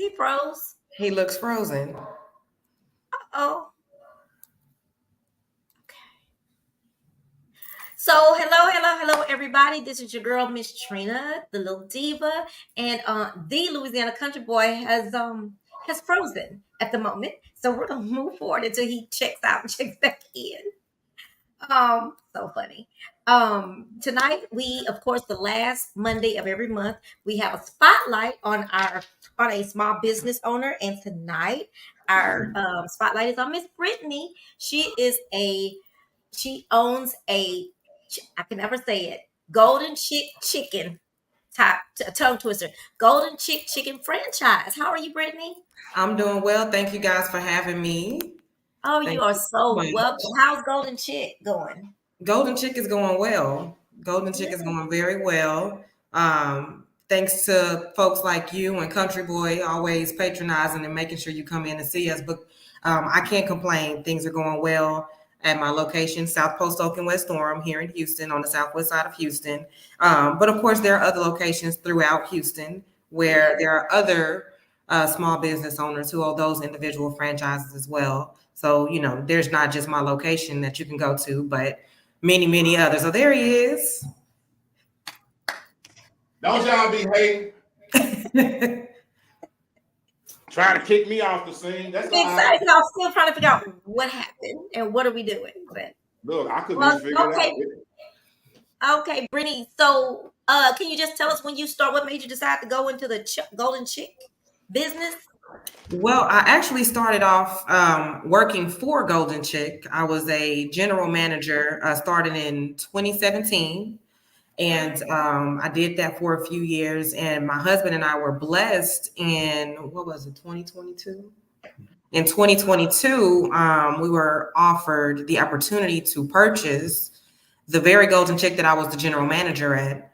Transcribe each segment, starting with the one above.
He froze. He looks frozen. Oh. Okay. So hello, everybody. This is your girl, Miss Trina, the little diva, and the Louisiana country boy has frozen at the moment. So we're gonna move forward until he checks out and checks back in. So funny. Tonight we, of course, the last Monday of every month, we have a spotlight on a small business owner, and tonight our spotlight is on Miss Britney. She owns I can never say it, Golden Chick Chicken tongue twister, Golden Chick Chicken franchise. How are you, Britney? I'm doing well. Thank you guys for having me. Oh, Thank you are you so so much. welcome. How's Golden Chick going? Golden Chick is going well. Golden Chick is going very well. Thanks to folks like you and Country Boy always patronizing and making sure you come in and see us. But I can't complain. Things are going well at my location, South Post Oak and West Orem here in Houston on the southwest side of Houston. But of course, there are other locations throughout Houston where there are other small business owners who own those individual franchises as well. So, there's not just my location that you can go to, but many, many others. So there he is. Don't y'all be hating. Trying to kick me off the scene. That's all right. I'm still trying to figure out what happened and what are we doing. But Look, I couldn't even figure it out. Okay, Brittany. So, can you just tell us when you start? What made you decide to go into the Golden Chick business? Well, I actually started off working for Golden Chick. I was a general manager starting in 2017. And I did that for a few years. And my husband and I were blessed in, 2022? In 2022, we were offered the opportunity to purchase the very Golden Chick that I was the general manager at.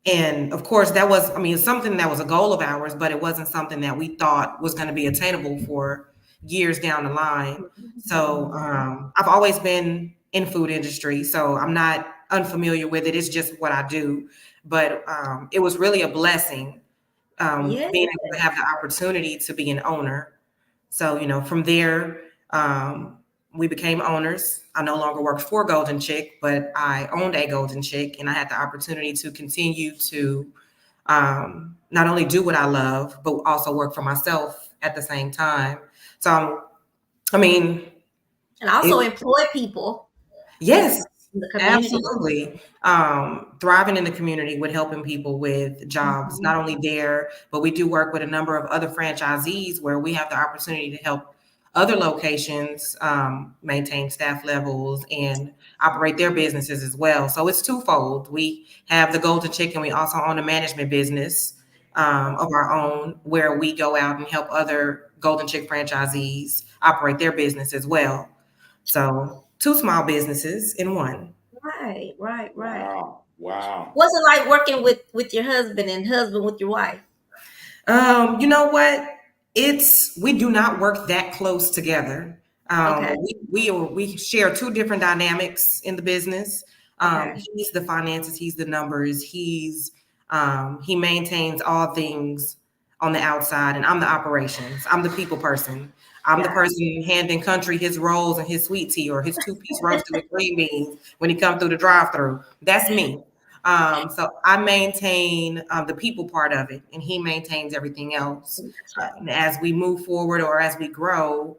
And of course, it's something that was a goal of ours, but it wasn't something that we thought was going to be attainable for years down the line. So I've always been in food industry, so I'm not unfamiliar with it. It's just what I do. But it was really a blessing being able to have the opportunity to be an owner. So, from there, we became owners. I no longer worked for Golden Chick, but I owned a Golden Chick, and I had the opportunity to continue to not only do what I love, but also work for myself at the same time. So, and also employ people. Yes, absolutely. Thriving in the community with helping people with jobs, not only there, but we do work with a number of other franchisees where we have the opportunity to help other locations maintain staff levels and operate their businesses as well. So it's twofold. We have the Golden Chick, and we also own a management business of our own where we go out and help other Golden Chick franchisees operate their business as well. So 2 small businesses in one. Right. Wow. What's it like working with your husband and husband with your wife? You know what? We do not work that close together. Okay. We share 2 different dynamics in the business. Okay. He's the finances, he's the numbers, he maintains all things on the outside, and I'm the operations. I'm the people person. I'm the person handing Country his rolls and his sweet tea or his 2-piece roasted with green beans when he comes through the drive-thru. That's me. So I maintain the people part of it, and he maintains everything else. And as we move forward or as we grow,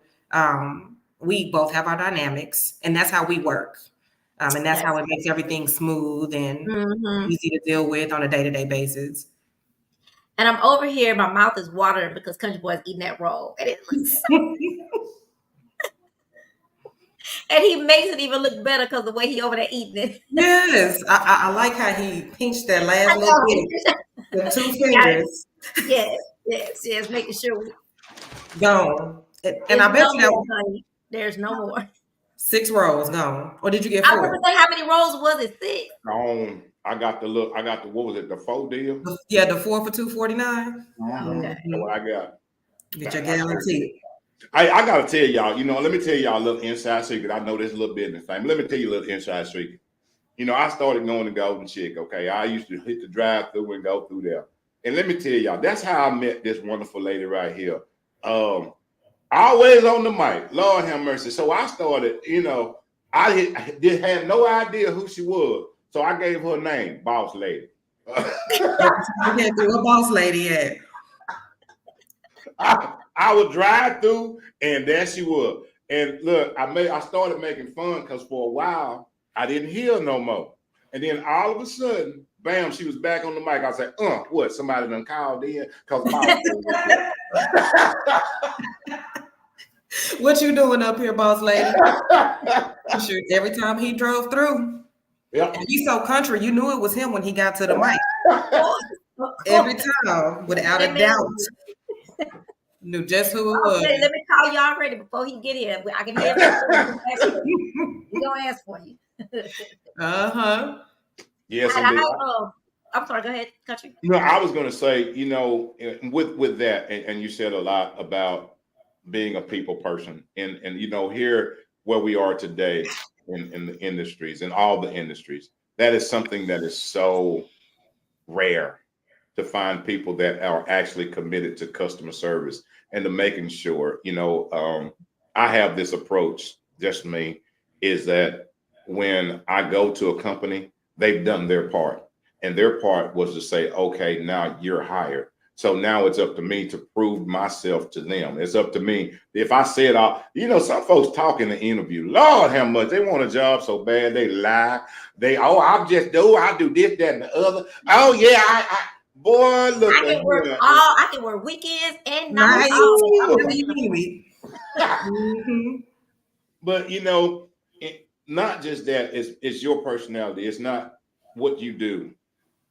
we both have our dynamics, and that's how we work. And that's how it makes everything smooth and easy to deal with on a day-to-day basis. And I'm over here, my mouth is watering because Country Boy's eating that roll. And it looks and he makes it even look better because the way he over there eating it. Yes. I like how he pinched that last little bit with 2 fingers. Yes. Making sure Gone. And I bet you there's no more. 6 rolls gone. Or did you get 4? I was gonna say, how many rolls was it? 6? Gone. I got the what was it? The 4 deal? Yeah, the 4 for $2.49. Okay. That's what I got. Get your guarantee. I gotta tell y'all, let me tell y'all a little inside secret. I know this little business thing, but let me tell you a little inside secret. I started going to Golden Chick. Okay, I used to hit the drive-through and go through there, And let me tell y'all, that's how I met this wonderful lady right here. Always on the mic. Lord have mercy. So I started, had no idea who she was. So I gave her a name, Boss Lady. Okay, do a boss lady at. I would drive through, and there she was. And look, I started making fun because for a while I didn't hear no more. And then all of a sudden, bam, she was back on the mic. I said, what? Somebody done called in? Because What you doing up here, boss lady? Sure, every time he drove through. Yep. And he's so country, you knew it was him when he got to the mic. Every time, without a doubt. Knew just who it was. Okay, let me call you already before he get here. I can hear him. We're going to ask for you. Uh-huh. Yes, I'm sorry, go ahead, Country. No, I was going to say, with that, and you said a lot about being a people person. And here where we are today in the industries, in all the industries, that is something that is so rare to find people that are actually committed to customer service and to making sure, I have this approach, just me, is that when I go to a company, they've done their part. And their part was to say, okay, now you're hired. So now it's up to me to prove myself to them. It's up to me. If I said, some folks talk in the interview, Lord, how much they want a job so bad, they lie. I do this, that, and the other. Oh, yeah, boy, look. I can work weekends and nights. But not just that. It's your personality. It's not what you do.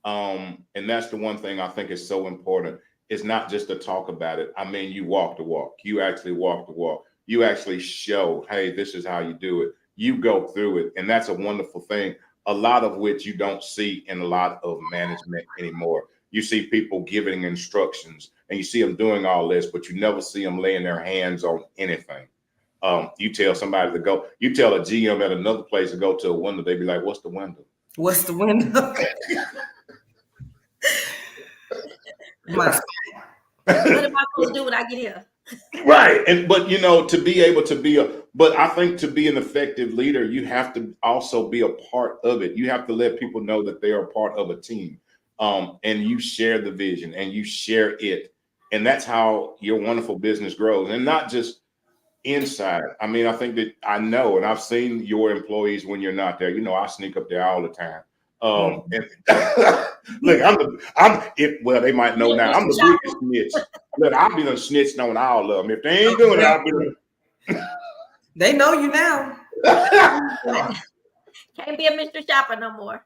And that's the one thing I think is so important. It's not just to talk about it. I mean, you walk the walk. You actually walk the walk. You actually show, hey, this is how you do it. You go through it. And that's a wonderful thing, a lot of which you don't see in a lot of management anymore. You see people giving instructions and you see them doing all this, but you never see them laying their hands on anything. You tell somebody to go, you tell a GM at another place to go to a window, they be like, what's the window? What's the window? What am I supposed to do when I get here? Right. But to be able to be I think to be an effective leader, you have to also be a part of it. You have to let people know that they are part of a team. And you share the vision and you share it. And that's how your wonderful business grows. And not just inside. I mean, I think that I know, and I've seen your employees when you're not there. I sneak up there all the time. And look, well, they might know now. I'm the biggest snitch. Look, I'll be done snitched on all of them. If they ain't doing it, I'll be They know you now. Can't be a Mr. Shopper no more.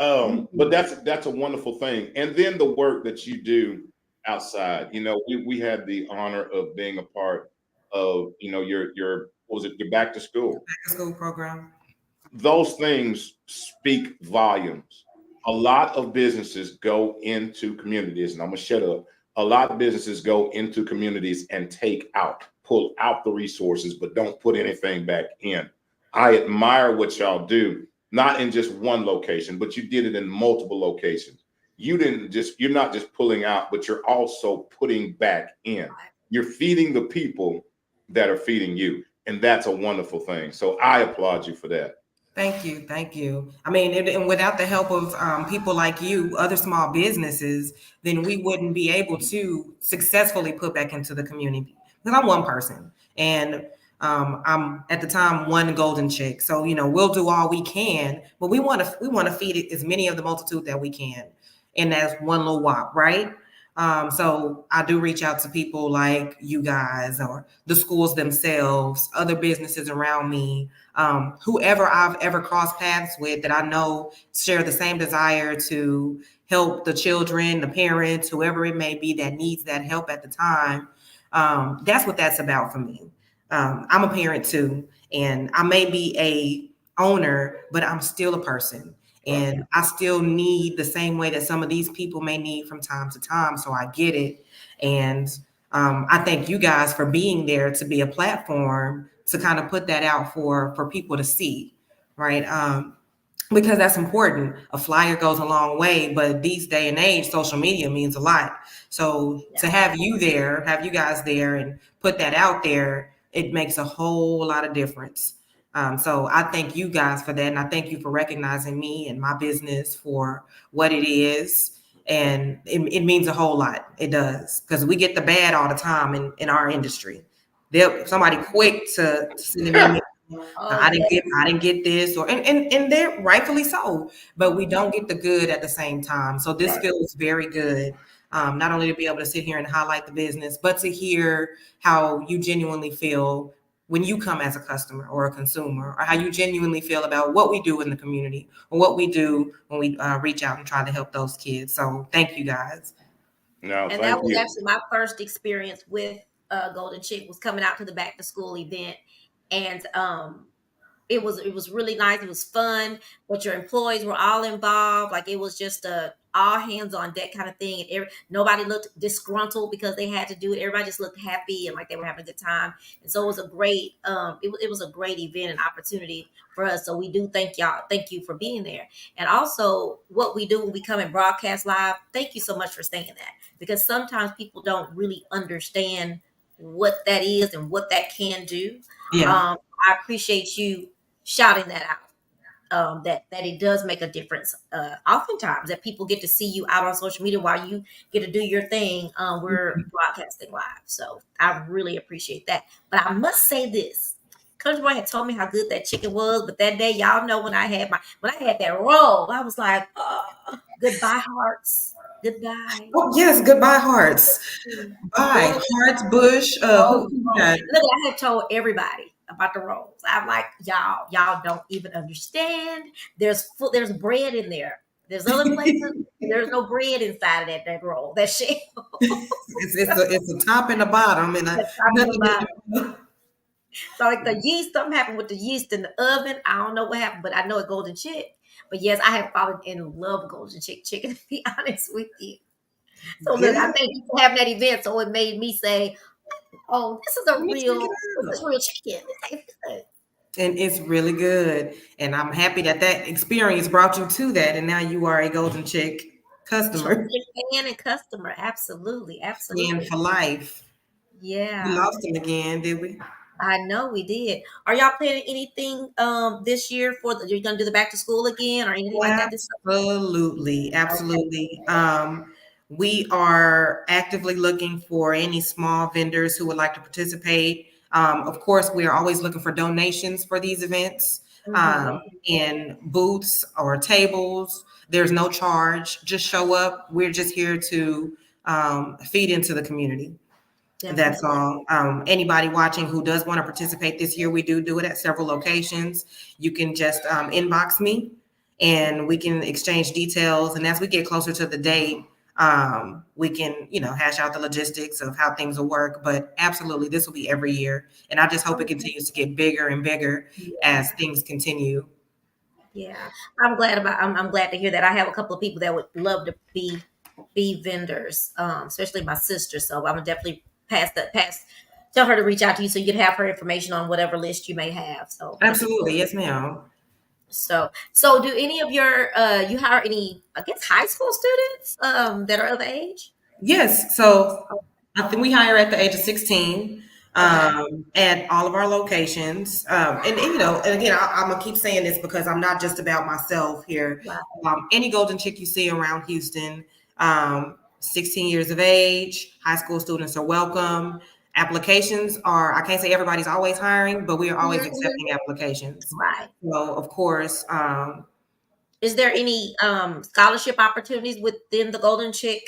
But that's a wonderful thing. And then the work that you do outside. We had the honor of being a part of, your back to school program. Those things speak volumes. A lot of businesses go into communities, and I'm gonna shut up. A lot of businesses go into communities and pull out the resources, but don't put anything back in. I admire what y'all do, not in just one location, but you did it in multiple locations. You're not just pulling out, but you're also putting back in. You're feeding the people that are feeding you. And that's a wonderful thing. So I applaud you for that. Thank you. Thank you. I mean, and without the help of people like you, other small businesses, then we wouldn't be able to successfully put back into the community. Because I'm one person and I'm at the time one golden chick. So, we'll do all we can, but we want to feed as many of the multitude that we can. And that's one little wop, right? So I do reach out to people like you guys or the schools themselves, other businesses around me, whoever I've ever crossed paths with that I know share the same desire to help the children, the parents, whoever it may be that needs that help at the time. That's what that's about for me. I'm a parent too, and I may be a owner, but I'm still a person. And I still need the same way that some of these people may need from time to time. So I get it. And I thank you guys for being there to be a platform to kind of put that out for people to see. Right. because that's important. A flyer goes a long way, but these day and age, social media means a lot. So to Yeah. have you there, have you guys there and put that out there, it makes a whole lot of difference. So I thank you guys for that. And I thank you for recognizing me and my business for what it is. And it means a whole lot. It does. Because we get the bad all the time in our industry. Somebody quick to send an email. Oh yeah. I didn't get this, or and they're rightfully so, but we don't get the good at the same time. So this feels very good. Not only to be able to sit here and highlight the business, but to hear how you genuinely feel when you come as a customer or a consumer, or how you genuinely feel about what we do in the community or what we do when we reach out and try to help those kids. So thank you guys. No, And that thank was you. actually my first experience with Golden Chick was coming out to the back to school event, and it was really nice. It was fun, but your employees were all involved. Like it was just a all hands on deck kind of thing, and nobody looked disgruntled because they had to do it. Everybody just looked happy and like they were having a good time. And so it was a great it was a great event and opportunity for us. So we do thank y'all. Thank you for being there. And also what we do when we come and broadcast live. Thank you so much for saying that, because sometimes people don't really understand what that is and what that can do. Yeah. I appreciate you shouting that out. That it does make a difference. Oftentimes, that people get to see you out on social media while you get to do your thing. We're broadcasting live, so I really appreciate that. But I must say this: Country Boy had told me how good that chicken was, but that day, y'all know when I had that roll, I was like, oh, goodbye hearts, goodbye. Oh yes, goodbye hearts. Bye. Golden Hearts Bush. rolls, Who rolls. got Look, I have told everybody about the rolls. I'm like, y'all don't even understand. There's bread in there. There's other places. There's no bread inside of that roll. That shit. it's a top and a bottom and That's talking nothing about. in So like the yeast, something happened with the yeast in the oven. I don't know what happened, but I know it's golden chick. But yes, I have fallen in love with golden chick chicken. To be honest with you. So look, I yeah, thank you for having that event. So it made me say, "Oh, let me check it this is out. real chicken. This tastes good." And it's really good. And I'm happy that that experience brought you to that. And now you are a Golden Chick Golden customer. chick fan and customer, absolutely, And absolutely. for life. We Yeah, lost him again, did we? I know we did. Are y'all planning anything this year for you're gonna do the back to school again or anything like that this Absolutely, Okay. absolutely. We are actively looking for any small vendors who would like to participate. Of course, we are always looking for donations for these events, Hmm. in booths or tables. There's no charge. Just show up. We're just here to feed into the community. That's Definitely. all. Anybody watching who does want to participate this year, we do it at several locations. You can just inbox me and we can exchange details. And as we get closer to the date, we can, hash out the logistics of how things will work. But absolutely, this will be every year. And I just hope it Oh, continues to get bigger and bigger as yeah. things continue. Yeah. I'm glad to hear that. I have a couple of people that would love to be vendors, especially my sister. So I'm gonna definitely tell her to reach out to you so you can have her information on whatever list you may have. So that'd be Absolutely. cool. Yes, ma'am. So do any of your you hire any, I guess, high school students that are of age? Yes. So I think we hire at the age of 16, Okay. at all of our locations. And again, I'm gonna keep saying this because I'm not just about myself here. Wow. Any golden chick you see around Houston, 16 years of age, high school students are welcome. Applications are, I can't say everybody's always hiring, but we are always Mhm. accepting applications. Right. So of course, Is there any scholarship opportunities within the Golden Chick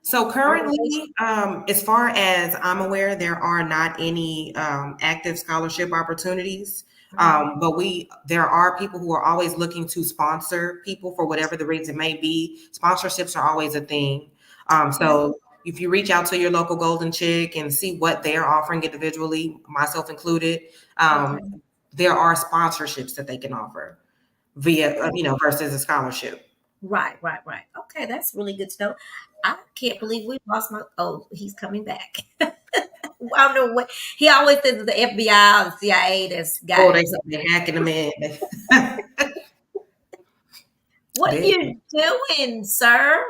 so organization? currently, as far as I'm aware, there are not any active scholarship opportunities. Mhm. But there are people who are always looking to sponsor people for whatever the reason may be. Sponsorships are always a thing. Okay. So if you reach out to your local Golden Chick and see what they're offering individually, myself included, Okay. there are sponsorships that they can offer via, Okay. versus a scholarship. Right, right, right. Okay, that's really good to know. I can't believe we lost my. Oh, he's coming back. I don't know what he always says it's the FBI or the CIA that's got Oh, him. So they're hacking them in. What are you doing, sir?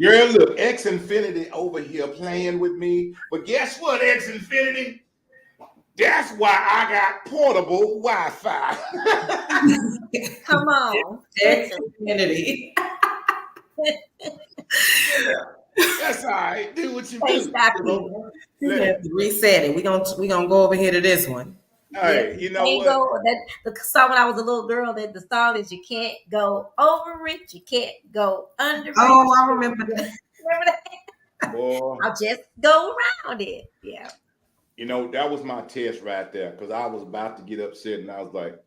Girl, look, X Infinity over here playing with me. But guess what, X Infinity? That's why I got portable Wi-Fi. Come on. Xfinity. That's all right. Do what you Hey, do. stop You you. know? You have to reset it. We gonna go over here to this one. Yeah, Hey, you you know can't what? go. That the song when I was a little girl. That the song is you can't go over it, you can't go under it. Oh, I remember that. Remember that? Boy, I'll just go around it. Yeah. you know, that was my test right there because I was about to get upset and I was like,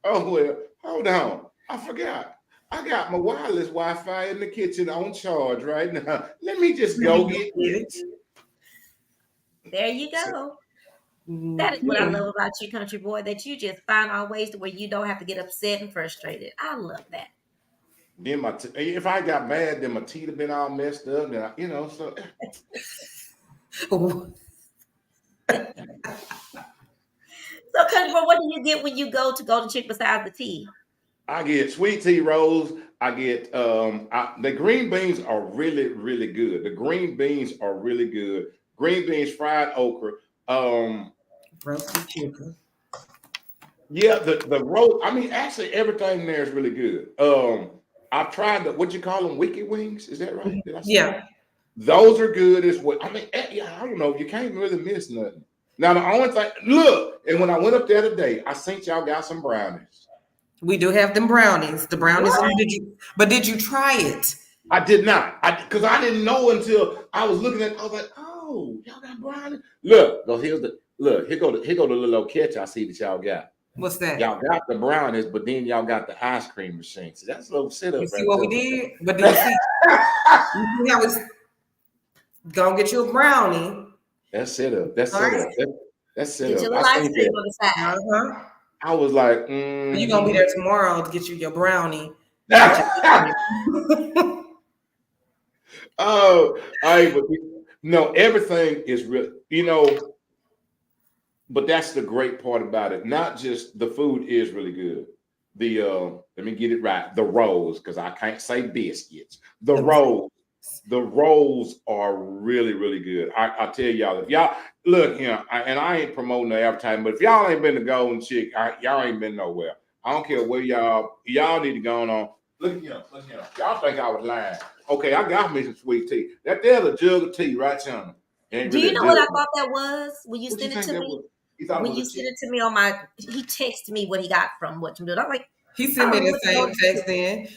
oh, well, hold on. I forgot. I got my wireless Wi-Fi in the kitchen on charge right now. Let me just go get it. There you go. That is what I Mhm. love about you, country boy. That you just find all ways to where you don't have to get upset and frustrated. I love that. Then if I got mad, then my teeth have been all messed up. Then so So, country boy, what do you get when you go to chick besides the tea? I get sweet tea rolls. I get the green beans are really, really good. The green beans are really good. Green beans, fried okra. Roasted chicken. Yeah, the roast. I mean, actually, everything there is really good. I've tried the what you call them, wiki wings. Is that right? Did I say that? Yeah. Those are good as well. I mean, yeah, I don't know. You can't really miss nothing. Now the only thing, look, and when I went up there today, I seen y'all got some brownies. We do have them brownies. The brownies. What? Did you try it? I did not. Because I didn't know until I was looking at. I was like, oh, y'all got brownies. Look, here's the look. Here go the little catch I see that y'all got. What's that? Y'all got the brownies, but then y'all got the ice cream machine. So that's a little You setup see right what we did? But do you see, you see how it's gonna get you a brownie? That's setup. That's All right. setup. That's Get your setup. I little ice think cream that. on the side. Uh-huh. I was like, You're gonna be there tomorrow to get you your brownie. oh, but no, everything is real. But that's the great part about it. Not just the food is really good. The let me get it right. The rolls, because I can't say biscuits. The rolls are really, really good. I tell y'all, if y'all look here, and I ain't promoting the advertising, but if y'all ain't been to Golden Chick, y'all ain't been nowhere. I don't care where y'all need to go on. Look here. Y'all think I was lying. Okay, I got me some sweet tea. There's a jug of tea right there. Ain't Do really you a know what jug. I thought that was when you What you sent it think to that me? was? You thought it When was you a sent chick? it to me on my, he texted me what he got from what you do. I'm like, He I sent me don't know the what same to go. text in.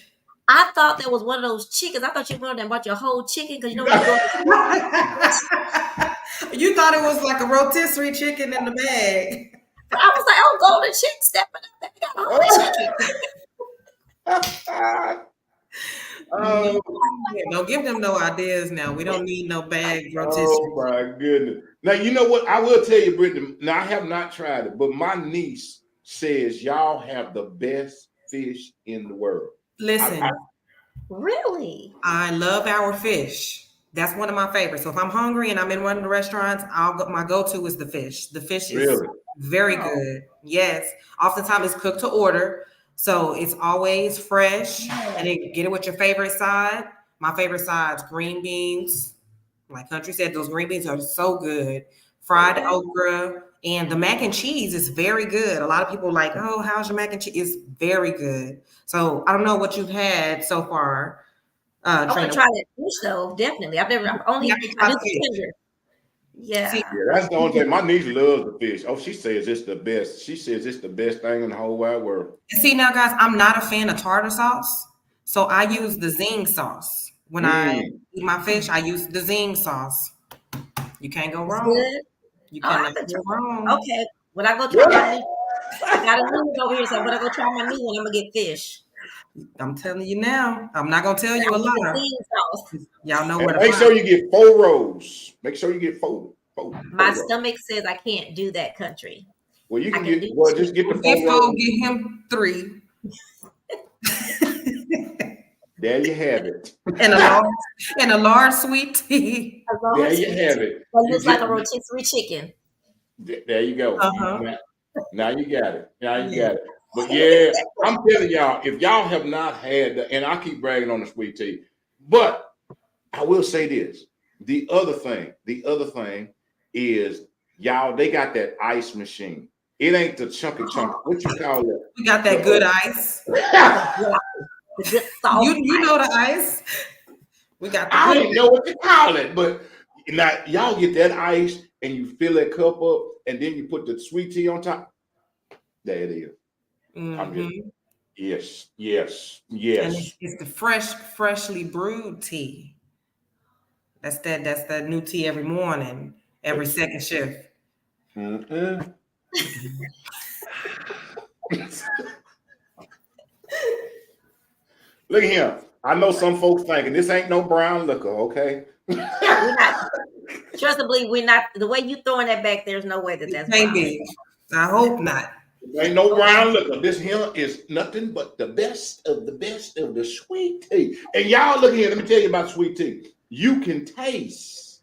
I thought that was one of those chickens. I thought you went there and bought your whole chicken because you know when you go to the store. You thought it was like a rotisserie chicken in the bag. I was like, oh, golden chick stepping up. They got a whole chicken. No, oh, don't give them no ideas now. We don't need no bag rotisserie. oh my goodness. Now you know what? I will tell you, Brittany. Now I have not tried it, but my niece says y'all have the best fish in the world. Listen, Really? I love our fish. That's one of my favorites. So if I'm hungry and I'm in one of the restaurants, my go-to is the fish. The fish is Really? very Oh, good. Yes. Oftentimes it's cooked to order. So it's always fresh. And yeah. then get it with your favorite side. My favorite side's green beans. Like Country said, those green beans are so good. Fried Okay. okra. And the mac and cheese is very good. A lot of people are like, oh, how's your mac and cheese? It's very good. So I don't know what you've had so far, I want Trina. to try that fish though. Definitely. I've You only, have to I try do the the fish. tender. See, Yeah. Yeah, that's the only thing. My niece loves the fish. Oh, she says it's the best. She says it's the best thing in the whole wide world. and see now, guys, I'm not a fan of tartar sauce, so I use the zing sauce when I Mm. eat my fish. I use the zing sauce. You can't go It's wrong. good. You Oh, I cannot could go try. wrong. Okay. When I go try my new, I got a new one over here, so when I go try my new one, I'm gonna get fish. I'm telling you now. I'm not gonna tell And you a I'm gonna get the lie. zing sauce. Y'all know And where to make find sure you get 4 rolls. Make sure you get four My rolls. stomach says I can't do that country. Well, you I can can get do well, two. just get the it. Get four four, rolls. get him 3, There you have it. and a large sweet tea. A There long you sweet have tea it. that You looks like just a rotisserie chicken. there you go. Uh huh. Now you got it. Now you Yeah. got it. But yeah, I'm telling y'all, if y'all have not had the, and I keep bragging on the sweet tea, but I will say this: the other thing is y'all, they got that ice machine. It ain't the chunky chunk. What you call it? We got that good ice. The good, the good soft You ice. know the ice. We got the I good. don't know what to call it, but now y'all get that ice and you fill that cup up, and then you put the sweet tea on top. There it is. I'm just Mhm. yes, yes, And yes. it's the freshly brewed tea. That's the new tea every morning, every second shift. Mm-mm. Look at him. I know some folks thinking this ain't no brown liquor, okay? We're not, trust and believe, we're not, the way you throwing that back, there's no way that It that's can't brown. be. I hope not. Ain't no Oh, brown liquor. This here is nothing but the best of the sweet tea. And y'all look here, let me tell you about sweet tea. You can taste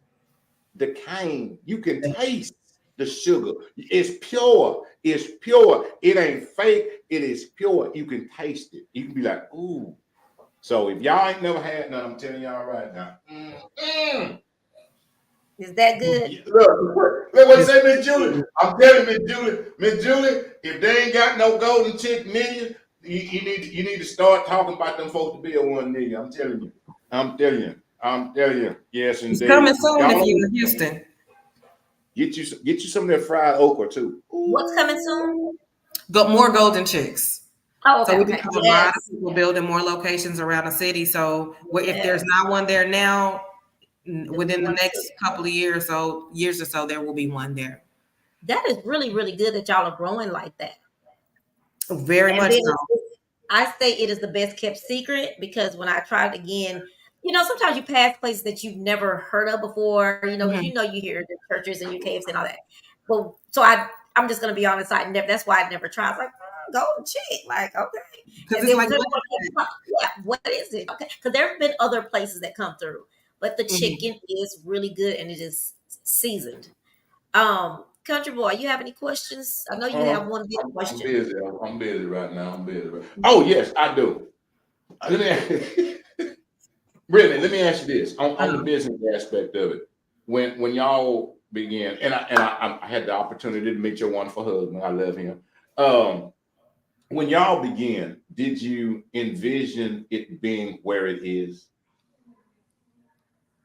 the cane. You can taste the sugar. It's pure. It's pure. It ain't fake. It is pure. You can taste it. You can be like, ooh. So if y'all ain't never had none, I'm telling y'all right now. is that good? Look what say Miss Julie. I'm telling Miss Julie, if they ain't got no golden chick near you, you need to start talking about them folks to be a one near you. I'm telling you. I'm telling you. I'm telling you. Yes, It's coming indeed. soon if Y'all you're in Houston. get you some of that fried okra too. What's coming soon? Got more golden chicks. Oh, So okay, we just okay. have a lot of Yes, people building more locations around the city. So if there's yes. not one there now, There'll be within the one next soon. couple of years or so, there will be one there. That is really, really good that y'all are growing like that. Very And much then so. I say it is the best kept secret because when I tried again, sometimes you pass places that you've never heard of before, because Mhm. you hear the churches and your caves and all that. But so I'm just gonna be honest, I never that's why I never tried. I was like, golden chick, like okay. Because And it's then like, because yeah, what is it? Okay, because there have been other places that come through, but the mhm. chicken is really good and it is seasoned. Country boy, you have any questions? I know you have one big I'm question. busy. I'm busy right now. I'm busy. Oh yes, I do. Let me ask, really. Let me ask you this on the Uh, business aspect of it. When y'all began, and I had the opportunity to meet your wonderful husband. I love him. Um, when y'all began, did you envision it being where it is?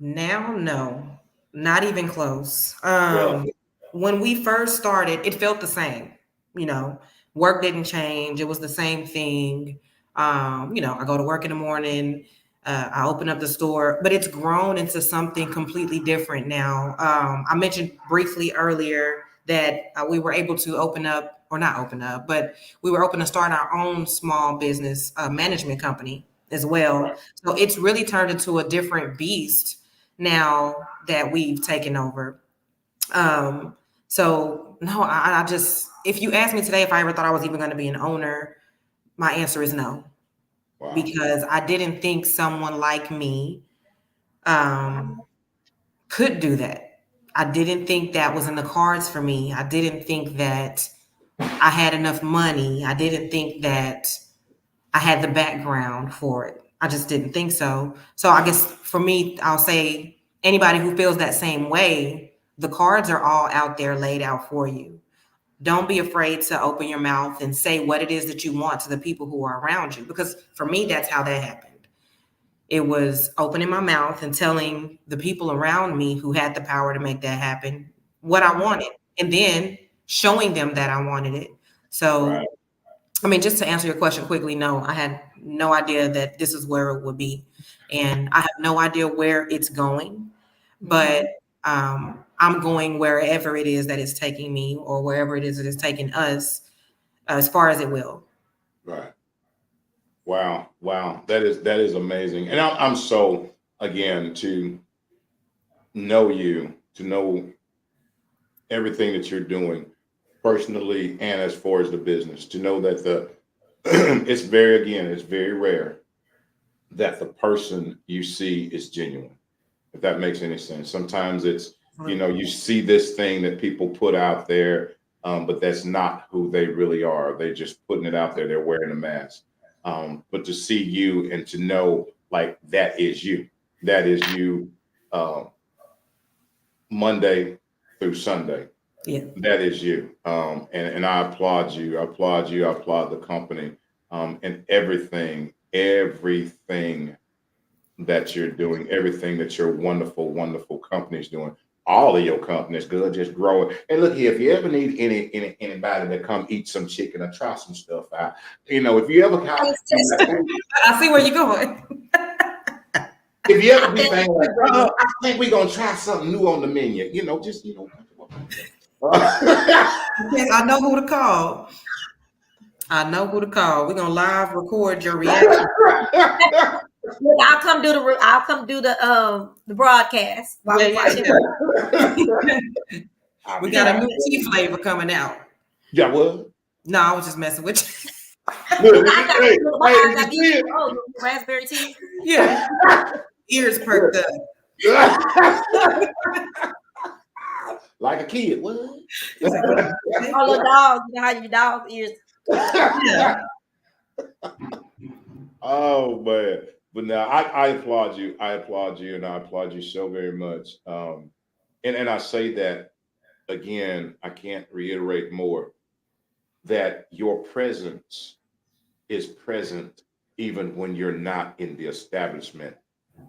Now, no, not even close. Really? When we first started, it felt the same. You know, work didn't change. It was the same thing. I go to work in the morning. I open up the store, but it's grown into something completely different now. I mentioned briefly earlier that we were able to open up, or not open up, but we were open to start our own small business management company as well. Right. So it's really turned into a different beast now that we've taken over. Um, so no, I just, if you ask me today if I ever thought I was even going to be an owner, my answer is no, Wow. because I didn't think someone like me um, could do that. I didn't think that was in the cards for me. I didn't think that I had enough money. I didn't think that I had the background for it. I just didn't think so. So I guess for me, I'll say anybody who feels that same way, the cards are all out there laid out for you. Don't be afraid to open your mouth and say what it is that you want to the people who are around you. Because for me, that's how that happened. It was opening my mouth and telling the people around me who had the power to make that happen what I wanted, and then showing them that I wanted it. Right. So I mean, just to answer your question quickly, no, I had no idea that this is where it would be. And I have no idea where it's going, but I'm going wherever it is that it's taking me or wherever it is that it's taking us as far as it will. Right. Wow. Wow. That is amazing. And I'm so again to know you, to know everything that you're doing personally and as far as the business, to know that the it's very rare that the person you see is genuine, if that makes any sense. Sometimes it's, you Absolutely. see this thing that people put out there but that's not who they really are. They're just putting it out there. They're wearing a mask. But to see you and to know like that is you. That is you. Um, Monday through Sunday. Yeah. That is you. And I applaud you. I applaud you. I applaud the company and everything that you're doing, everything that your wonderful, wonderful company is doing. All of your companies good, just growing. And look here, if you ever need anybody to come eat some chicken or try some stuff out, if you ever got, I see where you're going. if you ever be thinking like, I think we're gonna try something new on the menu, just Yes, I know who to call. I know who to call. We're gonna live record your reaction. Look, I'll come do the broadcast while we Yeah, watching. We got a new tea flavor coming out. Yeah, what? No, I was just messing with you. Look, I got these raspberry tea. Yeah. Ears perked up. Like a kid. What? All the dogs, how your dog ears. Yeah. Oh man. But now I applaud you. I applaud you and I applaud you so very much. And I say that again, I can't reiterate more that your presence is present even when you're not in the establishment.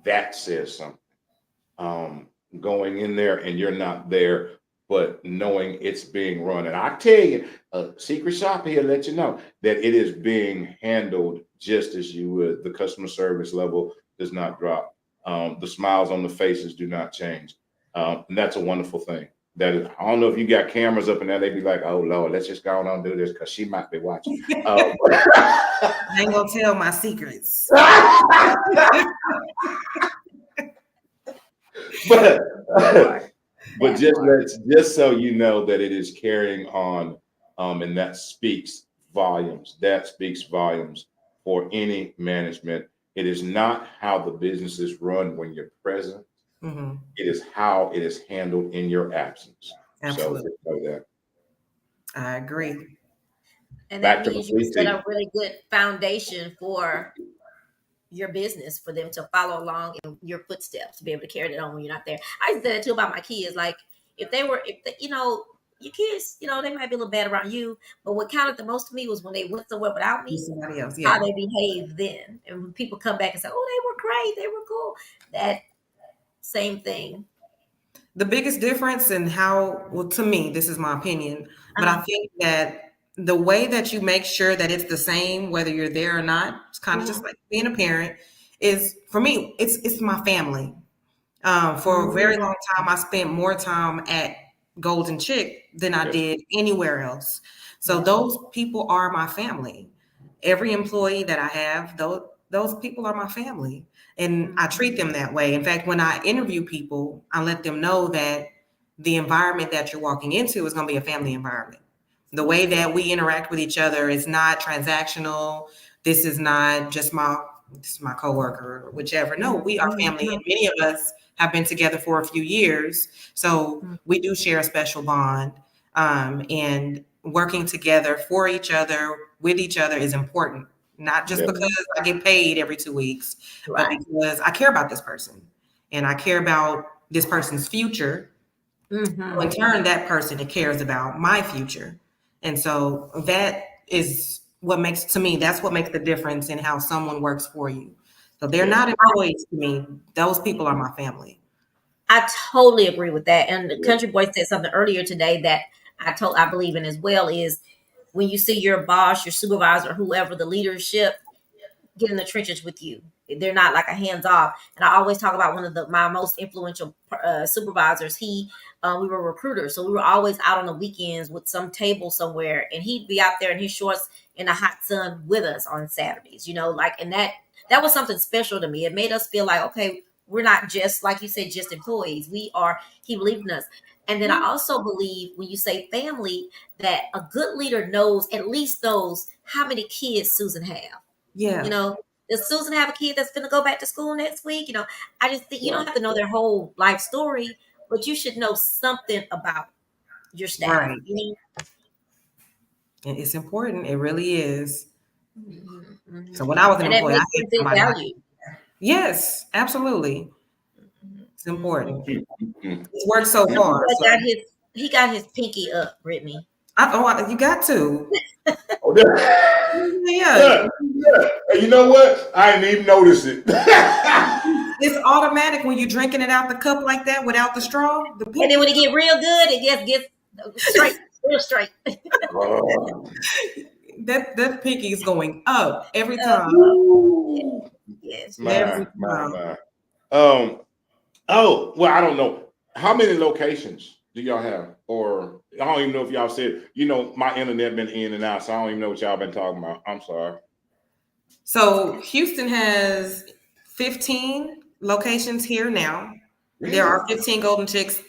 That says something. Going in there and you're not there, but knowing it's being run. And I tell you, a secret shop here let you know that it is being handled just as you would. The customer service level does not drop. The smiles on the faces do not change. And that's a wonderful thing. That is, I don't know if you got cameras up in there, they'd be like, oh Lord, let's just go on and do this because she might be watching. I ain't gonna tell my secrets. but just so you know that it is carrying on, and that speaks volumes. That speaks volumes for any management. It is not how the business is run when you're present. Mm-hmm. It is how it is handled in your absence. Absolutely. So know that. I agree. And Back that to the means you sweet set tea. a really good foundation for your business for them to follow along in your footsteps to be able to carry it on when you're not there. I said that too about my kids. Like if your kids, they might be a little bad around you, but what counted the most to me was when they went somewhere without me, Somebody else, how yeah. they behaved then. And when people come back and say, "Oh, they were great, they were cool," that same thing. The biggest difference in how, well, to me, this is my opinion, but I think that the way that you make sure that it's the same, whether you're there or not, it's kind of just like being a parent, is for me, it's my family. For a very long time, I spent more time at Golden Chick than I did anywhere else. So those people are my family. Every employee that I have, those people are my family. And I treat them that way. In fact, when I interview people, I let them know that the environment that you're walking into is going to be a family environment. The way that we interact with each other is not transactional. This is not just this is my coworker or whichever. No, we are family. And many of us have been together for a few years. So we do share a special bond. And working together for each other, with each other is important. Not just because I get paid every 2 weeks, but because I care about this person and I care about this person's future. So in turn, that person cares about my future. And so that is what makes, to me, that's what makes the difference in how someone works for you. So they're not employees to me. Those people are my family. I totally agree with that. And the country boy said something earlier today that I believe in as well is when you see your boss, your supervisor, whoever the leadership get in the trenches with you. They're not like a hands off. And I always talk about one of my most influential supervisors. We were recruiters, so we were always out on the weekends with some table somewhere, and he'd be out there in his shorts in the hot sun with us on Saturdays. And that was something special to me. It made us feel like, okay, we're not just like you said, just employees. We are. He believed in us. And then I also believe when you say family, that a good leader at least knows how many kids Susan have. Yeah. Does Susan have a kid that's going to go back to school next week? I just think you don't have to know their whole life story, but you should know something about your staff. Right. It's important. It really is. Mhm, So mhm. when I was an And that employee, I makes had them feel somebody like, valued. yes, absolutely. It's Mhm. important. Mm. It's worked so That far. boy So he got his pinky up, Brittany. you got to. Oh, yeah. Yeah. Yeah. Yeah. And you know what? I didn't even notice it. It's automatic when you're drinking it out the cup like that without the straw. The And then pinky, when it get real good, it just gets straight, real straight. Oh. that pinky is going up every Uh, time. Ooh. yes, yes. My, Every my, time. my. Um, oh, well, I don't know. How many locations do y'all have? Or I don't even know if y'all said, my internet been in and out, so I don't even know what y'all been talking about. I'm sorry. So Houston has 15 locations here now. There are Really? 15 Golden Chicks.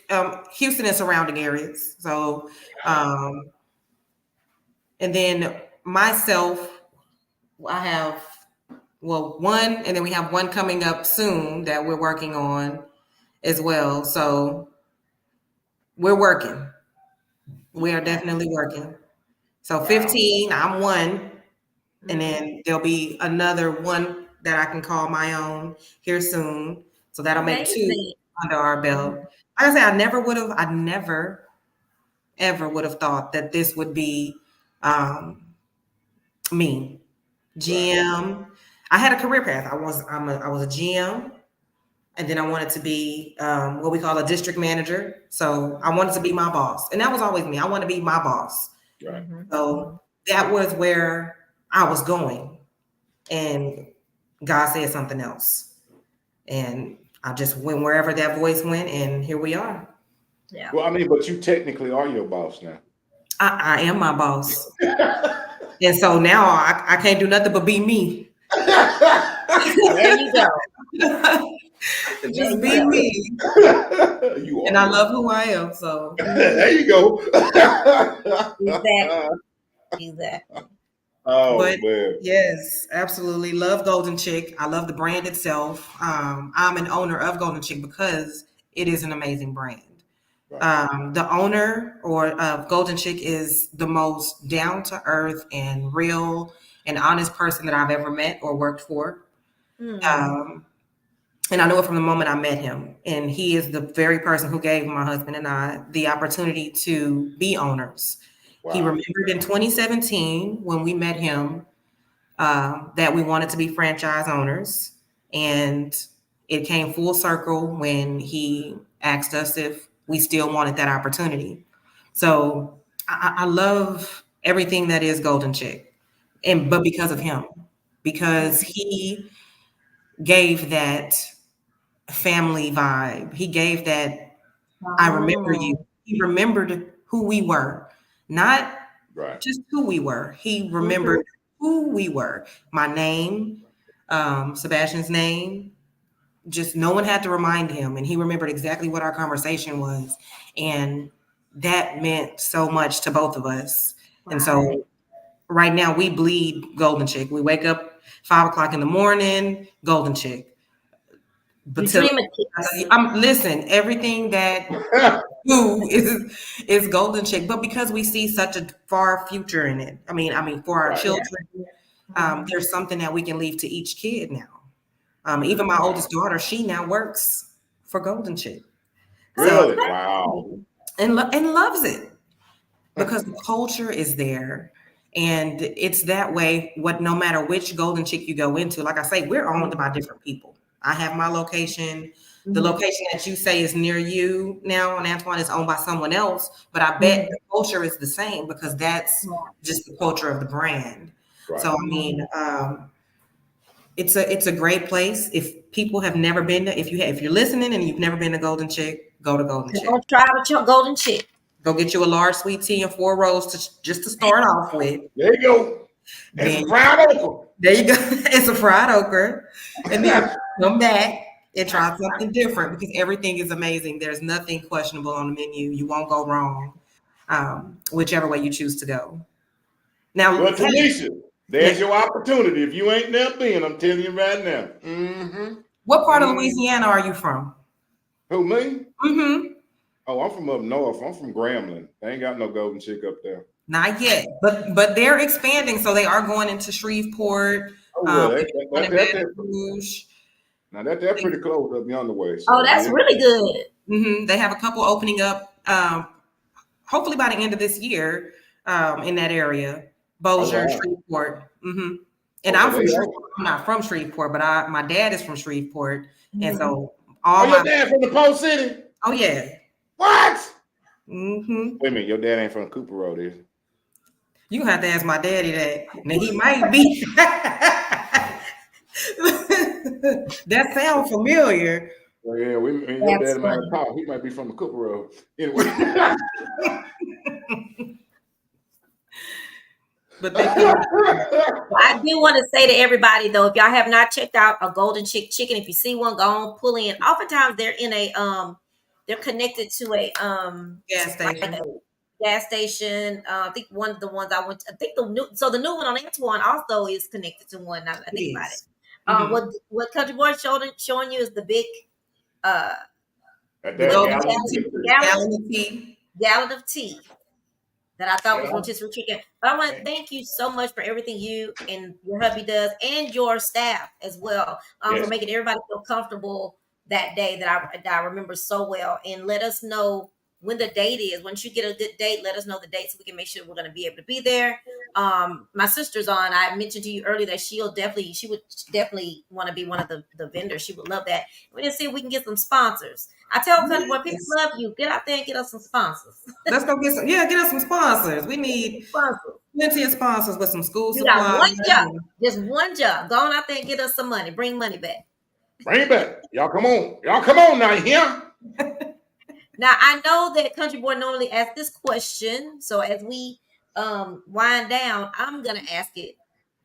Houston and surrounding areas. So, um, and then myself, I have one, and then we have one coming up soon that we're working on as well. So we're working. We are definitely working. So Wow. 15, I'm one, and Mhm. then there'll be another one that I can call my own here soon. So that'll make two Amazing. under our belt. Like I said, I never, ever would have thought that this would be um, me. Right. GM. I had a career path. I was a GM, and then I wanted to be what we call a district manager. So I wanted to be my boss, and that was always me. I wanted to be my boss. Right. Mhm, So mhm. that was where I was going, and God said something else, and I just went wherever that voice went, and here we are. Yeah. Well, I mean, but you technically are your boss now. I am my boss, and so now I can't do nothing but be me. There you go. There Just you be go. me, You and are I your love boss. who I am. So, There you go. Exactly. Exactly. Oh but man. yes, absolutely love Golden Chick. I love the brand itself. I'm an owner of Golden Chick because it is an amazing brand. Right. The owner or of Golden Chick is the most down to earth and real and honest person that I've ever met or worked for. Mm. Um, and I know it from the moment I met him. And he is the very person who gave my husband and I the opportunity to be owners. He Wow. remembered in 2017 when we met him that we wanted to be franchise owners. And it came full circle when he asked us if we still wanted that opportunity. So I love everything that is Golden Chick. But because of him, because he gave that family vibe. He gave that I remember you. Oh. He remembered who we were, not Right. just who we were. He Mhm. remembered who we were. My name, Sebastian's name. Just no one had to remind him, and he remembered exactly what our conversation was, and that meant so much to both of us. And Right. so, right now, we bleed Golden Chick. We wake up 5 o'clock in the morning, Golden Chick. You But till dream of chicks. I'm listen, everything that do is Golden Chick, but because we see such a far future in it, I mean for our Right. Yeah. children, Mhm. there's something that we can leave to each kid now. Even my Wow. oldest daughter, she now works for Golden Chick, Oh, so Really? Wow. great. and loves it because the culture is there. And it's that way, what no matter which Golden Chick you go into, like I say, we're owned by different people. I have my location. The Mhm. location that you say is near you now, and Antoine is owned by someone else, but I bet Mhm. the culture is the same because that's just the culture of the brand. Right. So I mean, it's a great place. If people have never been to, if you're listening and you've never been to Golden Chick, go to Golden Come on, Chick. try with your golden chick. Go get you a large sweet tea and 4 rows just to start off with. There you go. And Then some fried okra. there you go. It's a fried okra. And then come back and try something different because everything is amazing. There's nothing questionable on the menu. You won't go wrong, whichever way you choose to go. Now, Well, hey, Tanisha, there's yeah, your opportunity. If you ain't never been, I'm telling you right now. Mm-hmm. what part of Mm. Louisiana are you from? Who, me? Mm-hmm. Oh, I'm from up north. I'm from Grambling. They ain't got no golden chick up there. Not yet, but they're expanding, so they are going into Shreveport. Oh well, They're going to Baton that Rouge. now that's pretty close up yonder way. Oh, So that's yeah. really good. They have a couple opening up, hopefully by the end of this year, in that area, Oh Bossier, wow. Shreveport. And Oh, so I'm they from are. Shreveport. I'm not from Shreveport, but my dad is from Shreveport, and Mhm. so Oh, all your my dad from the Post City? oh yeah. What? hmm Wait a minute, your dad ain't from Cooper Road, is he? You have to ask my daddy that. Now he might be. That sounds familiar. Well, yeah, your That's dad might have funny. talked. He might be from the Cooper Road. Anyway. But they come. I do want to say to everybody though, if y'all have not checked out a golden chicken, if you see one, go on, pull in. Oftentimes they're in a they're connected to a Gas like a station. gas station. I think one of the ones I went to, I think the new one on Antoine also is connected to one. Now that I It think about it. is. Mhm. What Country Boy showing you is the big uh At The that golden gallon. gallon of tea. gallon of tea that I thought And was rotisserie chicken. But I want to thank you so much for everything you and your hubby does, and your staff as well, for yes. making everybody feel comfortable that day that I remember so well. And let us know when the date is. Once you get a good date, let us know the date so we can make sure we're going to be able to be there. My sister's on. I mentioned to you earlier that she would definitely want to be one of the vendors. She would love that. We're gonna see if we can get some sponsors. I tell Country Boy, people Yes. love you. Get out there and get us some sponsors. Let's go get us some sponsors. We need Sponsors. plenty of sponsors with some school You got supplies. one job, just one job. Go on out there and get us some money. Bring money back. Bring it back. Y'all come on. Y'all come on now here. Now I know that Country Boy normally asks this question, so as we wind down, I'm gonna ask it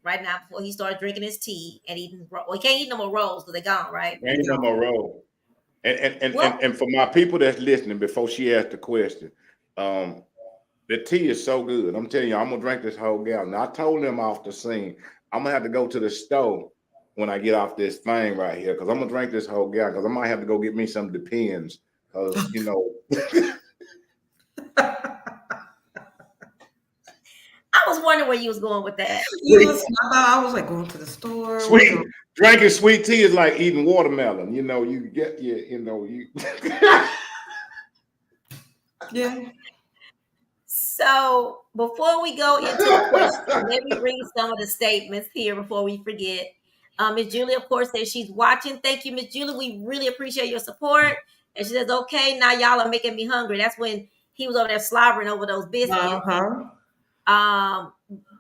right now before he starts drinking his tea and eating. Well, he can't eat no more rolls because they're gone, right? They Ain't no gone. more road. What? And for my people that's listening, before she asked the question, um, the tea is so good. I'm telling you, I'm gonna drink this whole gallon. I told them off the scene, I'm gonna have to go to the store when I get off this thing right here, because I'm gonna drink this whole gallon, because I might have to go get me some Depends. Because I was wondering where you was going with that. I was like going to the store. sweet drinking sweet tea is like eating watermelon. You get Yeah. So before we go into the question, let me read some of the statements here before we forget. Miss Julie, of course, says she's watching. Thank you, Miss Julie. We really appreciate your support. And she says, okay, now y'all are making me hungry. That's when he was over there slobbering over those biscuits. Uh-huh. Um,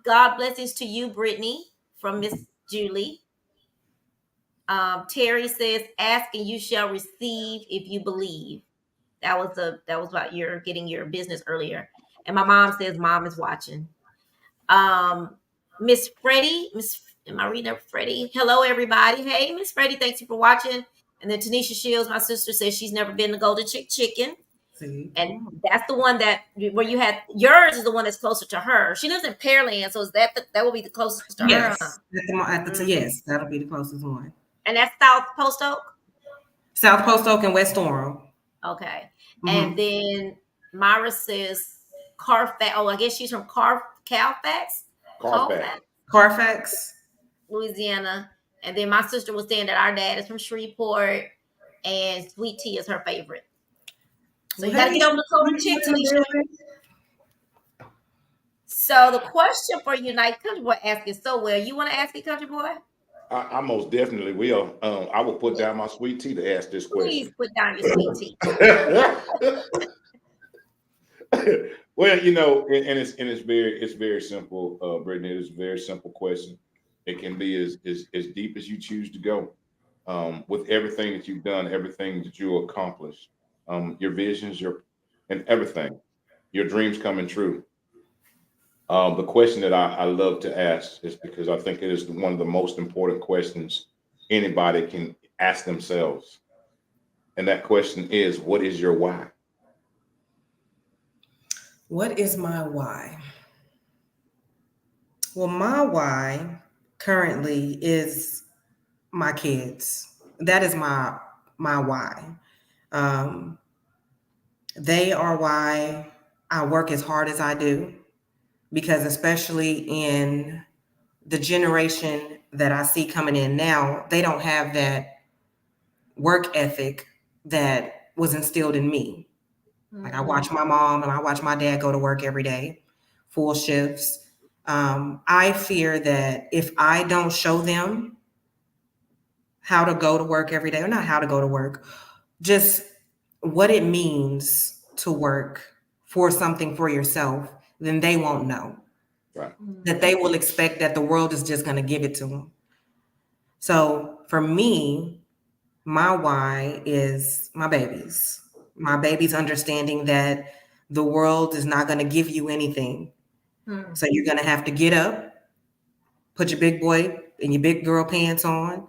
God blessings to you, Brittany, from Miss Julie. Terry says, ask and you shall receive if you believe. That was about your getting your business earlier. And my mom says mom is watching. Miss Freddie, am I reading up Freddie? Hello, everybody. Hey, Miss Freddie, thanks you for watching. And then Tanisha Shields, my sister, says she's never been to Golden Chicken. See. And that's the one that where you had yours is the one that's closer to her. She lives in Pearland, so is that will be the closest to her, huh? Yes. Yes, that'll be the closest one. And that's South Post Oak. South Post Oak and West Orem. Okay. And Mm-hmm. then Myra says Carfax. Oh, I guess she's from Carfax, Carfax. Louisiana. And then my sister was saying that our dad is from Shreveport and sweet tea is her favorite. So you got to get over the Golden Chick, Tanisha. So the question for you tonight, Country Boy asked it so well. You want to ask it, Country Boy? I most definitely will. I will put down my sweet tea to ask this Please question. put down your sweet tea. Well, it's very simple, Brittany. It's a very simple question. It can be as deep as you choose to go. With everything that you've done, everything that you accomplished, your visions, and everything, your dreams coming true. The question that I love to ask is because I think it is one of the most important questions anybody can ask themselves. And that question is, what is your why? What is my why? Well, my why currently is my kids. That is my why. Um, they are why I work as hard as I do. because especially in the generation that I see coming in now, they don't have that work ethic that was instilled in me. Like I Mm-hmm. watch my mom and I watch my dad go to work every day, full shifts. I fear that if I don't show them how to go to work every day, or not how to go to work, just what it means to work for something for yourself, then they won't know. Right. That they will expect that the world is just going to give it to them. So for me, my why is my babies. My babies understanding that the world is not going to give you anything. Mm-hmm. So you're going to have to get up, put your big boy and your big girl pants on,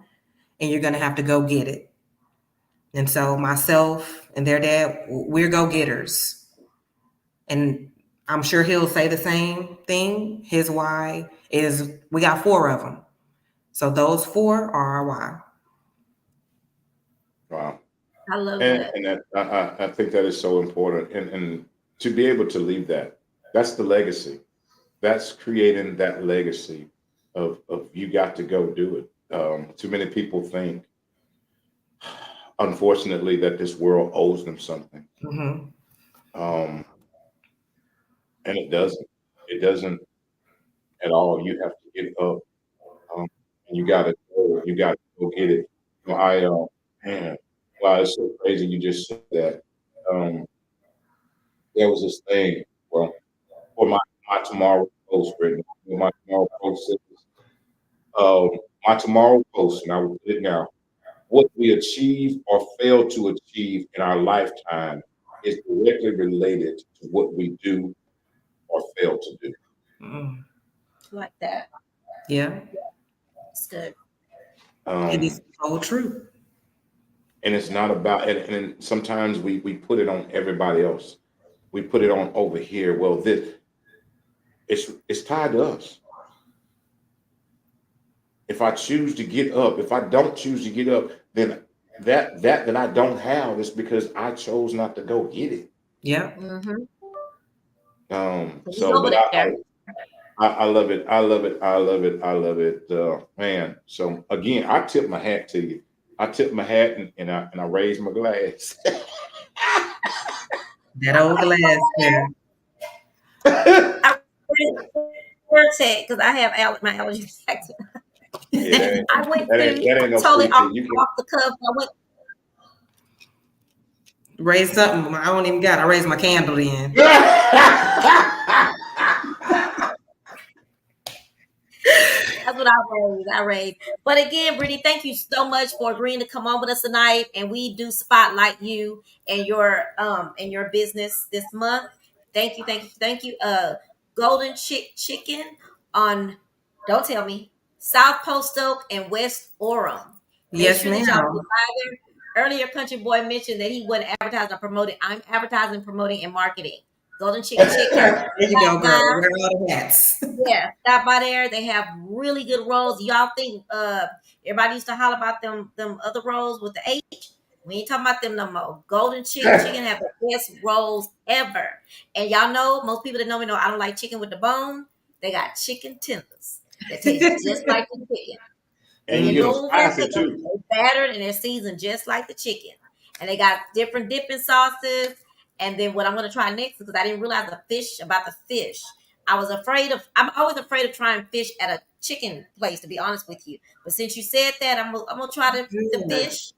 and you're going to have to go get it. And so myself and their dad, we're go getters. And I'm sure he'll say the same thing. His why is we got four of them. So those four are our why. Wow. I love And that. I think that is so important. And to be able to leave that, that's the legacy. That's creating that legacy of you got to go do it. Too many people think, unfortunately, that this world owes them something. Mm-hmm. Um, and it doesn't. It doesn't at all. You have to get up, and you got to go. You got to go get it. Man, wow, it's so crazy. You just said that. Um, there was this thing. Well, for my tomorrow post, Brittany, my tomorrow post says, um, my tomorrow post, and I will put it now. What we achieve or fail to achieve in our lifetime is directly related to what we do or fail to do. Mm. Like that. Yeah, It's good. it Um, is so true. and it's not about, and sometimes we put it on everybody else. We put it on over here. Well, this it's tied to us. If I choose to get up, if I don't choose to get up, then that I don't have is because I chose not to go get it. Yeah. Mm-hmm. We So, over but there. I love it. I love it. I love it. I love it, man. So again, I tip my hat to you. I tip my hat and I raise my glass. That old glass there. I word said because I have my allergies. Yeah, I went to that ain't no totally sweet tea. You off the cuff. I went. Raise something. I don't even got. I raised my candle then. can. That's what I raised. I raised. But again, Brittany, thank you so much for agreeing to come on with us tonight. And we do spotlight you and your business this month. Thank you, thank you, thank you. Golden Chicken on don't tell me South Post Oak and West Orem. Make Yes, sure that y'all get ma'am. by there. Earlier, Country Boy mentioned that he wasn't advertising or promoting. I'm advertising, promoting, and marketing. Golden Chicken. There you go, Stop girl. by. Wear all the hats. Yeah, stop by there. They have really good rolls. Y'all think everybody used to holler about them other rolls with the H? We ain't talking about them no more. Chicken have the best rolls ever. And y'all know most people that know me know I don't like chicken with the bone. They got chicken tenders that taste just like the chicken. And They you in get them Louisville, spicy too. they battered and they're seasoned just like the chicken. And they got different dipping sauces. And then what I'm gonna try next because I didn't realize about the fish. I'm always afraid of trying fish at a chicken place, to be honest with you. But since you said that, I'm gonna try the Good. fish.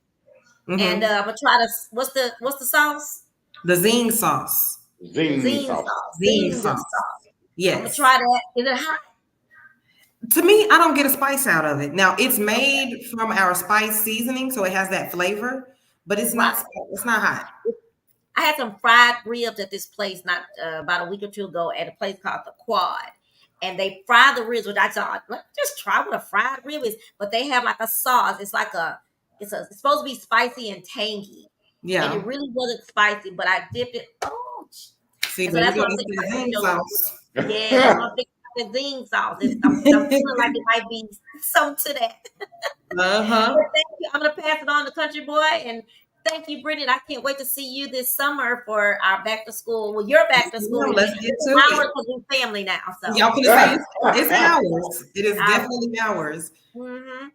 And Mm-hmm. I'm gonna try what's the sauce? The zing sauce. Zing Zing sauce. sauce. Zing Zing sauce. sauce. I'm gonna Yes. try that. Is it hot? To me, I don't get a spice out of it. Now, it's made from our spice seasoning, so it has that flavor, but it's not. Right. It's not hot. I had some fried ribs at this place not about a week or two ago at a place called the Quad, and they fry the ribs, which I thought let's just try what a fried rib is. But they have like a sauce. It's supposed to be spicy and tangy, and it Yeah. really wasn't spicy. But I dipped it. See, And so there you that's go. what I'm That's thinking the about zing sauce. yeah, that's what I'm thinking about the zing sauce. I'm feeling like it might be something to that. Uh But huh. thank you. I'm gonna pass it on to Country Boy and Thank you, Brittany. I can't wait to see you this summer for our back to school. Well, your back to school. Let's get It's to ours it. because we're family now. So Y'all can say it's ours. It is definitely ours. Mm-hmm.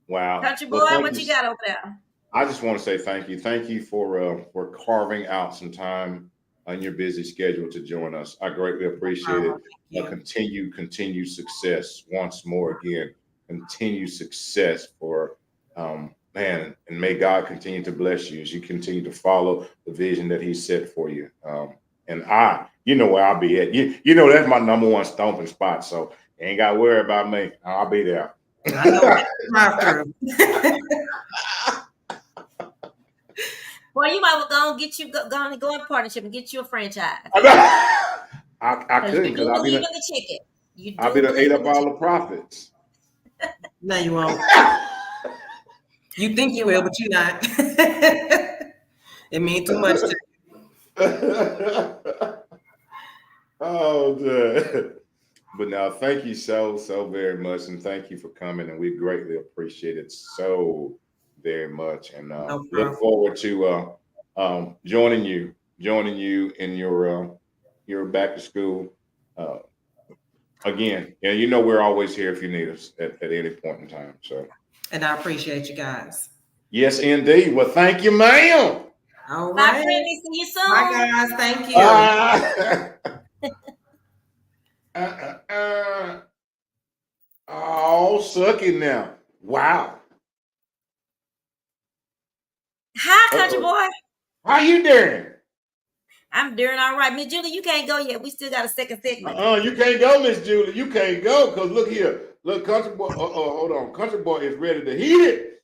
Wow. Country boy, Well, what you got over there? I just want to say thank you. Thank you for carving out some time on your busy schedule to join us. I greatly appreciate it. Continued success once more again. Continued success for man, and may God continue to bless you as you continue to follow the vision that He set for you. And you know where I'll be at. You know that's my number one stomping spot. So you ain't got to worry about me. I'll be there. I know drive through. Boy, you might well go in partnership and get you a franchise. I couldn't because I'll be in the chicken. I'll be the ate up all the profits. No, you won't. You think you will, but you're not. It means too much to you. Oh, good. But now, thank you so very much, and thank you for coming, and we greatly appreciate it so very much, and look forward to joining you in your back to school again. And you know we're always here if you need us at any point in time. So, and I appreciate you guys. Yes, indeed. Well, thank you, ma'am. All Bye, right. Brittany. See you soon. Bye, guys. Thank you. Oh, suck it now. Wow. Hi, country boy. How you doing? I'm doing all right. Miss Julie, you can't go yet. We still got a second segment. You can't go, Miss Julie. You can't go because look here. Look, country boy. Hold on. Country boy is ready to heat it.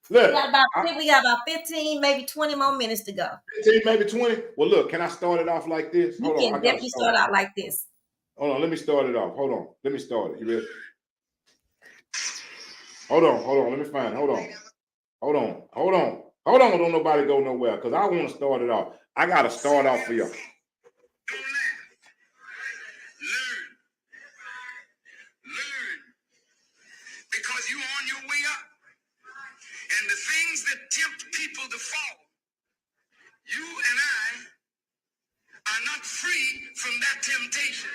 Look, we got about 15, maybe 20 more minutes to go. 15, maybe 20. Well, look, can I start it off like this? You can definitely start out like this. Hold on, let me start it off. Hold on. Let me start it. You ready? Hold on. Let me find it. Hold on. Don't nobody go nowhere because I want to start it off. I got to start off for you. Don't laugh. Learn. Because you're on your way up. And the things that tempt people to fall, you and I are not free from that temptation,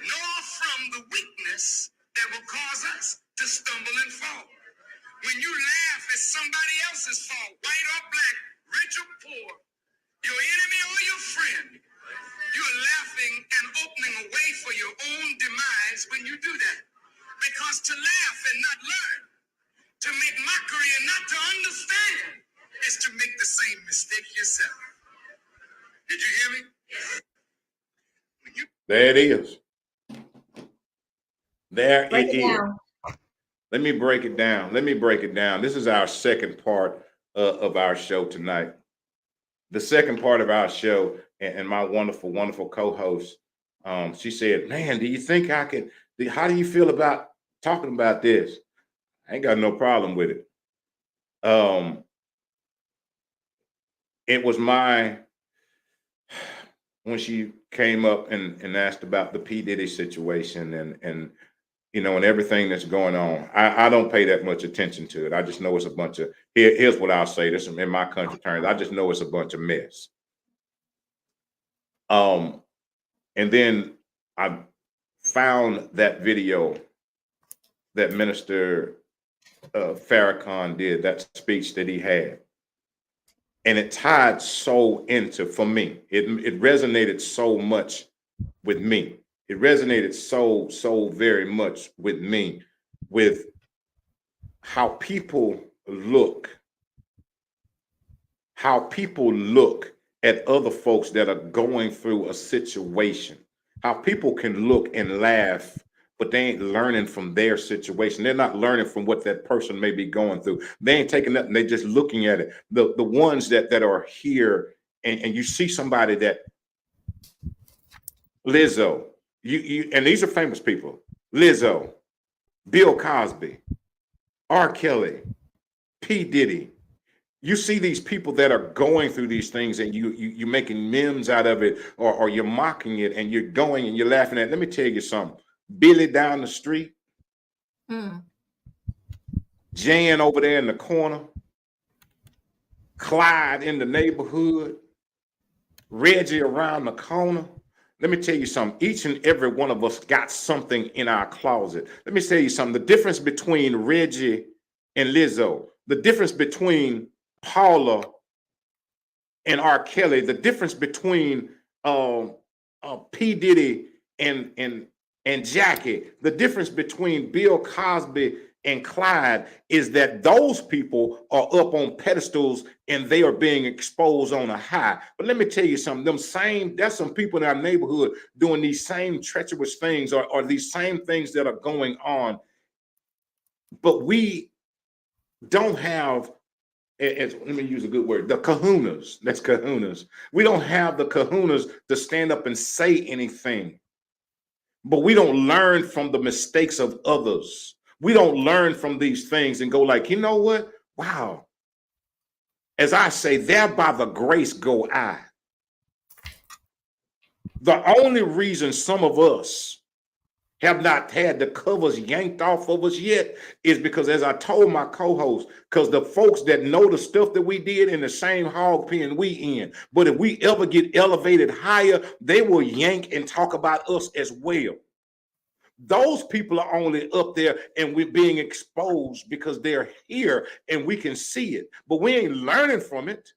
nor from the weakness that will cause us to stumble and fall. When you laugh at somebody else's fault, white or black, rich or poor, your enemy or your friend, you're laughing and opening a way for your own demise when you do that. Because to laugh and not learn, to make mockery and not to understand, is to make the same mistake yourself. Did you hear me? There it is. There it is. Let me break it down. This is our second part of our show tonight. The second part of our show, and my wonderful, wonderful co-host, she said, man, do you think I can, how do you feel about talking about this? I ain't got no problem with it. It was when she came up and asked about the P. Diddy situation and you know, and everything that's going on. I don't pay that much attention to it. I just know it's a bunch of, here's what I'll say, this in my country terms, I just know it's a bunch of mess. And then I found that video that Minister Farrakhan did, that speech that he had. And it tied so into, for me, it resonated so much with me. It resonated so very much with me, with how people look at other folks that are going through a situation, how people can look and laugh, but they ain't learning from their situation. They're not learning from what that person may be going through. They ain't taking nothing. They're just looking at it. The ones that are here, and you see somebody that, Lizzo, you and these are famous people. Lizzo, Bill Cosby, R. Kelly, P. Diddy. You see these people that are going through these things, and you're making memes out of it, or you're mocking it, and you're going and you're laughing at it. Let me tell you something. Billy down the street, Jan over there in the corner, Clyde in the neighborhood, Reggie around the corner. Let me tell you something. Each and every one of us got something in our closet. Let me tell you something. The difference between Reggie and Lizzo, the difference between Paula and R. Kelly, the difference between P. Diddy and Jackie, the difference between Bill Cosby and Clyde is that those people are up on pedestals and they are being exposed on a high. But let me tell you something, there's some people in our neighborhood doing these same treacherous things or these same things that are going on. But we don't have, let me use a good word, the kahunas. That's kahunas. We don't have the kahunas to stand up and say anything. But we don't learn from the mistakes of others. We don't learn from these things and go like, you know what? Wow. As I say, there by the grace go I. The only reason some of us have not had the covers yanked off of us yet is because, as I told my co-host, because the folks that know the stuff that we did in the same hog pen we in, but if we ever get elevated higher, they will yank and talk about us as well. Those people are only up there and we're being exposed because they're here and we can see it, but we ain't learning from it.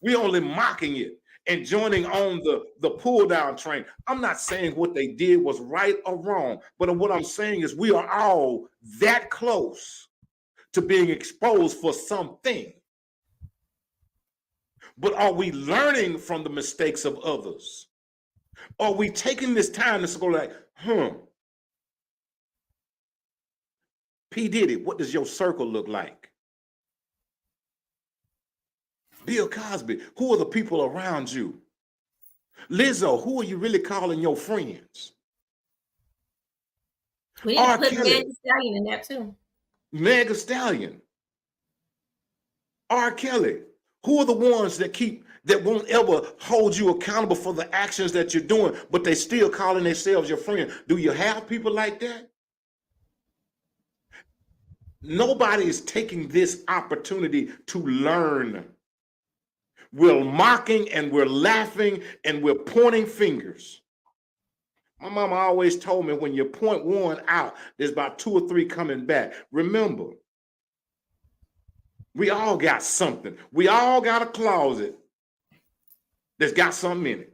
We only mocking it and joining on the pull down train. I'm not saying what they did was right or wrong, but what I'm saying is we are all that close to being exposed for something. But are we learning from the mistakes of others? Are we taking this time to go like, P. Diddy, what does your circle look like? Bill Cosby, who are the people around you? Lizzo, who are you really calling your friends? We need to put Meg Thee Stallion in there too. Meg Thee Stallion. R. Kelly, who are the ones that won't ever hold you accountable for the actions that you're doing, but they still calling themselves your friend? Do you have people like that? Nobody is taking this opportunity to learn. We're mocking and we're laughing and we're pointing fingers. My mama always told me when you point one out, there's about 2 or 3 coming back. Remember, we all got something. We all got a closet that's got something in it.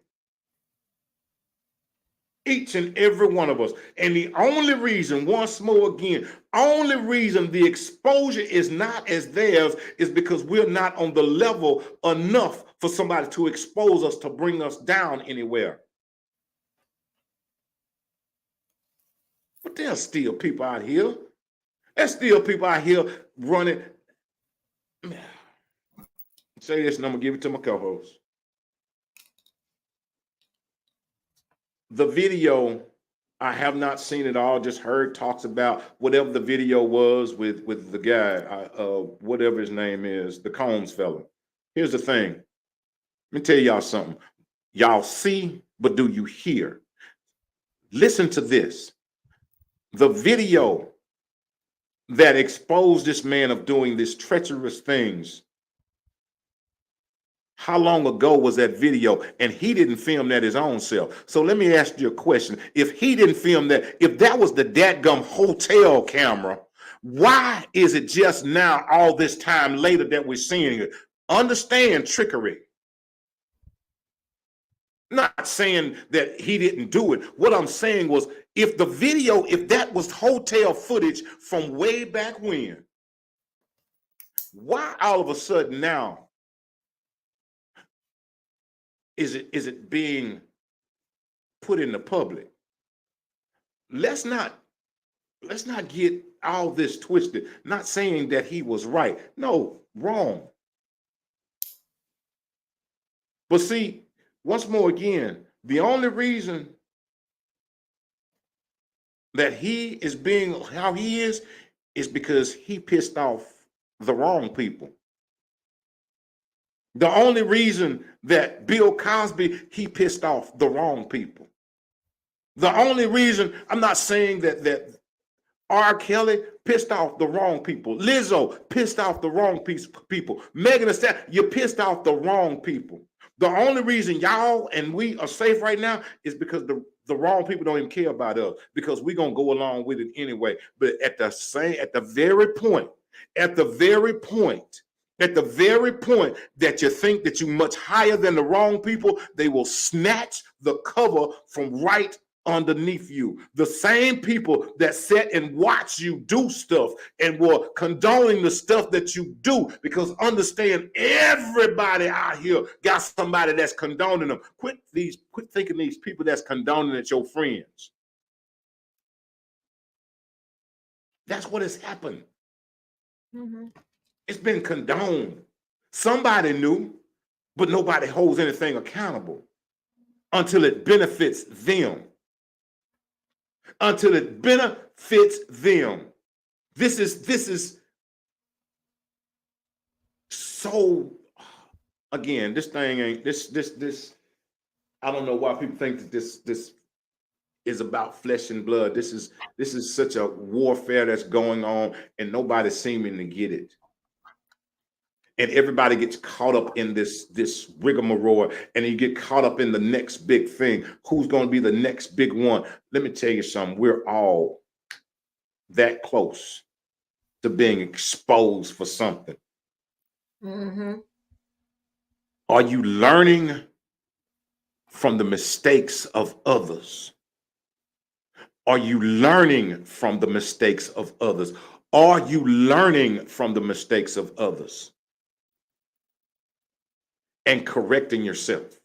Each and every one of us. And the only reason, once more again, only reason the exposure is not as theirs is because we're not on the level enough for somebody to expose us to bring us down anywhere. But there's still people out here. There's still people out here running. Say this and I'm going to give it to my co-host. The video, I have not seen it all, just heard talks about whatever the video was with the guy, whatever his name is, the Combs fella. Here's the thing. Let me tell y'all something. Y'all see, but do you hear? Listen to this. The video that exposed this man of doing these treacherous things, how long ago was that video? And he didn't film that his own self. So let me ask you a question. If he didn't film that, if that was the dadgum hotel camera, why is it just now, all this time later, that we're seeing it? Understand trickery. Not saying that he didn't do it. What I'm saying was, if the video, if that was hotel footage from way back when, why all of a sudden now is it being put in the public? Let's not get all this twisted. Not saying that he was right. No, wrong. But see, once more again, the only reason that he is being how he is because he pissed off the wrong people. The only reason that Bill Cosby, he pissed off the wrong people. The only reason, I'm not saying that R. Kelly, pissed off the wrong people. Lizzo pissed off the wrong people. Megan Thee Stallion, you pissed off the wrong people. The only reason y'all and we are safe right now is because the wrong people don't even care about us, because we're gonna go along with it anyway. But at the very point that you think that you're much higher than the wrong people, they will snatch the cover from right underneath you. The same people that sat and watch you do stuff and were condoning the stuff that you do, because understand, everybody out here got somebody that's condoning them. Quit thinking these people that's condoning it your friends. That's what has happened. Mm-hmm. It's been condoned. Somebody knew, but nobody holds anything accountable until it benefits them. Until it benefits them. This is so, again, this thing ain't this. I don't know why people think that this is about flesh and blood. This is such a warfare that's going on, and nobody's seeming to get it. And everybody gets caught up in this rigmarole, and you get caught up in the next big thing. Who's going to be the next big one? Let me tell you something. We're all that close to being exposed for something. Mm-hmm. Are you learning from the mistakes of others? Are you learning from the mistakes of others? Are you learning from the mistakes of others and correcting yourself?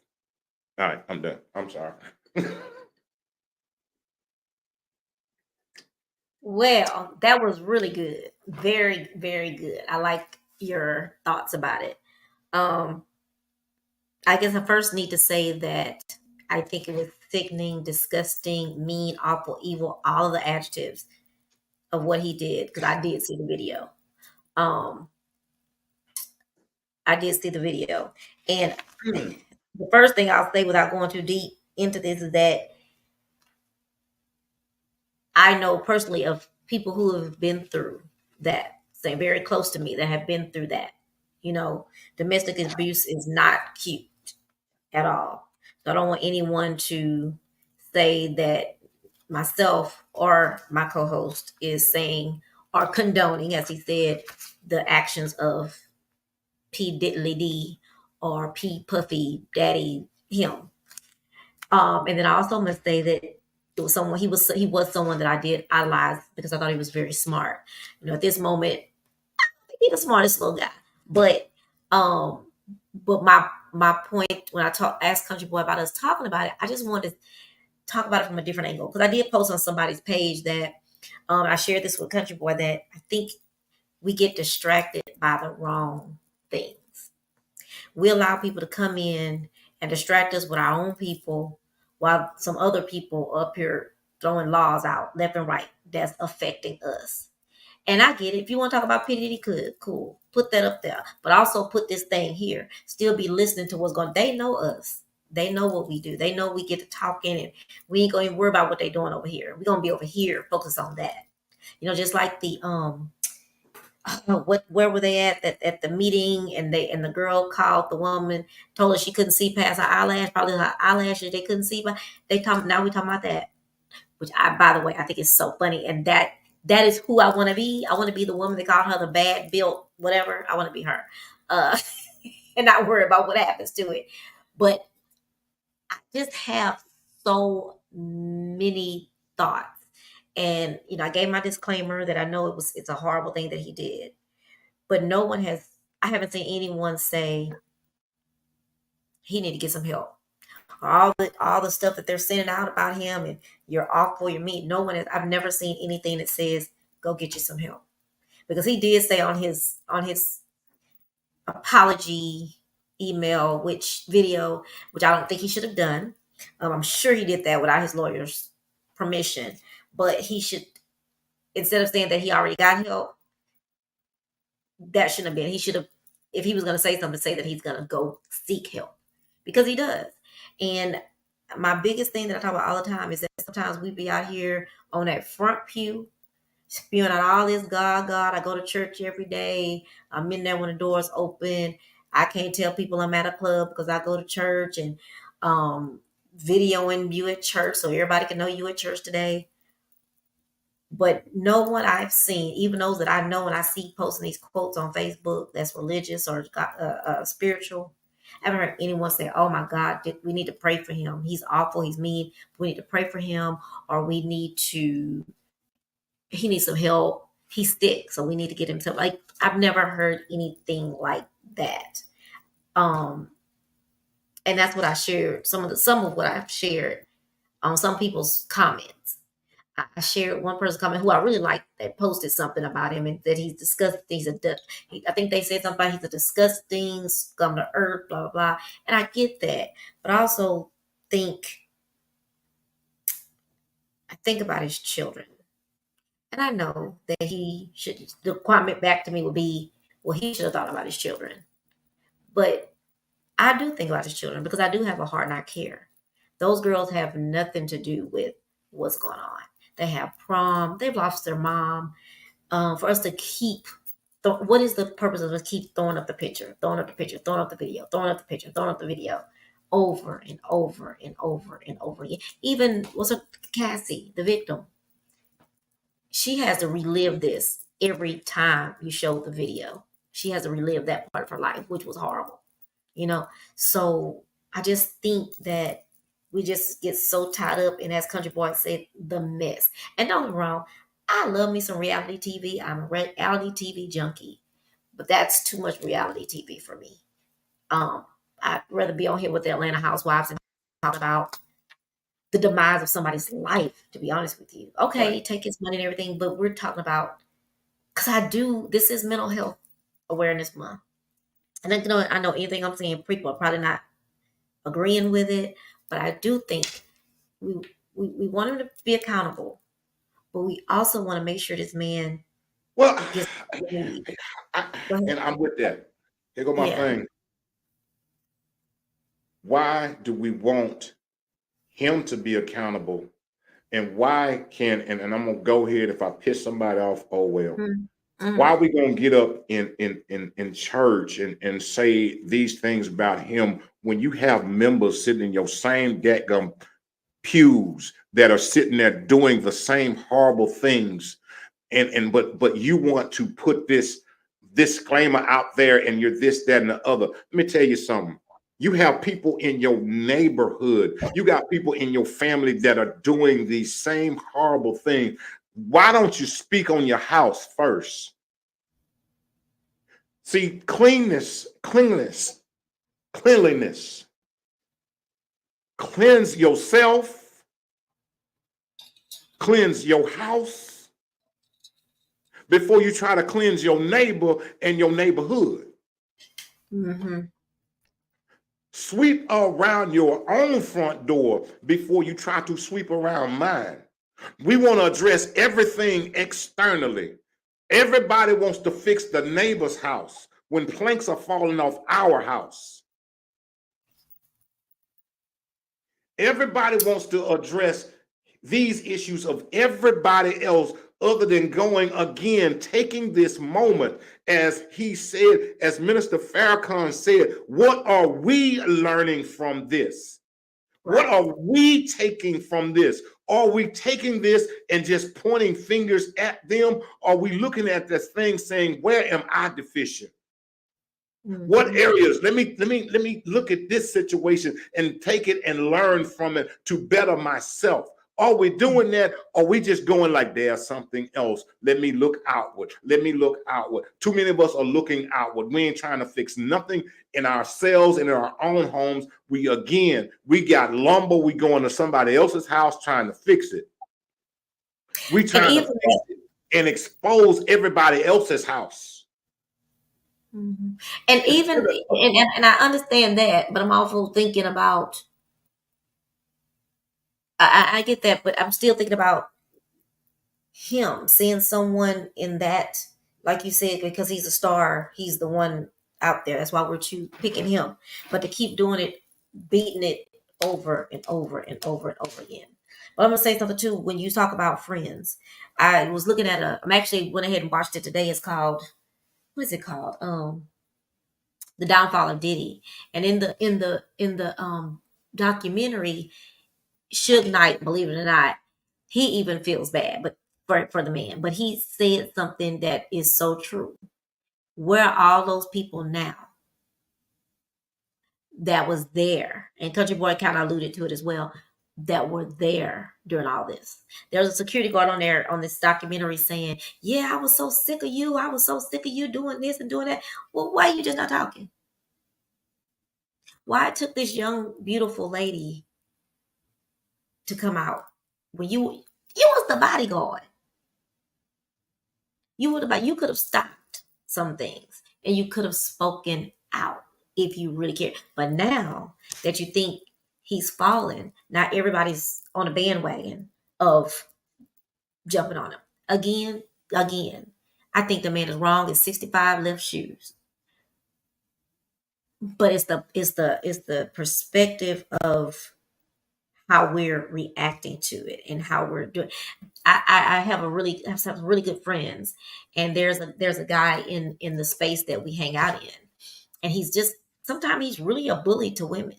All right, I'm done. I'm sorry. Well, that was really good. Very, very good. I like your thoughts about it. Um, I guess I first need to say that I think it was sickening, disgusting, mean, awful, evil, all of the adjectives of what he did, because I did see the video. Um, I did see the video. And the first thing I'll say without going too deep into this is that I know personally of people who have been through that, say very close to me, that have been through that. You know, domestic abuse is not cute at all. So I don't want anyone to say that myself or my co-host is saying or condoning, as he said, the actions of P Diddly D or P Puffy Daddy him. And then I also must say that it was someone he was someone that I did idolize because I thought he was very smart. You know, at this moment, I think he's the smartest little guy. But um, but my point when I asked Country Boy about us talking about it, I just wanted to talk about it from a different angle, because I did post on somebody's page that I shared this with Country Boy, that I think we get distracted by the wrong things. We allow people to come in and distract us with our own people, while some other people up here throwing laws out left and right that's affecting us. And I get it. If you want to talk about P. Diddy, cool. Put that up there. But also put this thing here. Still be listening to what's going on. They know us. They know what we do. They know we get to talking, and we ain't going to worry about what they're doing over here. We're going to be over here, focus on that. You know, just like the where were they at the meeting, and the girl called the woman, told her she couldn't see past her eyelash, probably her eyelashes they couldn't see, but we talking about that, which I, by the way, I think is so funny. And that is who I want to be. I want to be the woman that called her the bad built whatever. I want to be her, uh and not worry about what happens to it. But I just have so many thoughts. And I gave my disclaimer that I know it's a horrible thing that he did, but I haven't seen anyone say he need to get some help. All the stuff that they're sending out about him, and you're awful, you're mean. No one has. I've never seen anything that says go get you some help, because he did say on his apology email, which video, which I don't think he should have done. I'm sure he did that without his lawyer's permission, but he should, instead of saying that he already got help, that shouldn't have been. He should have, if he was going to say something, say that he's going to go seek help, because he does. And my biggest thing that I talk about all the time is that sometimes we be out here on that front pew spewing out all this God, God. I go to church every day. I'm in there when the doors open. I can't tell people I'm at a club because I go to church, and um, videoing you at church so everybody can know you at church today. But no one I've seen, even those that I know and I see posting these quotes on Facebook that's religious or spiritual, I haven't heard anyone say, "Oh my God, we need to pray for him. He's awful. He's mean. We need to pray for him, or we need to. He needs some help. He's sick, so we need to get him some." Like, I've never heard anything like that. Um, and that's what I shared. Some of what I've shared on some people's comments. I shared one person's comment who I really liked that posted something about him and that he's disgusting. I think they said something about he's a disgusting scum to earth, blah, blah, blah. And I get that. But I also I think about his children. And I know that the comment back to me would be, well, he should have thought about his children. But I do think about his children because I do have a heart and I care. Those girls have nothing to do with what's going on. They have prom. They've lost their mom. For us to keep, what is the purpose of us keep throwing up the picture, throwing up the picture, throwing up the video, throwing up the picture, throwing up the video, over and over and over and over again? Even what's her Cassie, the victim, she has to relive this every time you show the video. She has to relive that part of her life, which was horrible, you know. So I just think that we just get so tied up in, as Country Boy said, the mess. And don't get me wrong, I love me some reality TV. I'm a reality TV junkie, but that's too much reality TV for me. Um, I'd rather be on here with the Atlanta Housewives and talk about the demise of somebody's life, to be honest with you. Right. Okay, take his money and everything, but we're talking about, because this is Mental Health Awareness Month. And I know anything I'm saying, people are probably not agreeing with it, but I do think we, we want him to be accountable, but we also want to make sure this man Well, gets what he needs. I, Go ahead. and I'm with that. Here go my Yeah. thing. Why do we want him to be accountable? And why and I'm gonna go ahead, if I piss somebody off, oh well. Mm-hmm. Why are we gonna get up in church and say these things about him when you have members sitting in your same dadgum pews that are sitting there doing the same horrible things, but you want to put this disclaimer out there and you're this, that, and the other. Let me tell you something. You have people in your neighborhood, you got people in your family that are doing these same horrible things. Why don't you speak on your house first? See, cleanliness, cleanse yourself, cleanse your house before you try to cleanse your neighbor and your neighborhood. Mm-hmm. Sweep around your own front door before you try to sweep around mine. We want to address everything externally. Everybody wants to fix the neighbor's house when planks are falling off our house. Everybody wants to address these issues of everybody else, other than going again, taking this moment, as he said, as Minister Farrakhan said, what are we learning from this? What Right. are we taking from this? Are we taking this and just pointing fingers at them? Are we looking at this thing saying, where am I deficient? What Mm-hmm. areas? Let me look at this situation and take it and learn from it to better myself. Are we doing that? Or are we just going like there's something else? Let me look outward. Let me look outward. Too many of us are looking outward. We ain't trying to fix nothing in ourselves and in our own homes. We got lumber. We going to somebody else's house trying to fix it. We And trying to even fix it and expose everybody else's house. mm-hmm. And even and I understand that, but I'm also thinking about, I get that, but I'm still thinking about him seeing someone in that, like you said, because he's a star, he's the one out there. That's why we're picking him. But to keep doing it, beating it over and over and over and over again. But I'm gonna say something too. When you talk about Friends, I was looking at I'm actually went ahead and watched it today. It's called, what is it called? The Downfall of Diddy. And in the documentary, Suge Knight, believe it or not, he even feels bad, but for the man. But he said something that is so true. Where are all those people now that was there? And Country Boy kind of alluded to it as well. That were there during all this. There was a security guard on there on this documentary saying, "Yeah, I was so sick of you. I was so sick of you doing this and doing that." Well, why are you just not talking? Why it took this young, beautiful lady to come out when you was the bodyguard? You could have stopped some things and you could have spoken out if you really cared. But now that you think he's fallen, now everybody's on a bandwagon of jumping on him again, again. I think the man is wrong. It's 65 left shoes, but it's the perspective of how we're reacting to it and how we're doing. I have some really good friends, and there's a guy in the space that we hang out in, and he's just sometimes he's really a bully to women.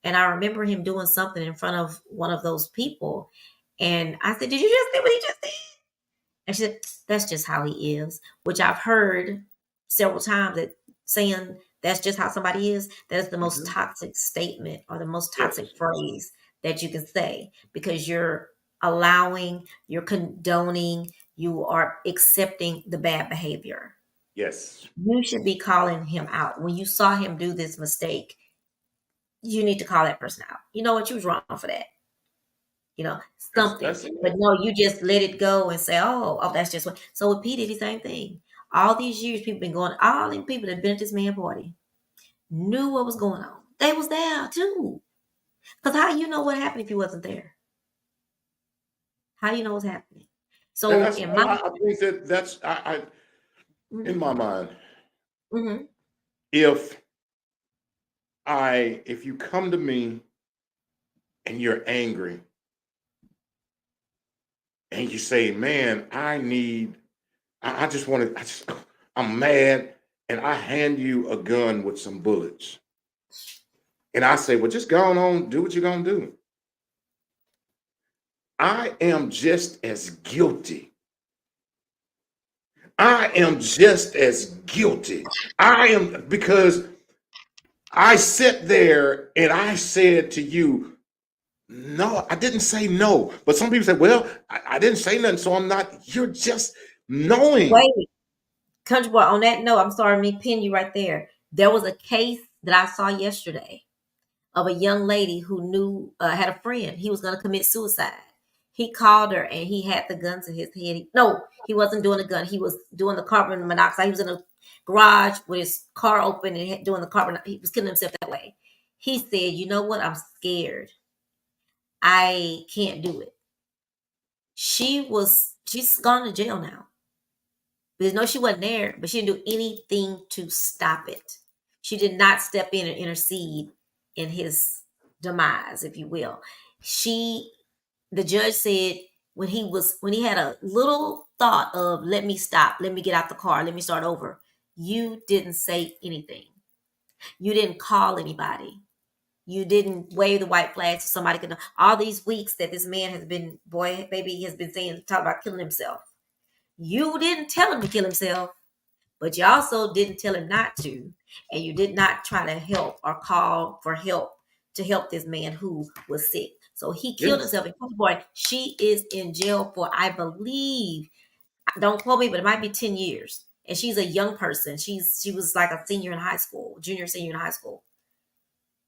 And I remember him doing something in front of one of those people, and I said, "Did you just see what he just did?" And she said, "That's just how he is," which I've heard several times that saying that's just how somebody is, that is the most Mhm. toxic statement or the most Yes. toxic phrase that you can say because you're allowing, you're condoning, you are accepting the bad behavior. Yes. You should be calling him out. When you saw him do this mistake, you need to call that person out. You know what? You was wrong for that. Something. That's But it. no, you just let it go and say, oh, that's just what. So with P Diddy, same thing. All these years, people been going. All these people that been at this man party knew what was going on. They was there too. Cause how you know what happened if you wasn't there? How do you know what's happening? And So that's in why my I think that that's in mhm, my mind. mhm, If if you come to me and you're angry and you say, "Man, I just want to, I'm mad," and I hand you a gun with some bullets, and I say, "Well, just go on, do what you're gonna do." I am just as guilty. I am just as guilty. I am because I sat there and I said to you, no, I didn't say no. But some people say, well, I didn't say nothing, so I'm not. You're just knowing. wait, Country Boy. On that note, I'm sorry, me pin you right there. There was a case that I saw yesterday of a young lady who knew had a friend. He was going to commit suicide. He called her and he had the gun to his head. No, he wasn't doing a gun. He was doing the carbon monoxide. He was in a garage with his car open and doing the carbon. He was killing himself that way. He said, "You know what? I'm scared. I can't do it." She's gone to jail now. Because no, she wasn't there, but she didn't do anything to stop it. She did not step in and intercede in his demise, if you will. She, the judge said, when he had a little thought of let me stop, let me get out the car, let me start over, you didn't say anything. You didn't call anybody. You didn't wave the white flag so somebody could know. All these weeks that this man has been, boy, baby, has been saying, talk about killing himself. You didn't tell him to kill himself. But you also didn't tell him not to, and you did not try to help or call for help to help this man who was sick. So he killed Yes. himself. And boy, she is in jail for, I believe, don't quote me, but it might be 10 years. And she's a young person. She was like a senior in high school, junior, senior in high school.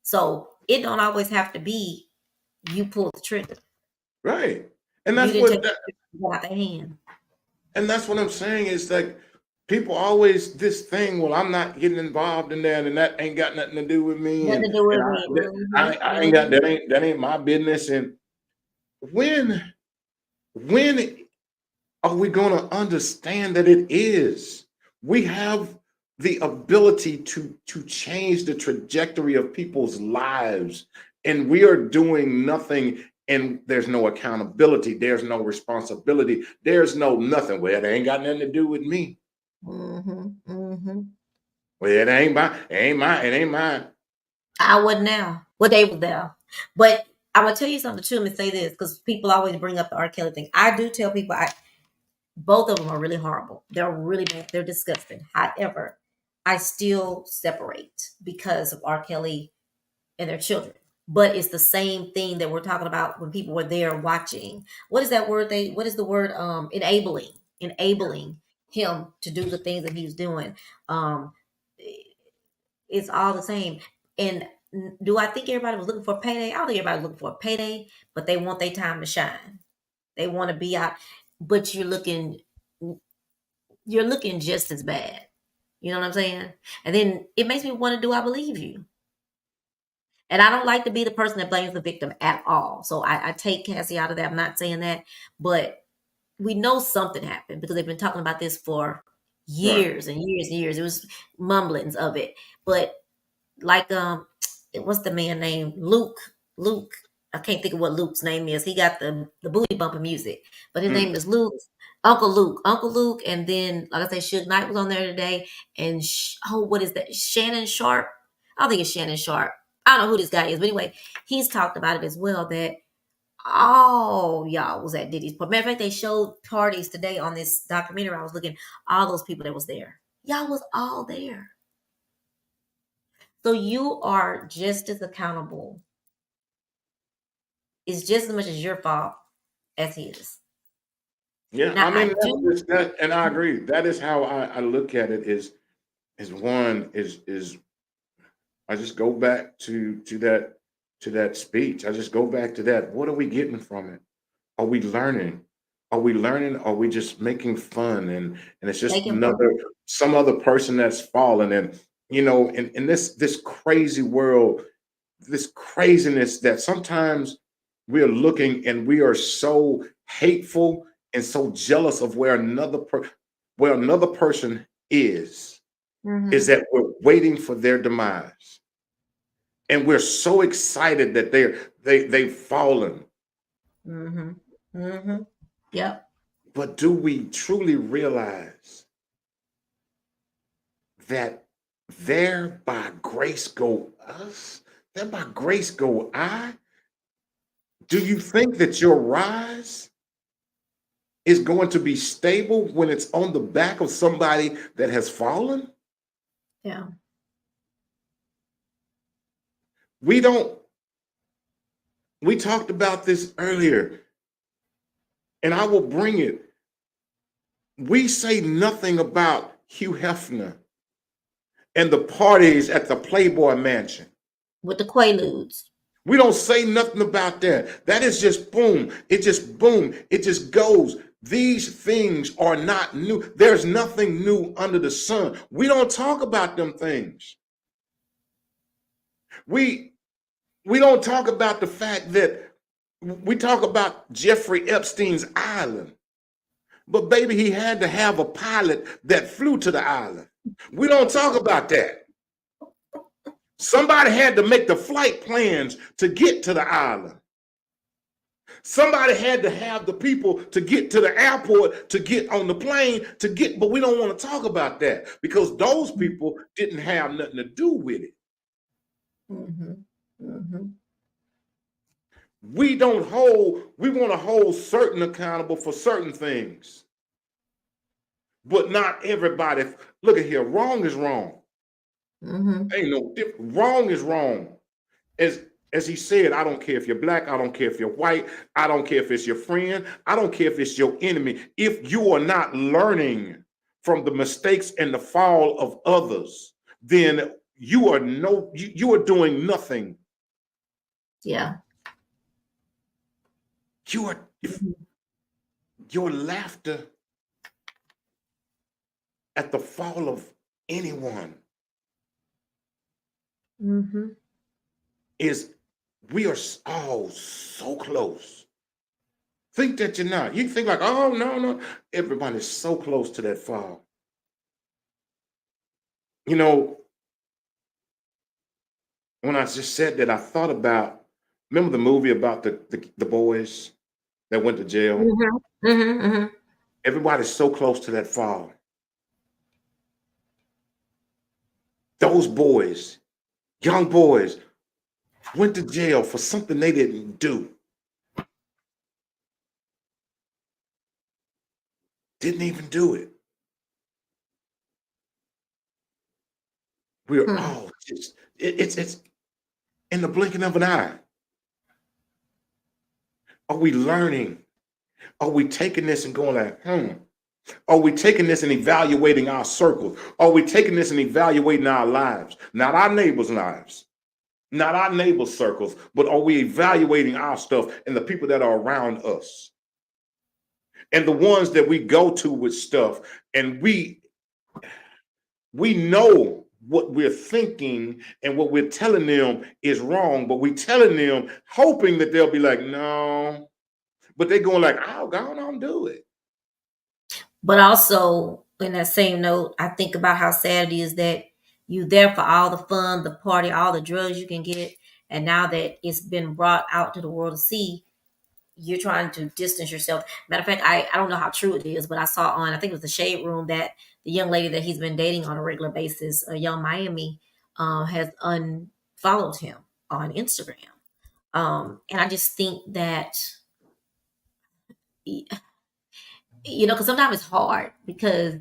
So it don't always have to be you pulled the trigger. Right. And You that's didn't what take it out their hand. and that's what I'm saying is like people always this thing, well, I'm not getting involved in that, and that ain't got nothing to do with me, Nothing and to do and with me. I ain't got that ain't my business. And when when are we going to understand that it is? We have the ability to change the trajectory of people's lives, and we are doing nothing. and there's no accountability, there's no responsibility, there's no nothing. Well, it ain't got nothing to do with me. Mm-hmm. Mm-hmm. Well, it ain't mine. I wasn't there. Well, they was there. But I'm gonna tell you something too, and say this, because people always bring up the R. Kelly thing. I do tell people both of them are really horrible. They're really bad. They're disgusting. However, I still separate because of R. Kelly and their children. But it's the same thing that we're talking about when people were there watching. What is that word? What is the word? Enabling him to do the things that he was doing. Um, it's all the same. And do I think everybody was looking for a payday? I don't think everybody was looking for a payday, but they want their time to shine. They want to be out, but you're looking just as bad. You know what I'm saying? And then it makes me want to do I believe you? And I don't like to be the person that blames the victim at all. So I take Cassie out of that. I'm not saying that, but we know something happened because they've been talking about this for Right. years and years and years. It was mumblings of it. But like what's the man name? Luke. I can't think of what Luke's name is. He got the booty bumper music, but his Mm. name is Luke. Uncle Luke, and then like I said, Suge Knight was on there today, and what is that? Shannon Sharp. I don't think it's Shannon Sharp. I don't know who this guy is, but anyway, he's talked about it as well. That all y'all was at Diddy's party. Matter of fact, they showed parties today on this documentary. I was looking, all those people that was there. Y'all was all there. So you are just as accountable. It's just as much as your fault as his. Yeah, Now I I mean do. and I agree. That is how I look at it. Is one is I just go back to that speech. I just go back to that. What are we getting from it? Are we learning? Are we learning? Are we just making fun and it's just Making fun. some other person that's fallen and in this crazy world, this craziness that sometimes we are looking and we are so hateful and so jealous of where another person is Mm-hmm. that we're waiting for their demise and we're so excited that they've fallen. Mm-hmm. Mm-hmm. Yep. But do we truly realize that there by grace go us, there by grace go I? Do you think that your rise is going to be stable when it's on the back of somebody that has fallen? Yeah. We don't, we talked about this earlier, and I will bring it. We say nothing about Hugh Hefner and the parties at the Playboy Mansion. With the Quaaludes. We don't say nothing about that. That is just boom. It just goes. These things are not new. There's nothing new under the sun. We don't talk about them things. We we don't talk about the fact that we talk about Jeffrey Epstein's island. But baby, he had to have a pilot that flew to the island. We don't talk about that. Somebody had to make the flight plans to get to the island. Somebody had to have the people to get to the airport, to get on the plane, but we don't want to talk about that because those people didn't have nothing to do with it. Mm-hmm. Mm-hmm. We want to hold certain accountable for certain things, but not everybody. Look at here, wrong is wrong. Mm-hmm. Ain't no different. Wrong is wrong. As he said, I don't care if you're black, I don't care if you're white, I don't care if it's your friend, I don't care if it's your enemy. If you are not learning from the mistakes and the fall of others, then you are doing nothing. Yeah. You are if your laughter at the fall of anyone Mm-hmm. is we are all so close. Think that you're not. You think like, oh no, no. Everybody's so close to that fall. You know, when I just said that, I thought about Remember the movie about the boys that went to jail? Mhm, mhm, mhm. Everybody's so close to that fall. Those boys, young boys, went to jail for something they didn't do. Didn't even do it. We're Hmm. all just it's in the blinking of an eye. Are we learning? Are we taking this and going like, Are we taking this and evaluating our circles? Are we taking this and evaluating our lives? Not our neighbors' lives, not our neighbors' circles, but are we evaluating our stuff and the people that are around us? And the ones that we go to with stuff, and we know what we're thinking and what we're telling them is wrong, but we're telling them hoping that they'll be like, no, but they're going like, oh, go on, do it. But also, in that same note, I think about how sad it is that you there for all the fun, the party, all the drugs you can get, and now that it's been brought out to the world to see, you're trying to distance yourself. Matter of fact, I don't know how true it is, but I saw on, I think it was the Shade Room, that the young lady that he's been dating on a regular basis, a young Miami, has unfollowed him on Instagram. And I just think that, because sometimes it's hard because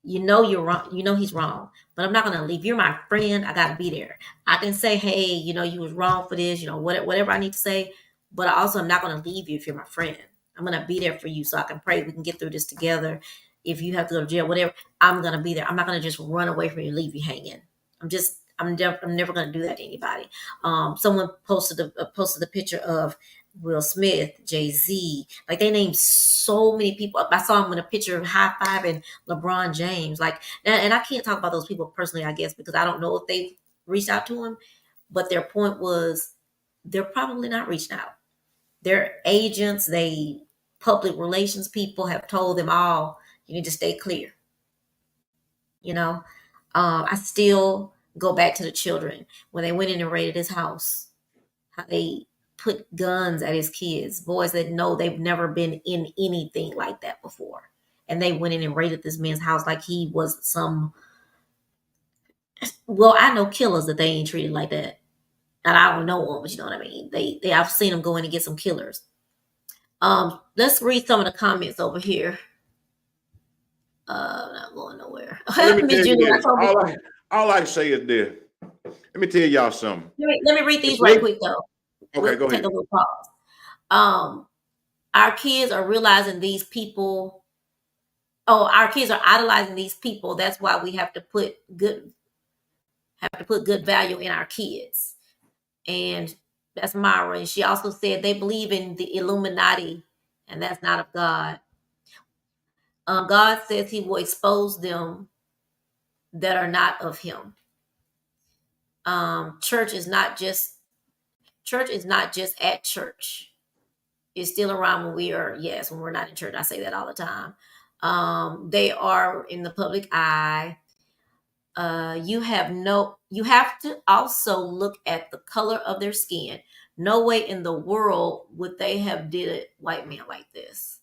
you're wrong, he's wrong, but I'm not gonna leave. You're my friend, I gotta be there. I can say, hey, you was wrong for this, whatever I need to say, but I also am not gonna leave you if you're my friend. I'm gonna be there for you so I can pray we can get through this together. If you have to go to jail, whatever, I'm gonna be there. I'm not gonna just run away from you and leave you hanging. I'm never gonna do that to anybody. Someone posted the picture of Will Smith, Jay-Z, like they named so many people. I saw him in a picture of high fiving LeBron James. Like, and I can't talk about those people personally, I guess, because I don't know if they reached out to him. But their point was they're probably not reaching out. Their agents, they public relations people have told them all, you need to stay clear. You know, I still go back to the children when they went in and raided his house. How they put guns at his kids, boys that know they've never been in anything like that before. And they went in and raided this man's house like he was some, well, I know killers that they ain't treated like that. And I don't know them, but you know what I mean? They I've seen them go in and get some killers. Let's read some of the comments over here. Not going nowhere. Well, let me Miss tell you Julie, I this. told me, All I can say is this. Let me tell y'all something. let me read If these right they, quick though. okay, We'll go take a ahead. little pause. Um, our kids are realizing these people. Oh, our kids are idolizing these people. That's why we have to put good value in our kids. And that's Myra. And she also said they believe in the Illuminati, and that's not of God. God says He will expose them that are not of Him. Church is not just at church. It's still around when we are, yes, when we're not in church. I say that all the time. They are in the public eye. You have to also look at the color of their skin. No way in the world would they have did a white man like this.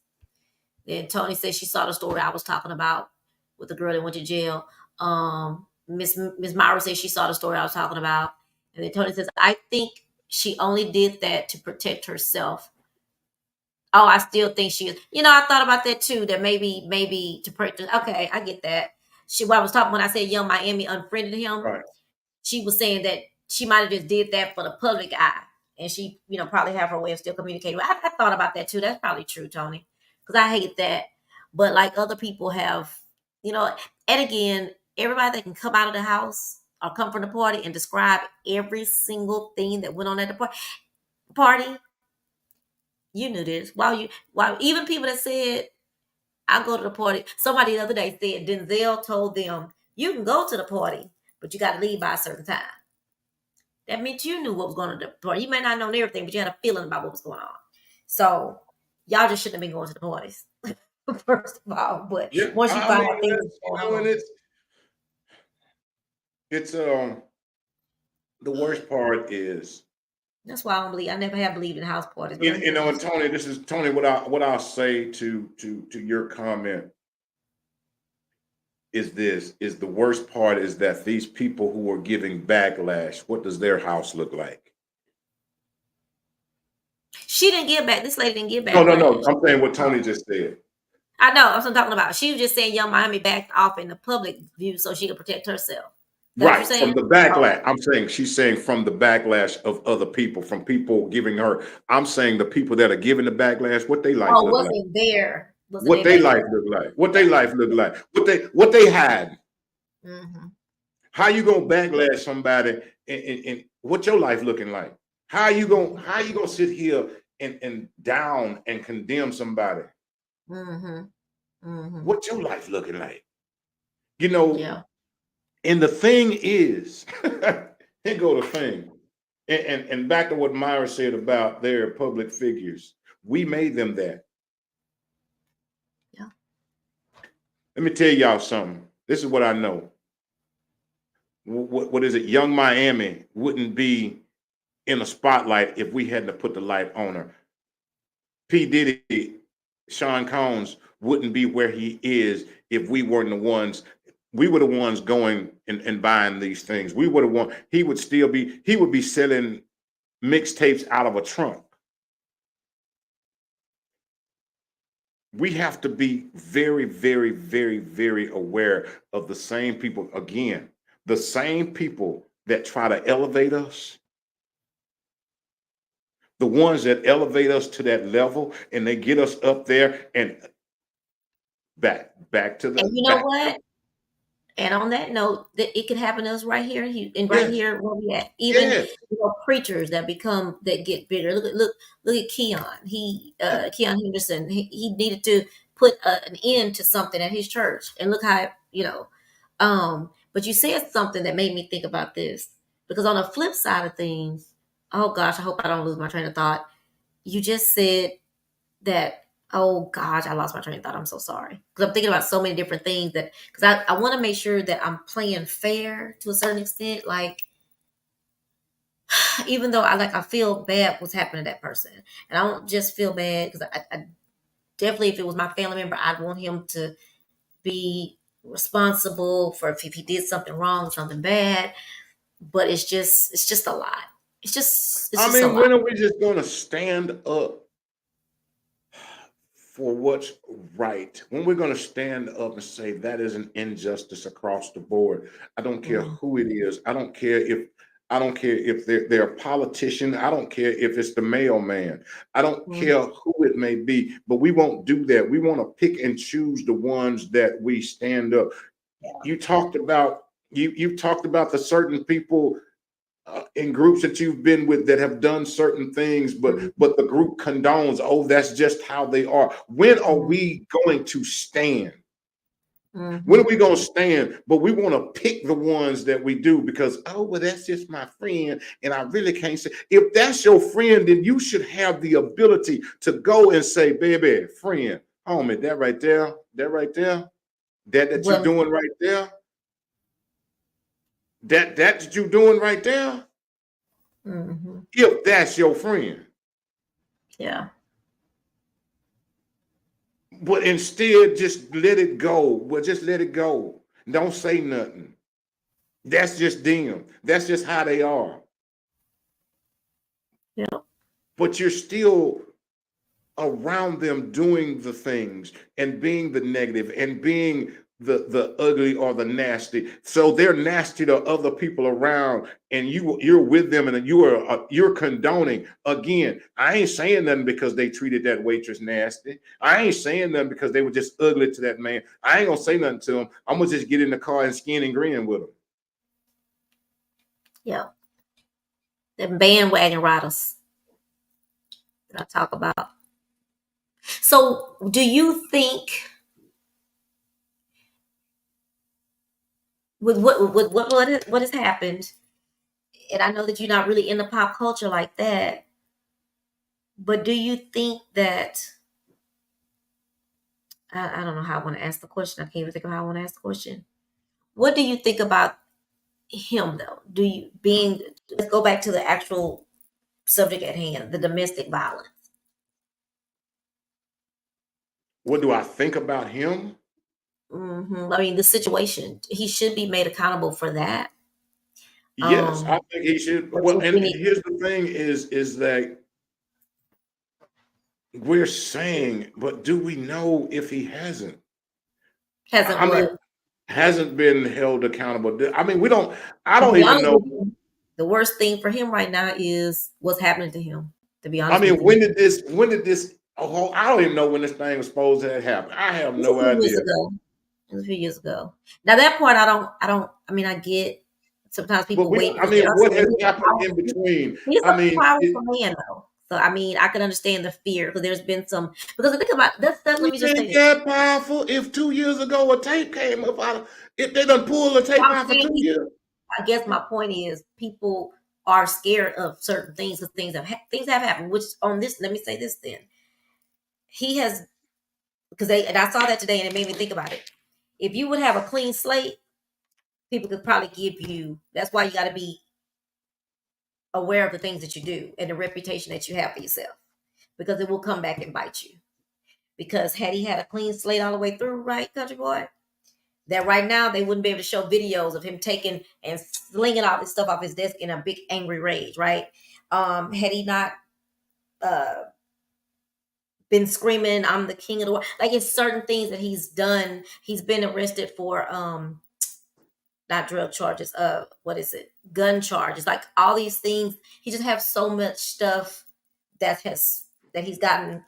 Then Tony said she saw the story I was talking about with the girl that went to jail. Miss Myra said she saw the story I was talking about. And then Tony says, I think she only did that to protect herself. Oh, I still think she is. I thought about that too. That maybe to protect. Okay, I get that. What I was talking when I said Young Miami unfriended him. Right. She was saying that she might have just did that for the public eye, and she, probably have her way of still communicating. I thought about that too. That's probably true, Tony, because I hate that. But like other people have, you know, and again, everybody that can come out of the house or come from the party and describe every single thing that went on at the party, you knew this. While even people that said I go to the party, somebody the other day said Denzel told them you can go to the party, but you got to leave by a certain time. That meant you knew what was going on at the party. You may not know everything, but you had a feeling about what was going on. So y'all just shouldn't have been going to the parties, first of all. But Yeah, once you I find mean, out things that's, going and on, it's the worst part is That's why I don't believe. I never have believed in house parties, but I'm You hearing know, you. and Tony, this is Tony. What I'll say to your comment is this: is the worst part is that these people who are giving backlash, what does their house look like? She didn't give back. This lady didn't give No, no, no. backlash. I'm saying what Oh, Tony just said. I know. That's what I'm talking about. She was just saying Young Miami backed off in the public view so she could protect herself. Is that what you're Right, from saying? the Oh, backlash. I'm saying she's saying from the backlash of other people, from people giving her. I'm saying the people that are giving the backlash, what they life oh, look like, wasn't there? Wasn't what there they back life there? look like, what they Yeah. life look like, what they had. Mm-hmm. How you gonna backlash somebody and what your life looking like? How you gonna sit here and down and condemn somebody? Mm-hmm. Mm-hmm. What your life looking like? You know, Yeah. and the thing is, here go the thing. And back to what Myra said about their public figures. We made them that. Yeah. Let me tell y'all something. This is what I know. What is it? Young Miami wouldn't be in a spotlight if we hadn't put the light on her. P. Diddy, Sean Combs wouldn't be where he is if we weren't the ones. We were the ones going and buying these things. We would have won. He would be selling mixtapes out of a trunk. We have to be very, very, very, very aware of the same people. Again, the same people that try to elevate us, the ones that elevate us to that level and they get us up there and back to And the you know back. what? And on that note, that it could happen to us right here and right Yes, here where we at. Even yes, preachers that become that get bigger. Look at Keon. Keon Henderson. He needed to put an end to something at his church, and look how But you said something that made me think about this because on the flip side of things, oh gosh, I hope I don't lose my train of thought. You just said that, oh gosh, I lost my train of thought. I'm so sorry because I'm thinking about so many different things that because I want to make sure that I'm playing fair to a certain extent. Like even though I feel bad what's happening to that person, and I don't just feel bad because I definitely if it was my family member, I'd want him to be responsible for if he did something wrong, something bad. But it's just a lot. It's I just a mean, lot. when are we just going to stand up for what's right? When we're going to stand up and say that is an injustice across the board? I don't care Mm, who it is. I don't care if they're a politician. I don't care if it's the mailman. I don't mm, care who it may be. But we won't do that. We want to pick and choose the ones that we stand up. yeah. You talked about you've talked about the certain people in groups that you've been with that have done certain things, Mm, but the group condones, oh, that's just how they are. When are mm, we going to stand? When are mhm. we going to stand? But we want to pick the ones that we do because, oh, well, that's just my friend. And I really can't say, if that's your friend, then you should have the ability to go and say, baby, friend, homie, that right there, that you're Well, doing right there, that you're doing right there, mhm. if that's your friend. Yeah. But instead, just let it go. Well, just let it go. Don't say nothing. That's just them. That's just how they are. Yeah. But you're still around them doing the things and being the negative and being the ugly or the nasty. So they're nasty to other people around, and you're with them, and you're condoning. Again, I ain't saying nothing because they treated that waitress nasty. I ain't saying nothing because they were just ugly to that man. I ain't gonna say nothing to them. I'm gonna just get in the car and skin and grin with them. Yeah. Them bandwagon riders that I talk about. So, do you think with what has happened? And I know that you're not really into pop culture like that, but do you think that I don't know how I want to ask the question. I can't even think of how I want to ask the question. What do you think about him though? Do you being let's go back to the actual subject at hand, the domestic violence. What do I think about him? I mean, the situation, he should be made accountable for that. Yes, I Um, think he should. but Well, we and need, here's the thing: is that we're saying, but do we know if he hasn't? hasn't I mean, what? hasn't been held accountable. I mean, we don't. I To don't be even honest know. with you, the worst thing for him right now is what's happening to him. To be I honest mean, with you, when did this? Oh, I don't even know when this thing was supposed to happen. I have it's a no few years idea. ago. It was a few years ago. Now that part, I don't. I mean, I get sometimes But people we wait don't. I because they mean, are what has scared. happened in between? He's I a mean, powerful man, though. So I mean, I can understand the fear because there's been some. Because think about that. Let he me just say ain't this. that powerful. If 2 years ago a tape came up out of, if they done pulled the tape I'm out for saying 2 years. I guess my point is people are scared of certain things because things have happened. Which on this, let me say this then. He has because they and I saw that today and it made me think about it. If you would have a clean slate, people could probably give you. That's why you got to be aware of the things that you do and the reputation that you have for yourself because it will come back and bite you. Because had he had a clean slate all the way through, right, country boy, that right now they wouldn't be able to show videos of him taking and slinging all this stuff off his desk in a big angry rage, right? Had he not uh been screaming, I'm the king of the world, like it's certain things that he's done. He's been arrested for not drug charges, what is it? Gun charges, like all these things. He just has so much stuff that has that he's gotten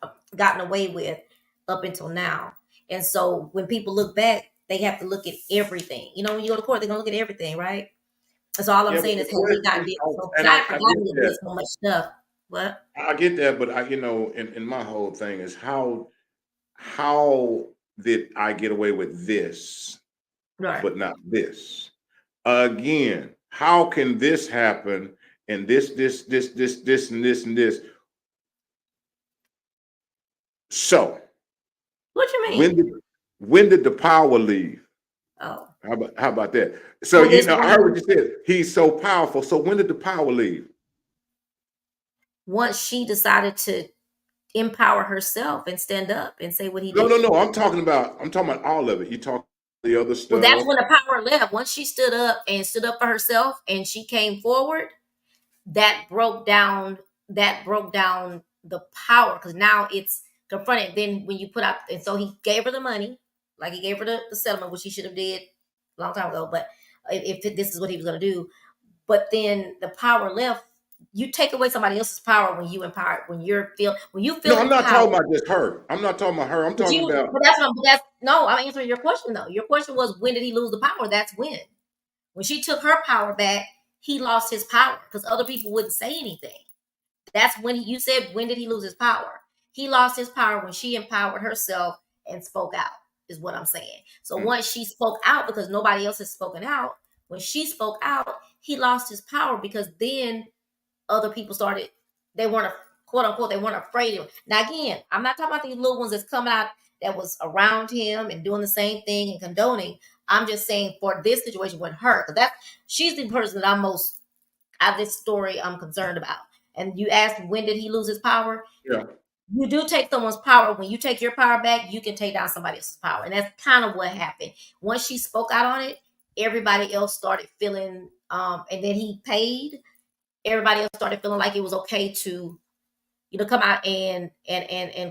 away with up until now. And so when people look back, they have to look at everything. You know, when you go to court, they're gonna look at everything, right? So all I'm Yeah, but saying is, the had he not question, did so, and God I forgotten get he did that. so much stuff. What? I get that, but and my whole thing is how did I get away with this, Right. but not this? Again, how can this happen and this, and this, and this? So What you when mean? did when did the power leave? Oh, How about that? So well, this I heard what woman, you said. He's so powerful. So when did the power leave? once she decided to empower herself and stand up and say what he No, no, did. no. I'm talking about all of it. You talk the other Well, that's stuff. when the power left. Once she stood up for herself and she came forward, that broke down the power because now it's confronted. Then when you put out and so he gave her the money, like he gave her the settlement, which he should have did a long time ago. But if this is what he was going to do, but then the power left. You take away somebody else's power when you empower, when you No, feel I'm not empowered. talking about just her. I'm not talking about her. I'm talking about But that's no. I'm answering your question though. Your question was when did he lose the power? That's when she took her power back, he lost his power because other people wouldn't say anything. That's when you said when did he lose his power? He lost his power when she empowered herself and spoke out. Is what I'm saying. So mm, once she spoke out because nobody else has spoken out, when she spoke out, he lost his power because then other people started, they weren't, quote unquote, they weren't afraid of him. Now, again, I'm not talking about these little ones that's coming out that was around him and doing the same thing and condoning. I'm just saying for this situation with her, because she's the person that I'm most out of this story I'm concerned about. And you asked when did he lose his power? yeah. You do take someone's power. When you take your power back, you can take down somebody else's power. And that's kind of what happened. Once she spoke out on it, everybody else started feeling and then he paid, everybody else started feeling like it was okay to come out and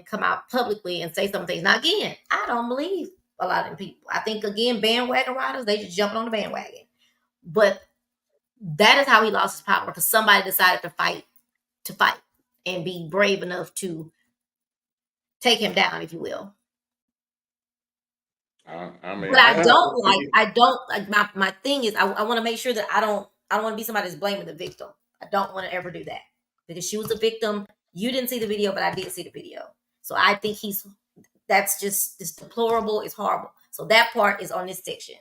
come out publicly and say some things. Now again, I don't believe a lot of them people. I think again, bandwagon riders, they just jumping on the bandwagon. But that is how he lost his power because somebody decided to fight and be brave enough to take him down, if you will. I mean, But I don't like my thing is I want to make sure that I don't want to be somebody that's blaming the victim. I don't want to ever do that because she was a victim. You didn't see the video, but I did see the video. So I think that's just deplorable. It's horrible. So that part is on this section.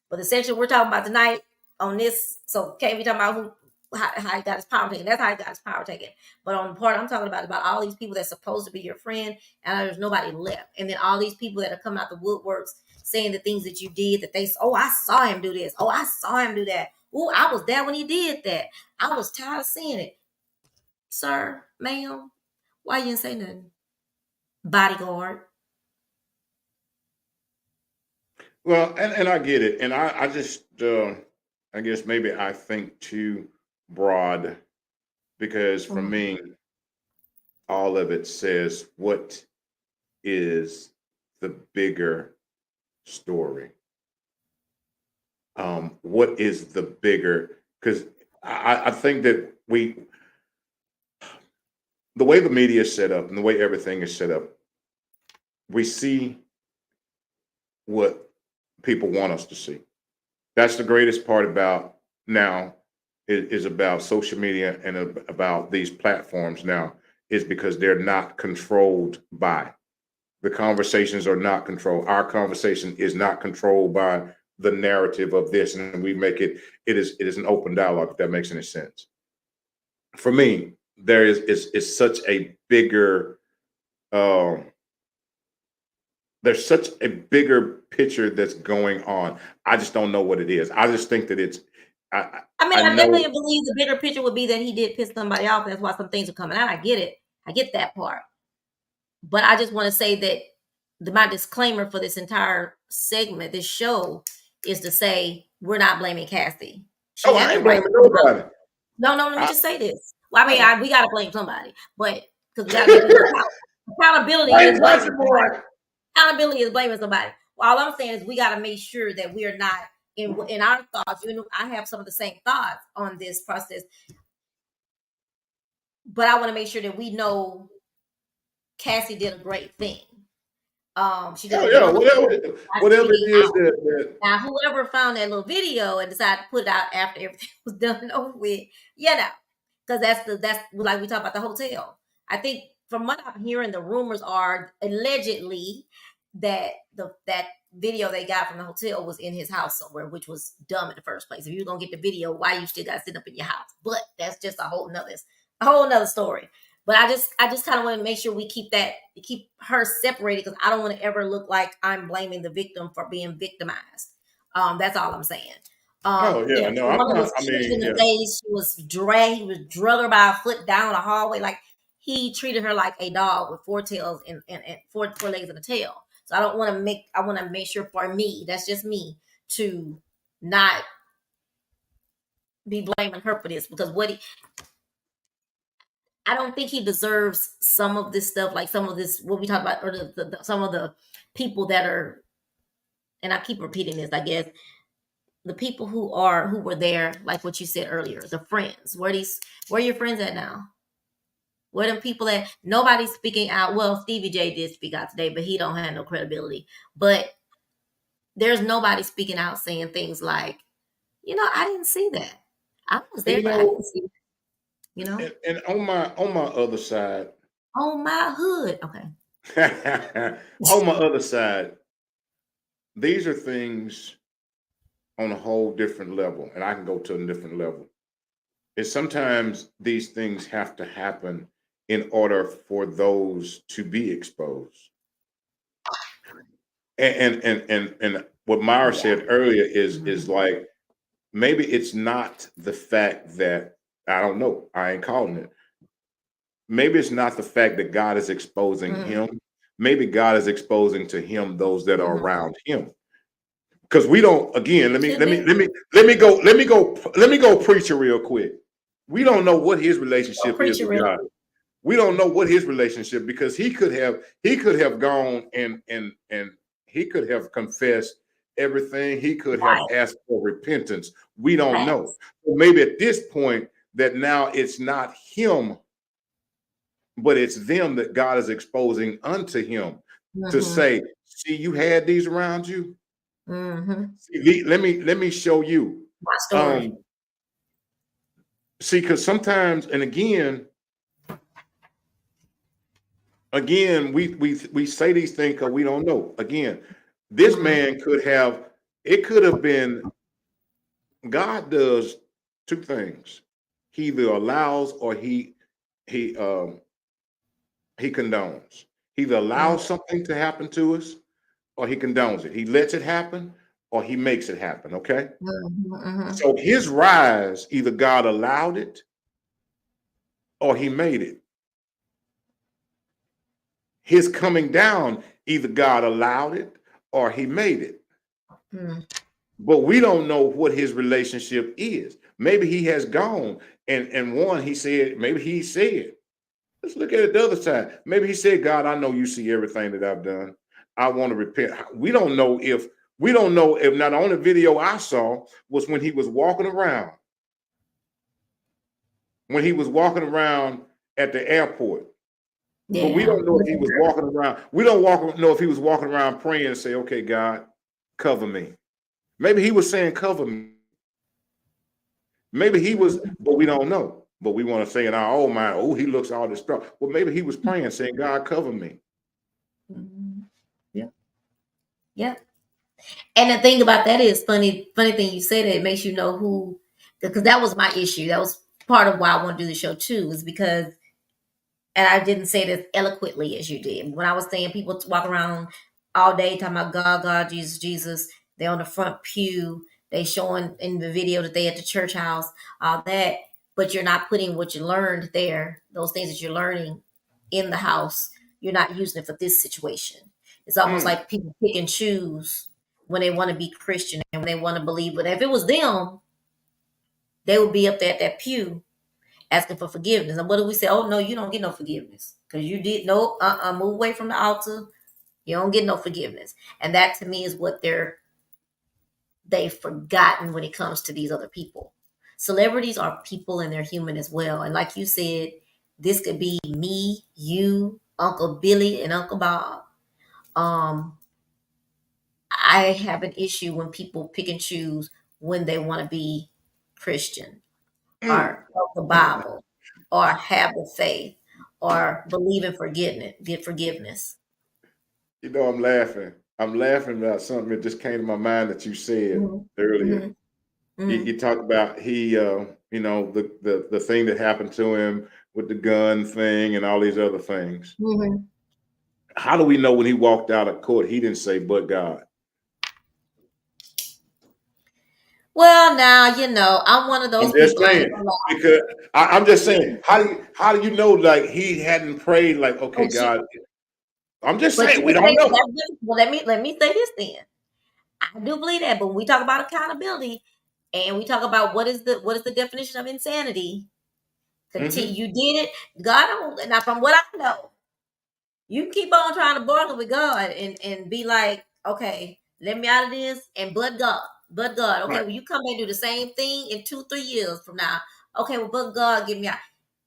But the section we're talking about tonight on this, so can't be talking about how he got his power taken. That's how he got his power taken. But on the part I'm talking about all these people that's supposed to be your friend, and there's nobody left. And then all these people that are coming out the woodworks saying the things that you did that they, oh, I saw him do this. Oh, I saw him do that. Oh, I was there when he did that. I was tired of seeing it. Sir, ma'am, why you didn't say nothing? Bodyguard. Well, and I get it, and I just I guess maybe I think too broad because for Mhm. me, all of it says what is the bigger story. What is the bigger? Because I think that the way the media is set up and the way everything is set up, we see what people want us to see. That's the greatest part about now is about social media and about these platforms now is because they're not controlled by the conversations are not controlled. Our conversation is not controlled by the narrative of this, and we make it is an open dialogue. If that makes any sense, for me, there is such a bigger um, there's such a bigger picture that's going on. I just don't know what it is. I just think that it's I I I mean, I I definitely know. believe the bigger picture would be that he did piss somebody off. That's why some things are coming out. I get it. I get that part. But I just want to say that my disclaimer for this entire segment, this show, is to say we're not blaming Cassie. She Oh, has I the ain't right to blaming come out. nobody. No, no, let me I, just say this. Well, I mean, oh. we got to blame somebody, but because we got to be because accountability Blame is blaming Country somebody. Boy. Accountability is blaming somebody. Well, all I'm saying is we got to make sure that we are not in our thoughts. You know, I have some of the same thoughts on this process, but I want to make sure that we know Cassie did a great thing. She did Oh a yeah, wonderful whatever job whatever getting it is out. that Now, whoever found that little video and decided to put it out after everything was done and over with, you know, because that's like we talked about the hotel. I think from what I'm hearing, the rumors are allegedly that that video they got from the hotel was in his house somewhere, which was dumb in the first place. If you're gonna get the video, why you still got to sit up in your house? But that's just a whole nother story. But I just kind of want to make sure we keep her separated because I don't want to ever look like I'm blaming the victim for being victimized. That's all I'm saying. oh yeah, The no, I'm woman not. was I kicked in mean, the yeah. face. She was dragged. He was drug her by a foot down the hallway. Like he treated her like a dog with four tails and four legs and a tail. So I don't want to make. I want to make sure for me. That's just me to not be blaming her for this because I don't think he deserves some of this stuff, like some of this what we talk about, or some of the people that are. And I keep repeating this. I guess the people who were there, like what you said earlier, the friends. Where are your friends at now? Where them people at? Nobody's speaking out. Well, Stevie J did speak out today, but he don't have no credibility. But there's nobody speaking out saying things like, I didn't see that. I was And there, but I didn't see it. and on my other side, On my hood. Okay. on my other side, these are things on a whole different level, and I can go to a different level. Is sometimes these things have to happen in order for those to be exposed. And what Myra Yeah. said earlier is Mhm. like maybe it's not the fact that I don't know, I ain't calling it. Maybe it's not the fact that God is exposing Mhm. him. Maybe God is exposing to him those that are Mhm. around him. Because we don't. Again, Could be. let me go preacher real quick. We don't know what his Oh, relationship is preacher with real God. quick. We don't know what his relationship because he could have gone and he could have confessed everything. He could have Right. asked for repentance. We don't know. Facts. So maybe at this point that now it's not him, but it's them that God is exposing unto him to Mhm. say, see, you had these around you. Mhm. See, let me show you. My story. Um, see, because sometimes, and again, we say these things because we don't know. Again, this Mhm. man could have. It could have been. God does two things. He either allows or he condones. He either Mhm. allows something to happen to us or he condones it. He lets it happen or he makes it happen. Okay. Mhm. Mhm. So his rise, either God allowed it or he made it. His coming down, either God allowed it or he made it. Mm. But we don't know what his relationship is. Maybe he has gone and one, he said, maybe he said, let's look at it the other side. Maybe he said, God, I know you see everything that I've done. I want to repent. We don't know if not the only video I saw was when he was walking around. When he was walking around at the airport. But we Yeah. don't know if he was walking around. We don't know if he was walking around praying and say, okay, God, cover me. Maybe he was saying, cover me. Maybe he was, but we don't know. But we want to say in our own mind, oh, he looks all distraught. Well, maybe he was praying, saying, God, cover me. Mhm. Yeah. Yeah. And the thing about that is funny thing you say that it makes you know who, because that was my issue. That was part of why I want to do the show too, is because, and I didn't say it as eloquently as you did. When I was saying people walk around all day talking about God, God, Jesus, Jesus, they're on the front pew, they showing in the video that they at the church house, all that, but you're not putting what you learned there, those things that you're learning in the house, you're not using it for this situation. It's almost Mm, like people pick and choose when they want to be Christian and when they want to believe. But if it was them, they would be up there at that pew asking for forgiveness. And what do we say? Oh no, you don't get no forgiveness because you did no. Move away from the altar. You don't get no forgiveness. And that to me is what they've forgotten when it comes to these other people. Celebrities are people and they're human as well. And like you said, this could be me, you, Uncle Billy, and Uncle Bob. Um, I have an issue when people pick and choose when they want to be Christian mm. or of the Bible or have the faith or believe in forgiveness, get forgiveness. You know, I'm laughing. I'm laughing about something that just came to my mind that you said Mm-hmm. earlier. Mm-hmm. You talked about the thing that happened to him with the gun thing and all these other things. Mm-hmm. How do we know when he walked out of court, he didn't say, but God? Well, now you know I'm one of I'm those just people. I ain't saying gonna lie. because I'm just saying. How do you know like he hadn't prayed like okay Oh, shit. God? I'm just But saying you we can don't say know. that's different. Well, let me say this then. I do believe that, but when we talk about accountability and we talk about what is the definition of insanity, continue. Hmm. You did it. God don't. Now, from what I know, you keep on trying to bargain with God and be like, okay, let me out of this, and but God, but God, okay, Right. well, you come back and do the same thing in 2-3 years from now. Okay, well, but God, get me out.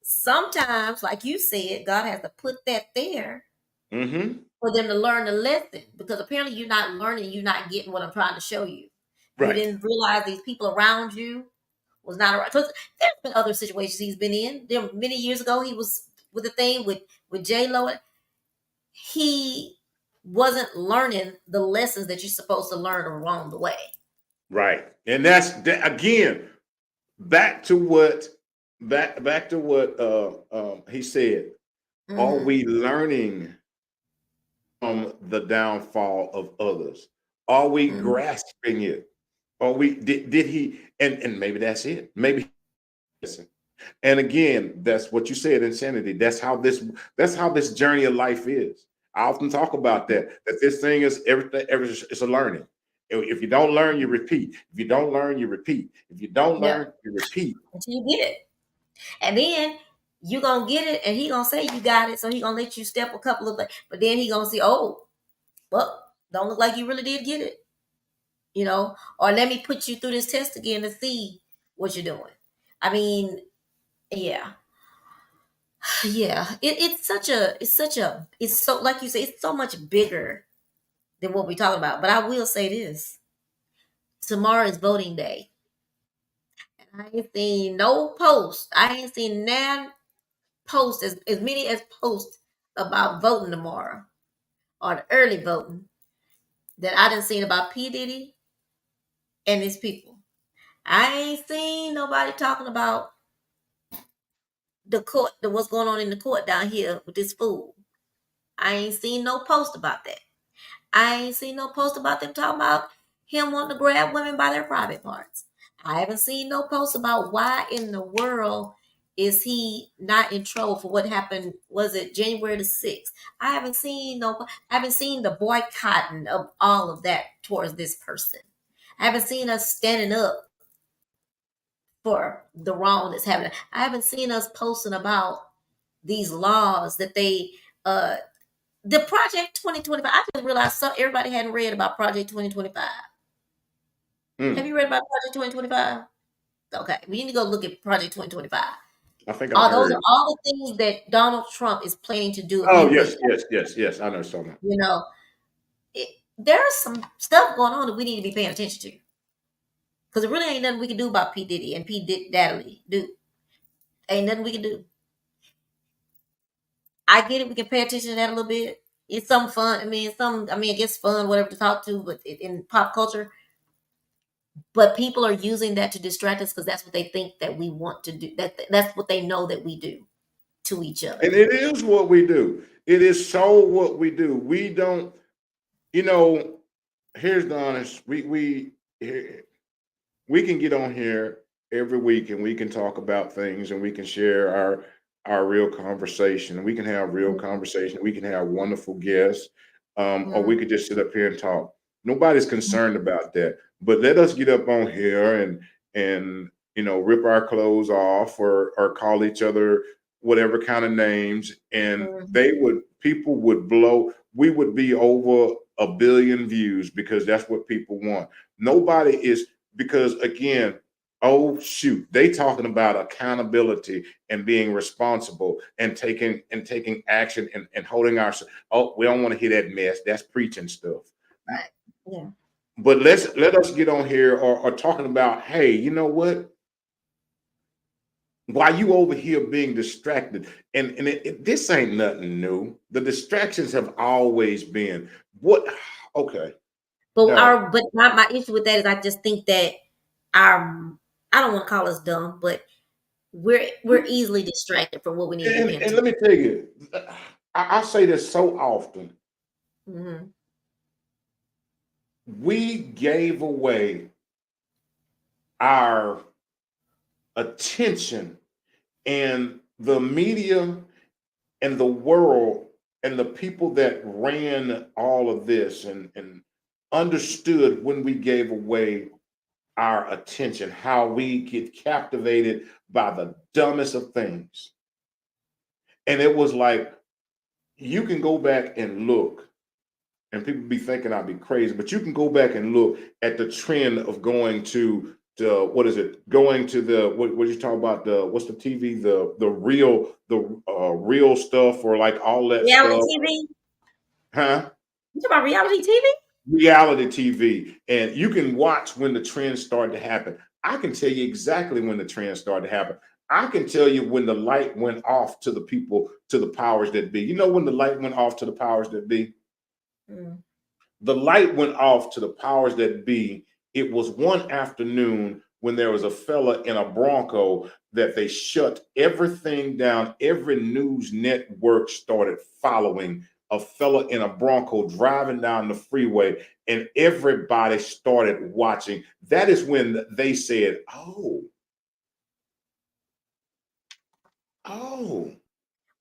Sometimes, like you said, God has to put that there Hmm. for them to learn the lesson because apparently you're not learning, you're not getting what I'm trying to show you. You Right. didn't realize these people around you was not right. Because there's been other situations he's been in. There many years ago he was with the thing with J Lo. He wasn't learning the lessons that you're supposed to learn along the way. Right. And that's that, again back to what back to what he said. Are Mm-hmm. we learning from the downfall of others? Are we Mm-hmm. grasping it? Are we did he and maybe that's it. Maybe listen. And again, that's what you said, insanity. That's how this journey of life is. I often talk about that this thing is everything, it's a learning. If you don't learn, you repeat. If you don't learn, you repeat. If you don't Yep. learn, you repeat. Until you get it. And then you gonna get it and he gonna say you got it. So he gonna let you step a couple of but then he gonna see, oh, well, don't look like you really did get it. Or let me put you through this test again to see what you're doing. I mean, yeah. Yeah. It's so like you say, it's so much bigger than what we're talking about. But I will say this. Tomorrow is voting day. I ain't seen no post. I ain't seen nan post as many as posts about voting tomorrow or the early voting that I didn't seen about P. Diddy and his people. I ain't seen nobody talking about the court, what's going on in the court down here with this fool. I ain't seen no post about that. I ain't seen no post about them talking about him wanting to grab women by their private parts. I haven't seen no post about why in the world is he not in trouble for what happened? Was it January the 6th? I haven't seen the boycotting of all of that towards this person. I haven't seen us standing up for the wrong that's happening. I haven't seen us posting about these laws that they the Project 2025. I just realized everybody hadn't read about Project 2025. Have Mm, you read about Project 2025? Okay, we need to go look at Project 2025. I think I All those are heard. all the things that Donald Trump is planning to do if he Oh wins. yes, yes, yes, yes. I know something. You know, there's some stuff going on that we need to be paying attention to because it really ain't nothing we can do about P Diddy and Daddy. Do ain't nothing we can do. I get it. We can pay attention to that a little bit. It's some fun. I mean, I guess fun, whatever to talk to, but in pop culture. But people are using that to distract us because that's what they think that we want to do. That's what they know that we do to each And other. it is what we do. It is so what we do. We don't, you know, here's the honest. We can get on here every week and we can talk about things and we can share our real conversation. We can have real conversation. We can have wonderful guests, or we Mhm. could just sit up here and talk. Nobody's concerned about that. But let us get up on here and rip our clothes off or call each other whatever kind of names, and Mhm. people would blow. We would be over 1 billion views because that's what people want. Nobody is, because again, oh shoot, they talking about accountability and being responsible and taking action and holding our. Oh, we don't want to hear that mess. That's preaching stuff. Right. Yeah. But let us get on here or talking about, hey, you know what? Why you over here being distracted? And this ain't nothing new. The distractions have always been what. Okay, no. But my issue with that is I just think that our I don't want to call us dumb, but we're easily distracted from what we need to be paying And let attention me tell you, I say this so often. to. Mm-hmm. We gave away our attention, and the media and the world and the people that ran all of this and understood when we gave away our attention, how we get captivated by the dumbest of things. And it was like, you can go back and look, and people be thinking I'd be crazy, but you can go back and look at the trend of going to what is it? Going to the what you talk about, the what's the TV, the real stuff, or like all that Reality stuff, TV? huh? You talking about reality TV? Reality TV, and you can watch when the trends start to happen. I can tell you exactly when the trends started to happen. I can tell you when the light went off to the people, to the powers that be. You know when the light went off to the powers that be? Mm. The light went off to the powers that be. It was one afternoon when there was a fella in a Bronco that they shut everything down. Every news network started following a fella in a Bronco driving down the freeway, and everybody started watching. That is when they said, oh.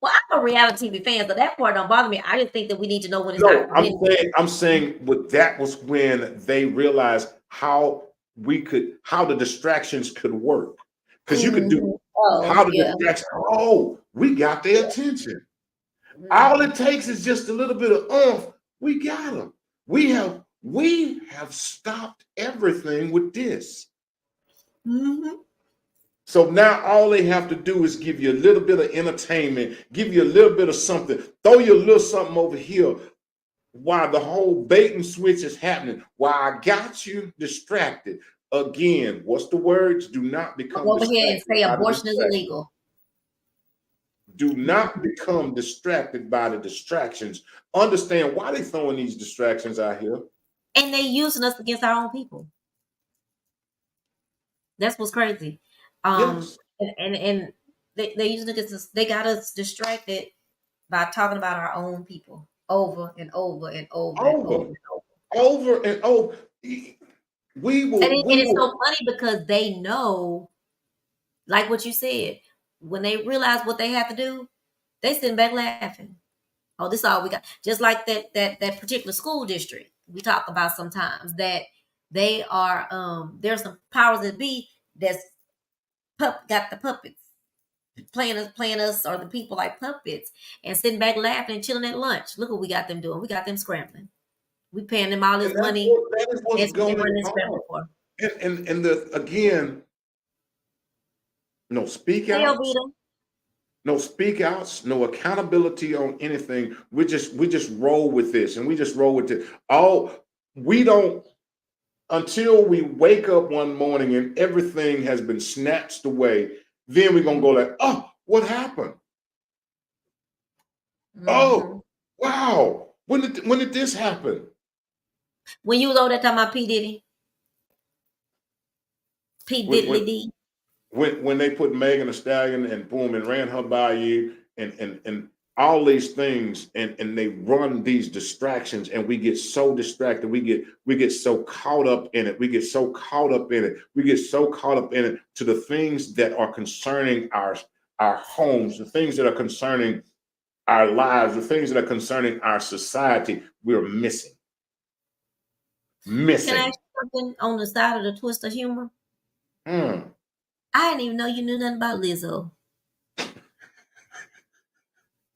Well, I'm a reality TV fan, so that part don't bother me. I just think that we need to know when it's No, not when. I'm saying what that was when they realized how the distractions could work. Because you could do Mhm. Oh how the yeah. distraction, oh, we got their attention. All Mhm. it takes is just a little bit of oomph. We got them. We have stopped everything with this. Mhm. So now all they have to do is give you a little bit of entertainment, give you a little bit of something, throw you a little something over here while the whole bait and switch is happening, while I got you distracted. Again, what's the words? Do not become Go over here and distracted say by the abortion is distraction. illegal. Do not become distracted by the distractions. Understand why they throwing these distractions out here. And they using us against our own people. That's what's crazy. Um, Yes. and they using it against us. They got us distracted by talking about our own people over and over and over and over Over, and over. over and over. We And will, it, we and it's so will. funny because they know, like what you said. when they realize what they have to do, they sitting back laughing. Oh, this is all we got. Just like that particular school district we talk about sometimes, that they are there's some powers that be that's got the puppets playing us or the people like puppets and sitting back laughing and chilling at lunch. Look what we got them doing. We got them scrambling. We paying them all And this money. that is what's That's what they going running on. scrambling for. And the again, no speak Hey, outs, Ovita. no speak outs, no accountability on anything. We just roll with this, and we just roll with it. All we don't until we wake up one morning and everything has been snatched away. Then we're gonna go like, oh, what happened? Mm-hmm. Oh, wow. When did this happen? When you was over there talking about P. Diddy, P. When Diddley when D. when they put Megan Thee Stallion and boom and ran her by you and all these things and they run these distractions and we get so distracted. We get so caught up in it. We get so caught up in it. We get so caught up in it to the things that are concerning our homes, the things that are concerning our lives, the things that are concerning our society. We're missing. Can I Missing. ask you something on the side of the twist of humor? Hmm. I didn't even know you knew nothing about Lizzo.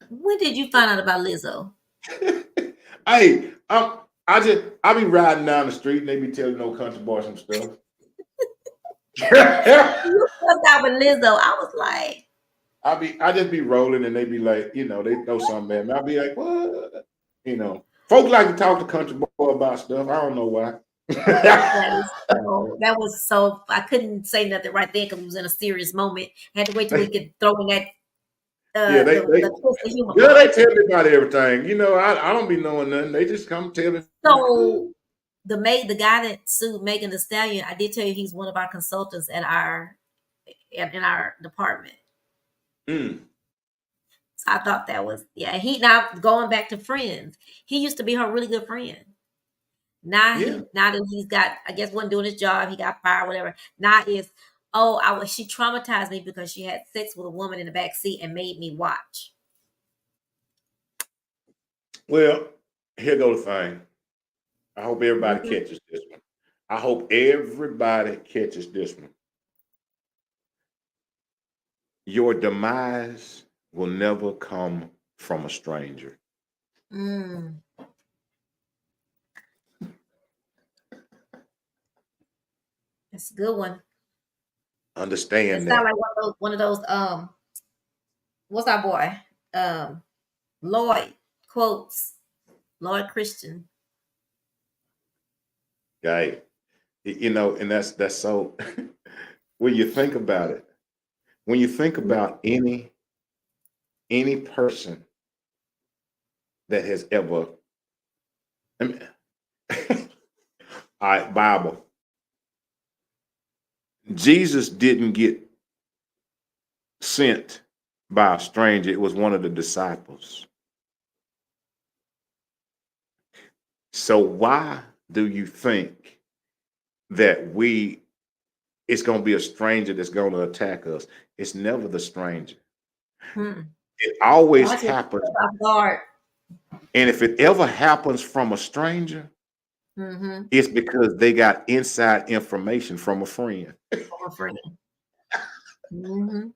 When did you find out about Lizzo? Hey, I be riding down the street and they be telling no country boy some stuff. You fucked out with Lizzo. I was like, I just be rolling and they be like, they throw something at me. I be like, what? Folks like to talk to country boy about stuff. I don't know why. that was so I couldn't say nothing right there because it was in a serious moment. I had to wait till we could throw in that Yeah, the twist of humor yeah, they part. tell me about everything. I don't be knowing nothing. They just come tell me. So the guy that sued Megan Thee Stallion, I did tell you he's one of our consultants at our in our department. Mm, So I thought that was he now going back to friends. He used to be her really good friend. yeah. Now that he's got, I guess, wasn't doing his job, he got fired, whatever. Now is, she traumatized me because she had sex with a woman in the back seat and made me watch. Well, here go the thing. I hope everybody Mhm. catches this one. I hope everybody catches this one. Your demise will never come from a stranger. Mm, that's a good one. It Understand sounds that. like one of those what's our boy? Lloyd quotes. Lloyd Christian. Right? And that's so when you think about it, when you think about any person that has ever I mean, all right, Bible. Jesus didn't get sent by a stranger, it was one of the disciples. So why do you think that it's going to be a stranger that's going to attack us? It's never the stranger. Hmm. It always Watch it. happens. Off guard. And if it ever happens from a stranger, Mm-hmm. it's because they got inside information from a friend. From a friend. Mm-hmm.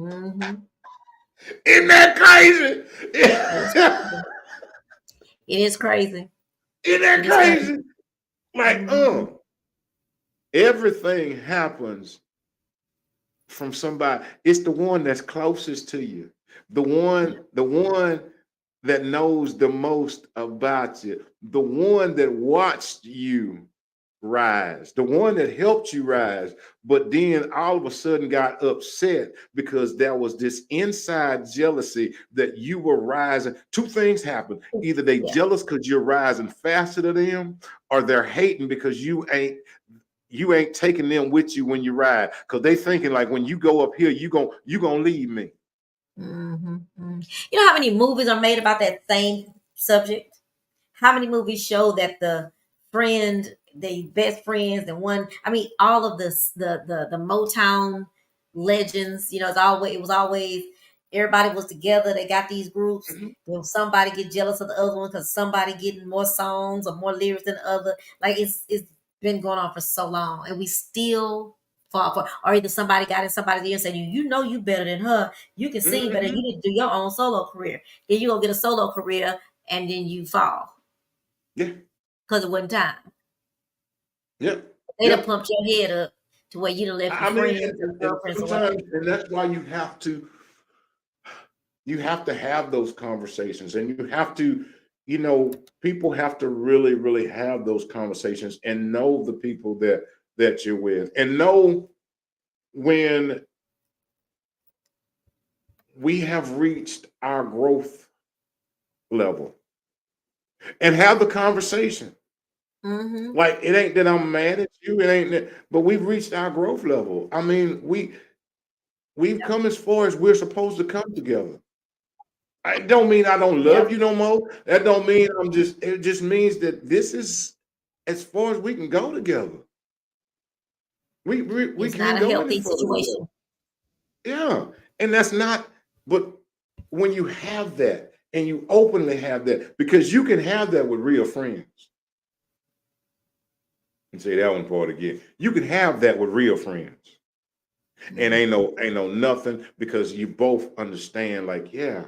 Mm-hmm. Isn't that crazy? It's crazy. It is crazy. Isn't that It is crazy. crazy? Like, Mm-hmm. everything happens from somebody. It's the one that's closest to you. The one that knows the most about you. The one that watched you rise. The one that helped you rise. But then all of a sudden got upset because there was this inside jealousy that you were rising. Two things happen. Either they Yeah. jealous because you're rising faster than them, or they're hating because you ain't taking them with you when you ride, because they thinking like when you go up here, you gonna leave me. Mm-hmm. Mm-hmm. You know how many movies are made about that same subject? How many movies show that the best friends, and one? I mean, all of this, the Motown. legends. It was always everybody was together. They got these groups. Mhm. Then somebody get jealous of the other one because somebody getting more songs or more lyrics than the other. Like it's been going on for so long, and we still fall for. Or either somebody got in somebody's ear saying, "You know you better than her. You can sing better. You Mhm. need to do your own solo career. Then you gonna get a solo career, and then you fall Yeah. because it wasn't time. Yep. They done Yep. pumped your head up to where you done left your I mean, friends and and girlfriends or whatever." sometimes, and that's why you have to have those conversations, and you have to, people have to really, really have those conversations and know the people that you're with, and know when we have reached our growth level, and have the conversation. Mm-hmm. Like, it ain't that I'm mad at you, it ain't that, but we've reached our growth level. I mean, we've come as far as we're supposed to come together. I don't mean I don't love Yep. you no more. That don't mean it just means that this is as far as we can go together. We It's not can't a go any healthy further together. situation. Yeah. And that's not, but when you have that and you openly have that, because you can have that with real friends. And say that one part again. You can have that with real friends. And ain't no nothing, because you both understand, like, yeah,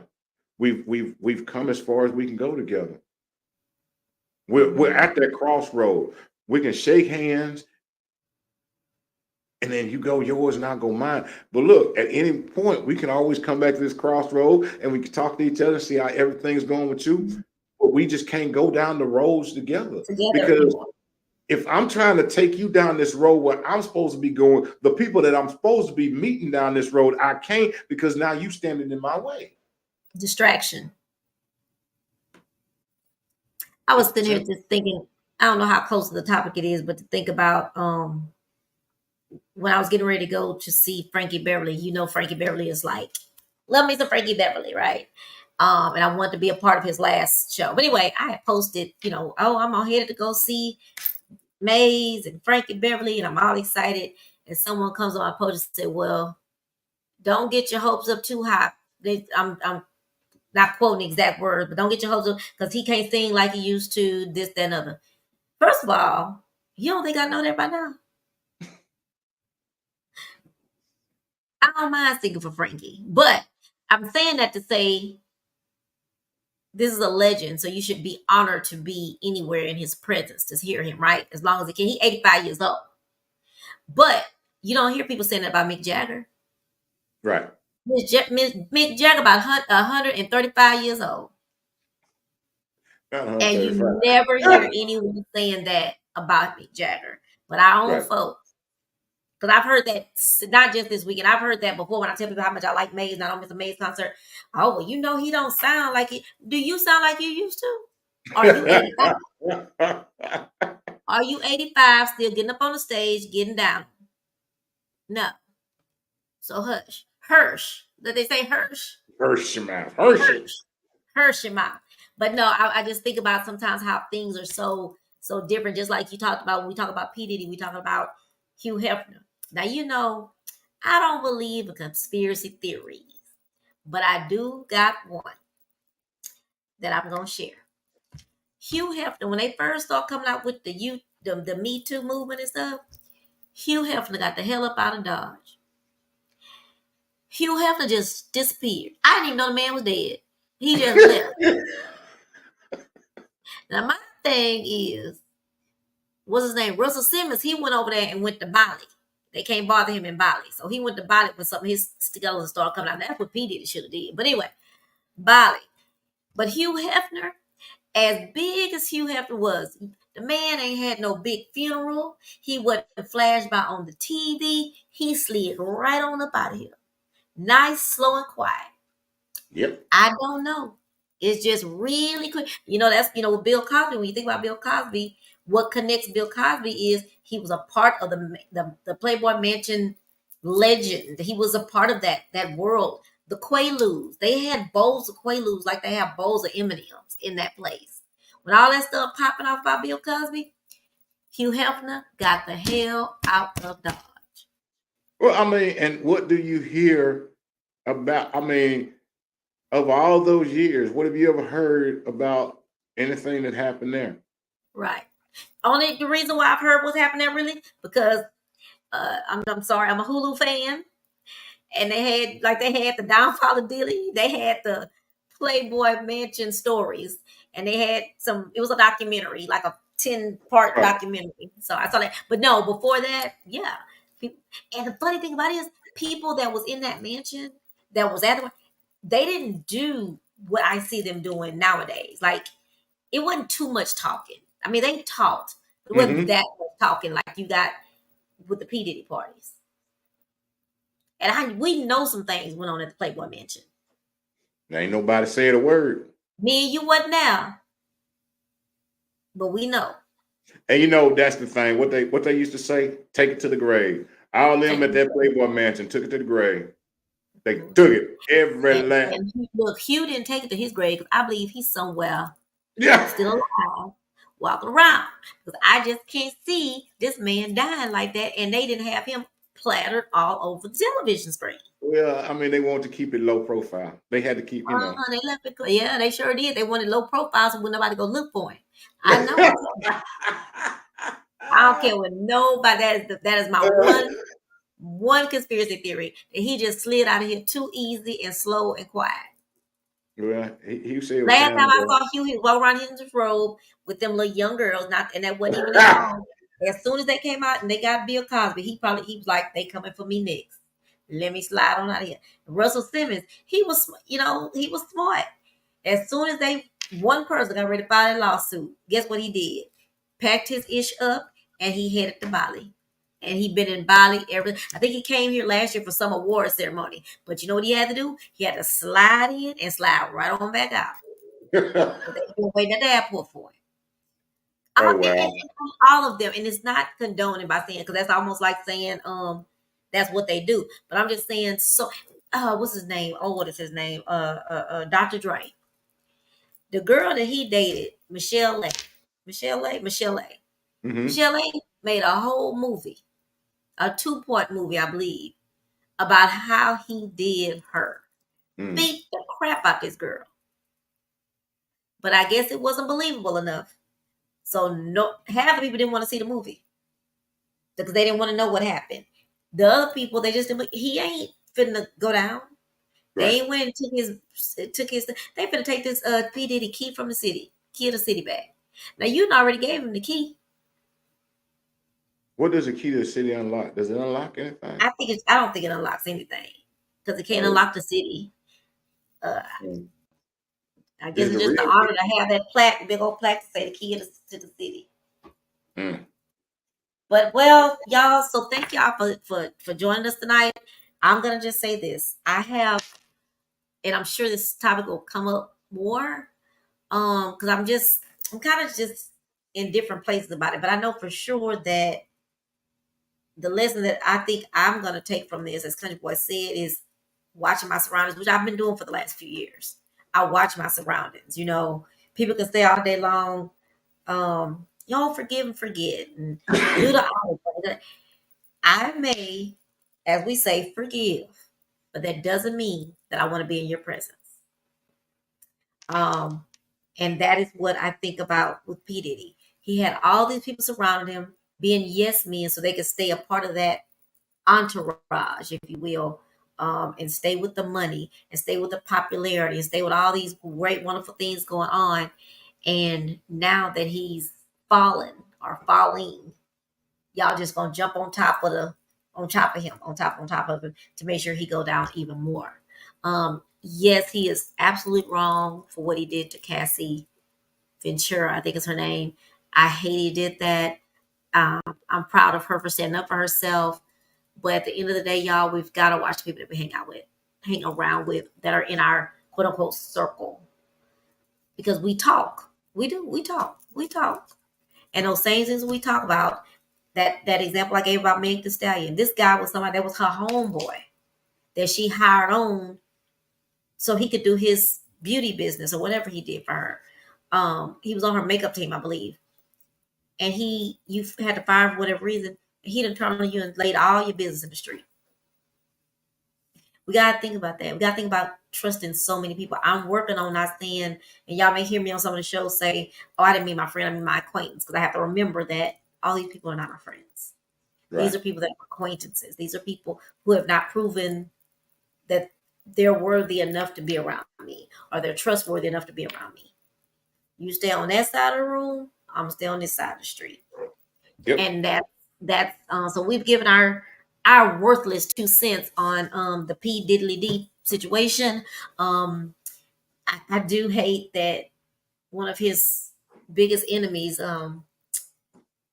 we've come as far as we can go together. We're Mm-hmm. at that crossroad. We can shake hands, and then you go yours and I go mine. But look, at any point, we can always come back to this crossroad and we can talk to each other, see how everything's going with you. But we just can't go down the roads together, Together because anymore. if I'm trying to take you down this road where I'm supposed to be going, the people that I'm supposed to be meeting down this road, I can't, because now you standing in my way. Distraction. I was It's sitting here simple. just thinking, I don't know how close to the topic it is, but to think about when I was getting ready to go to see Frankie Beverly. Frankie Beverly is like, love me some Frankie Beverly, right? And I wanted to be a part of his last show. But anyway, I had posted, oh, I'm all headed to go see Maze and Frankie Beverly, and I'm all excited. And someone comes on my post and said, well, don't get your hopes up too high. I'm not quoting the exact words, but don't get your hopes up because he can't sing like he used to, this, that, and other. First of all, you don't think I know that by now? I don't mind singing for Frankie, but I'm saying that to say this is a legend, so you should be honored to be anywhere in his presence to hear him, right? As long as he can. He's 85 years old. But you don't hear people saying that about Mick Jagger. Right. Mick Jagger about 135 years old. Not And 135. you never hear anyone saying that about Mick Jagger. But our own Right. folks, because I've heard that not just this weekend. I've heard that before when I tell people how much I like Maze and I don't miss a Maze concert. Oh, well, he don't sound like it. Do you sound like you used to? Are you 85? Are you 85 still getting up on the stage, getting down? No. So hush. Hirsch. Did they say Hirsch? Hershey. Hershey. Hirsch your mouth. But no, I just think about sometimes how things are so different. Just like you talked about when we talk about P. Diddy, we talk about Hugh Hefner. Now I don't believe in conspiracy theories, but I do got one that I'm gonna share. Hugh Hefner, when they first started coming out with the Me Too movement and stuff, Hugh Hefner got the hell up out of Dodge. Hugh Hefner just disappeared. I didn't even know the man was dead. He just left. Now my thing is, what's his name? Russell Simmons. He went over there and went to Bali. They can't bother him in Bali, so he went to Bali when some of his skeletons started coming out. That's what P Diddy should have did. But anyway, Bali. But Hugh Hefner, as big as Hugh Hefner was, the man ain't had no big funeral. He wasn't flashed by on the TV. He slid right on up out of here. Nice, slow, and quiet. Yep. I don't know. It's just really quick. That's with Bill Cosby. When you think about Bill Cosby, what connects Bill Cosby is he was a part of the Playboy Mansion legend. He was a part of that world. The Quaaludes, they had bowls of Quaaludes like they have bowls of M&Ms in that place. When all that stuff popping off by Bill Cosby, Hugh Hefner got the hell out of Dodge. Well, I mean, and what do you hear about? I mean, of all those years, what have you ever heard about anything that happened there? Right. Only the reason why I've heard what's happening there really because I'm sorry, I'm a Hulu fan, and they had the downfall of Dilly. They had the Playboy Mansion stories, and they had some. It was a documentary, like a 10-part Right. documentary. So I saw that. But no, before that, yeah. People, and the funny thing about it is, people that was in that mansion that was at the, they didn't do what I see them doing nowadays. Like it wasn't too much talking. I mean, they talked, but it wasn't Mm-hmm. that much talking like you got with the P Diddy parties. And we know some things went on at the Playboy Mansion. There ain't nobody said a word. Me and you wasn't there, but we know. And that's the thing. What they used to say, take it to the grave. All them Take at that Playboy Mansion took it to the grave. They took it every last. and look, Hugh didn't take it to his grave because I believe he's somewhere Yeah. still alive, walking around. Because I just can't see this man dying like that, and they didn't have him plattered all over the television screen. Well, I mean, they wanted to keep it low profile. They had to keep. They left it. Yeah, they sure did. They wanted low profiles, so when nobody go look for him. I know. I don't care what nobody. That is my one conspiracy theory that he just slid out of here too easy and slow and quiet. Well, he said it was Last time time to I go. saw Hugh, he walked around in his robe with them little young girls, not and that wasn't even that long. As soon as they came out and they got Bill Cosby, he was like, "They coming for me next. Let me slide on out of here." Russell Simmons, he was smart. As soon as one person got ready to file a lawsuit, guess what he did? Packed his ish up and he headed to Bali. And he been in Bali I think he came here last year for some award ceremony. But you know what he had to do? He had to slide in and slide right on back out. But they been waiting at the airport for him. Oh And wow. all of them, and it's not condoning by saying because that's almost like saying that's what they do. But I'm just saying what's his name? Oh, what is his name? Dr. Dre. The girl that he dated, Michelle A. Hmm. Michelle A made a whole movie, a 2-part movie, I believe, about how he did her. Mm. Beat the crap out this girl. But I guess it wasn't believable enough. So no half the people didn't want to see the movie because they didn't want to know what happened. The other people, they just didn't, he ain't finna go down. They Right. ain't went and took his they finna take this P. Diddy key from the city, key of the city back. Now you already gave him the key. What does the key to the city unlock? Does it unlock anything? I don't think it unlocks anything because it can't Oh, unlock the city. Uh, mm. I guess Is the it's just the real honor key? to have that plaque, big old plaque to say the key to the city. Mm. But well, y'all, so thank y'all for joining us tonight. I'm gonna just say this. I have, and I'm sure this topic will come up more. Because I'm kind of just in different places about it. But I know for sure that the lesson that I think I'm gonna take from this, as Country Boy said, is watching my surroundings, which I've been doing for the last few years. I watch my surroundings. People can stay all day long. Y'all forgive and forget and do the opposite. I may, as we say, forgive, but that doesn't mean that I want to be in your presence. Um, and that is what I think about with P. Diddy. He had all these people surrounding him being yes men so they could stay a part of that entourage, if you will, and stay with the money and stay with the popularity and stay with all these great, wonderful things going on. And now that he's fallen or falling, y'all just gonna jump on top of him, on top of him to make sure he go down even more. Yes, he is absolutely wrong for what he did to Cassie Ventura, I think is her name. I hate he did that. Um, I'm proud of her for standing up for herself. But at the end of the day, y'all, we've got to watch the people that we hang around with, that are in our quote unquote circle. Because we talk. We do. We talk. We talk. And those same things we talk about, that example I gave about Meg Thee Stallion, this guy was somebody that was her homeboy that she hired on so he could do his beauty business or whatever he did for her. He was on her makeup team, I believe. And you had to fire him for whatever reason. He done turned on you and laid all your business in the street. We gotta think about that. We gotta think about trusting so many people. I'm working on not saying, and y'all may hear me on some of the shows say, "Oh, I didn't mean my friend, I mean my acquaintance," because I have to remember that all these people are not my friends. These Right. are people that are acquaintances. These are people who have not proven that they're worthy enough to be around me, or they're trustworthy enough to be around me. You stay on that side of the room, I'm gonna stay on this side of the street. Yep. And that's so we've given our worthless 2 cents on the P Diddly D situation. I do hate that one of his biggest enemies,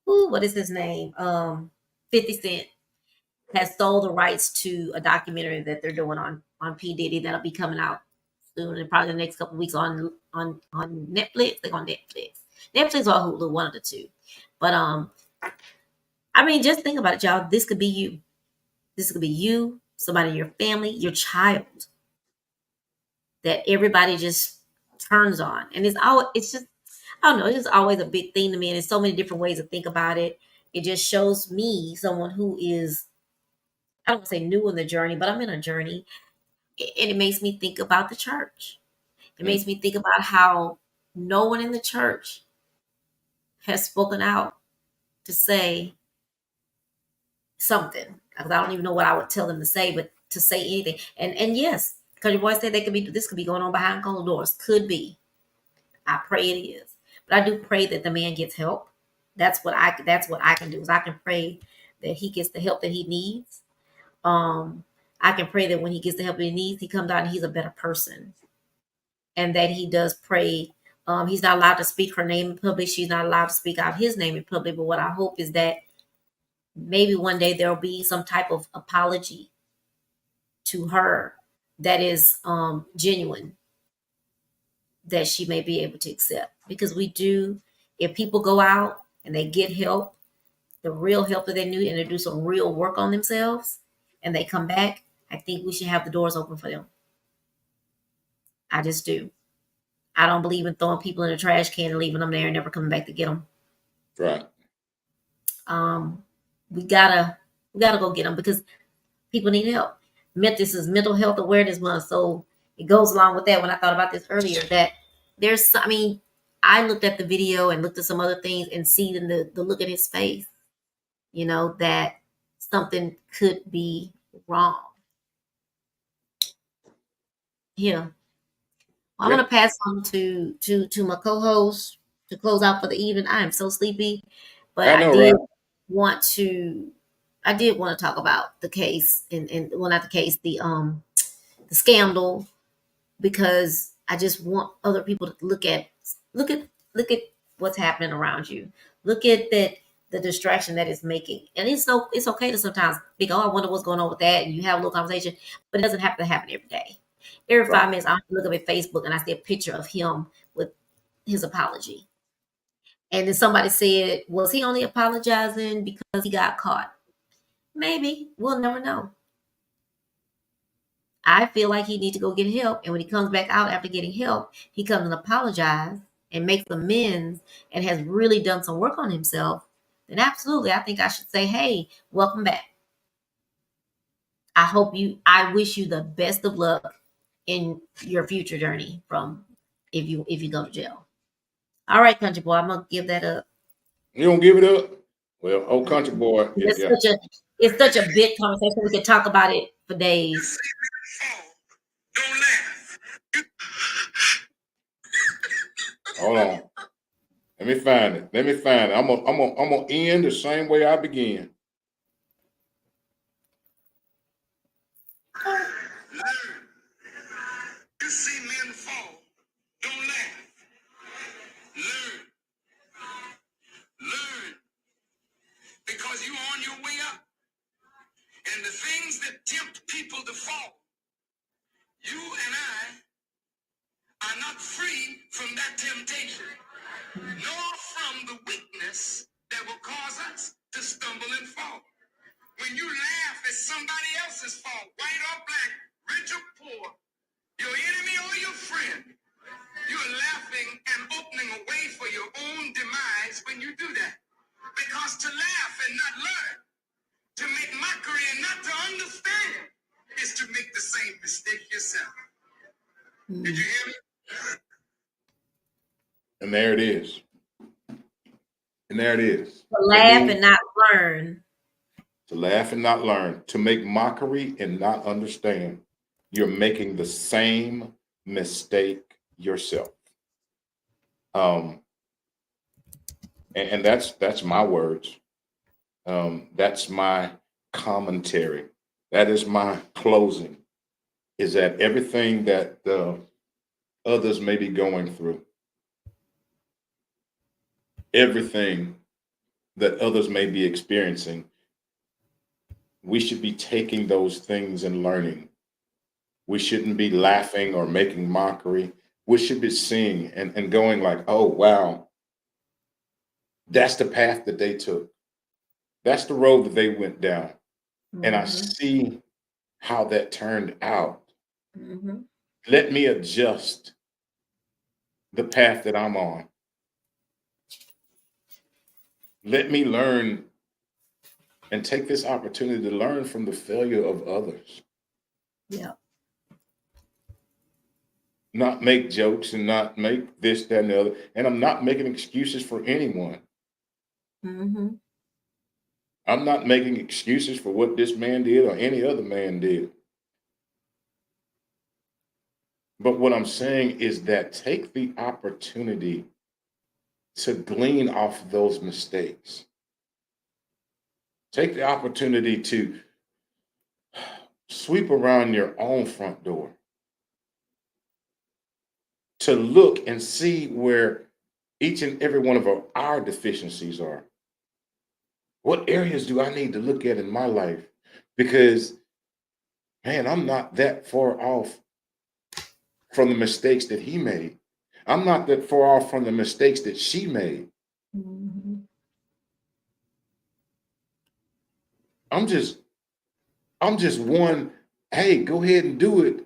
what is his name? 50 Cent has sold the rights to a documentary that they're doing on P Diddy that'll be coming out soon, and probably the next couple of weeks on Netflix. They're on Netflix or Hulu, one of the two. But I mean, just think about it, y'all. This could be you. This could be you, somebody in your family, your child, that everybody just turns on. And it's just, I don't know, it's just always a big thing to me. And there's so many different ways to think about it. It just shows me someone who is, I don't want to say new in the journey, but I'm in a journey. And it makes me think about the church. It makes Mm. me think about how no one in the church has spoken out to say something. Because I don't even know what I would tell them to say, but to say anything. And yes, because your boy said this could be going on behind closed doors. Could be. I pray it is. But I do pray that the man gets help. That's what I can do is I can pray that he gets the help that he needs. Um, I can pray that when he gets the help that he needs, he comes out and he's a better person. And that he does pray. He's not allowed to speak her name in public. She's not allowed to speak out his name in public. But what I hope is that maybe one day there'll be some type of apology to her that is genuine, that she may be able to accept. Because we do, if people go out and they get help, the real help that they need, and they do some real work on themselves, and they come back, I think we should have the doors open for them. I just do. I don't believe in throwing people in the trash can and leaving them there and never coming back to get them. Right. Um, we gotta go get them because people need help. This is Mental Health Awareness Month, so it goes along with that. When I thought about this earlier, that I mean, I looked at the video and looked at some other things and see in the look at his face, that something could be wrong. Yeah. I'm Yeah. gonna pass on to my co-host to close out for the evening. I am so sleepy, but I know, right? want to I did want to talk about the case and well, not the case, the scandal, because I just want other people to look at look at what's happening around you. Look at that, the distraction that it's making. And it's okay to sometimes think, oh, I wonder what's going on with that, and you have a little conversation, but it doesn't have to happen every day. Every Right. 5 minutes I look up at Facebook and I see a picture of him with his apology. And then somebody said, was he only apologizing because he got caught? Maybe. We'll never know. I feel like he needs to go get help. And when he comes back out after getting help, he comes and apologizes and makes amends and has really done some work on himself. Then absolutely, I think I should say, hey, welcome back. I wish you the best of luck in your future journey from if you go to jail. All right, country boy, I'm gonna give that up. You don't give it up? Well, old country boy, It's yeah. such a it's such a big conversation. We could talk about it for days. Don't laugh. Hold on. Let me find it. I'm gonna end the same way I began. Learn. You see men fall. Don't laugh. Learn. Learn. Because you're on your way up. And the things that tempt people to fall, you and I are not free from that temptation, nor from the weakness that will cause us to stumble and fall. When you laugh at somebody else's fault, white or black, rich or poor, your enemy or your friend, you're laughing and opening a way for your own demise when you do that. Because to laugh and not learn, to make mockery and not to understand, is to make the same Mm. And there it is. And there it is. To It laugh means and not learn. to laugh and not learn, to make mockery and not understand. You're making the same mistake yourself. Um, and that's my words. That's my commentary. That is my closing. Is that everything that others may be going through, everything that others may be experiencing, we should be taking those things and learning. We shouldn't be laughing or making mockery. We should be seeing and going like, oh, wow, that's the path that they took. That's the road that they went down. And I Mm-hmm. see how that turned out. Mm-hmm. Let me adjust the path that I'm on. Let me learn and take this opportunity to learn from the failure of others. Yeah. Not make jokes and not make this, that, and the other. And I'm not making excuses for anyone. Mm-hmm. I'm not making excuses for what this man did or any other man did. But what I'm saying is that take the opportunity to glean off those mistakes. Take the opportunity to sweep around your own front door, to look and see where each and every one of our deficiencies are. What areas do I need to look at in my life? Because, man, I'm not that far off from the mistakes that he made. I'm not that far off from the mistakes that she made. Mm-hmm. I'm just one, hey, go ahead and do it.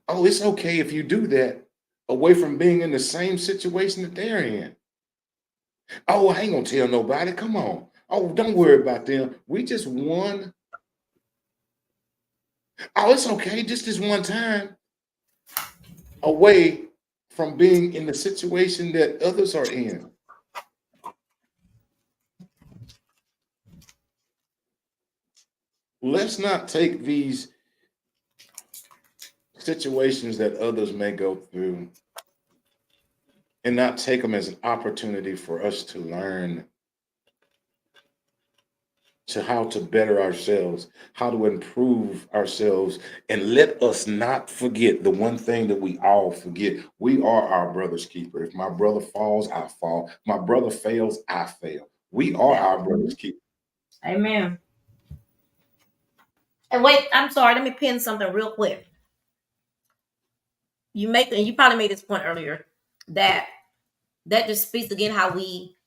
Oh, it's okay if you do that, away from being in the same situation that they're in. Oh, I ain't gonna tell nobody. Come on. Oh, don't worry about them. We just one. Oh, it's okay, just this one time, away from being in the situation that others are in. Let's not take these situations that others may go through and not take them as an opportunity for us to learn to how to better ourselves, how to improve ourselves, and let us not forget the one thing that we all forget. We are our brother's keeper. If my brother falls, I fall. My brother fails, I fail. We are Yeah. our brother's keeper. Amen. And wait, I'm sorry. Let me pin something real quick. You probably made this point earlier that just speaks again how we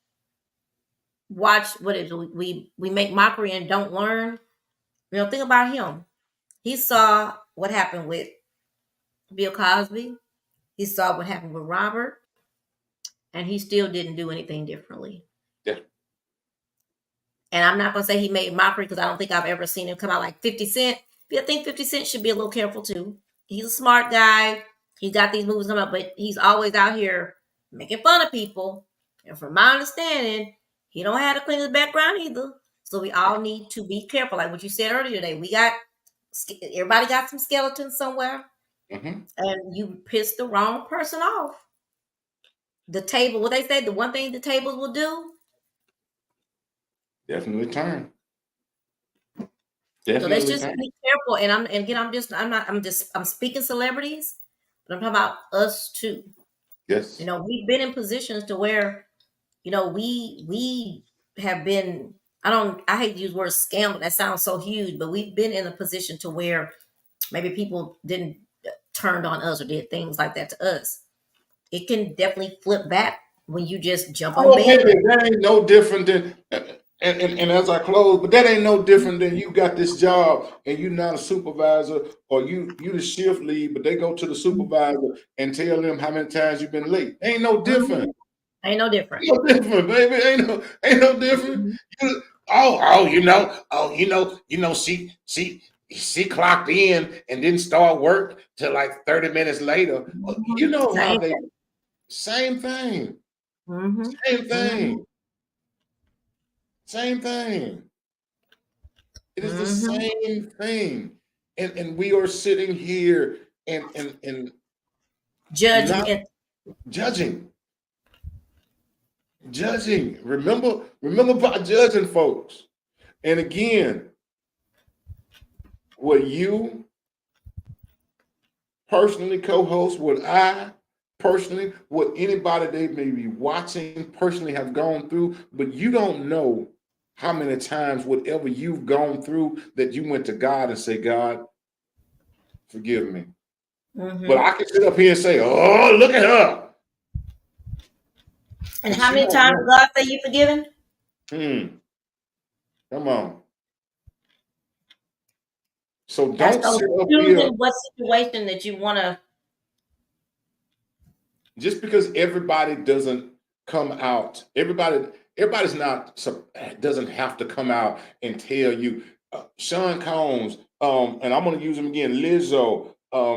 watch what is it, we make mockery and don't learn. Think about him. He saw what happened with Bill Cosby. He saw what happened with Robert, and he still didn't do anything differently. Yeah. And I'm not gonna say he made mockery because I don't think I've ever seen him come out like 50 Cent. But I think 50 Cent should be a little careful too. He's a smart guy. He's got these movies coming up, but he's always out here making fun of people. And from my understanding, he don't have to clean his background either. So we all need to be careful. Like what you said earlier today, everybody got some skeletons somewhere, Mm-hmm. and you pissed the wrong person off. The table, what they say, the one thing the tables will do. Definitely turn. So let's Definitely just turn. be careful. And again, I'm speaking celebrities, but I'm talking about us too. Yes. We've been in positions to where, we have been, I hate to use the word scandal. That sounds so huge, but we've been in a position to where maybe people didn't turned on us or did things like that to us. It can definitely flip back when you just jump on Oh, baby, bandwagon. that ain't no different than, and as I close, but that ain't no different than you got this job and you not a supervisor, or you the shift lead, but they go to the supervisor and tell them how many times you've been late. Ain't no Mhm. different. Ain't no different. Ain't no different, baby. Ain't no different. Mhm. You, oh, she she clocked in and didn't start work till like 30 minutes later. You know how Same they, thing. same thing, Mm-hmm. same Mm-hmm. thing, same thing. It is the Mm-hmm. same thing. And we are sitting here and Judging not it. judging. Judging. Remember about judging folks. And again, what you personally co-host, what I personally, what anybody they may be watching personally have gone through, but you don't know how many times whatever you've gone through that you went to God and say, God, forgive me. But Mm-hmm. I can sit up here and say, oh, look at her. And But how you many don't times know. God say you forgiven? Come on. So That's don't those sit up here choosing what situation that you want to. just because everybody doesn't come out. Everybody's not doesn't have to come out and tell you. Sean Combs, and I'm going to use him again. Lizzo,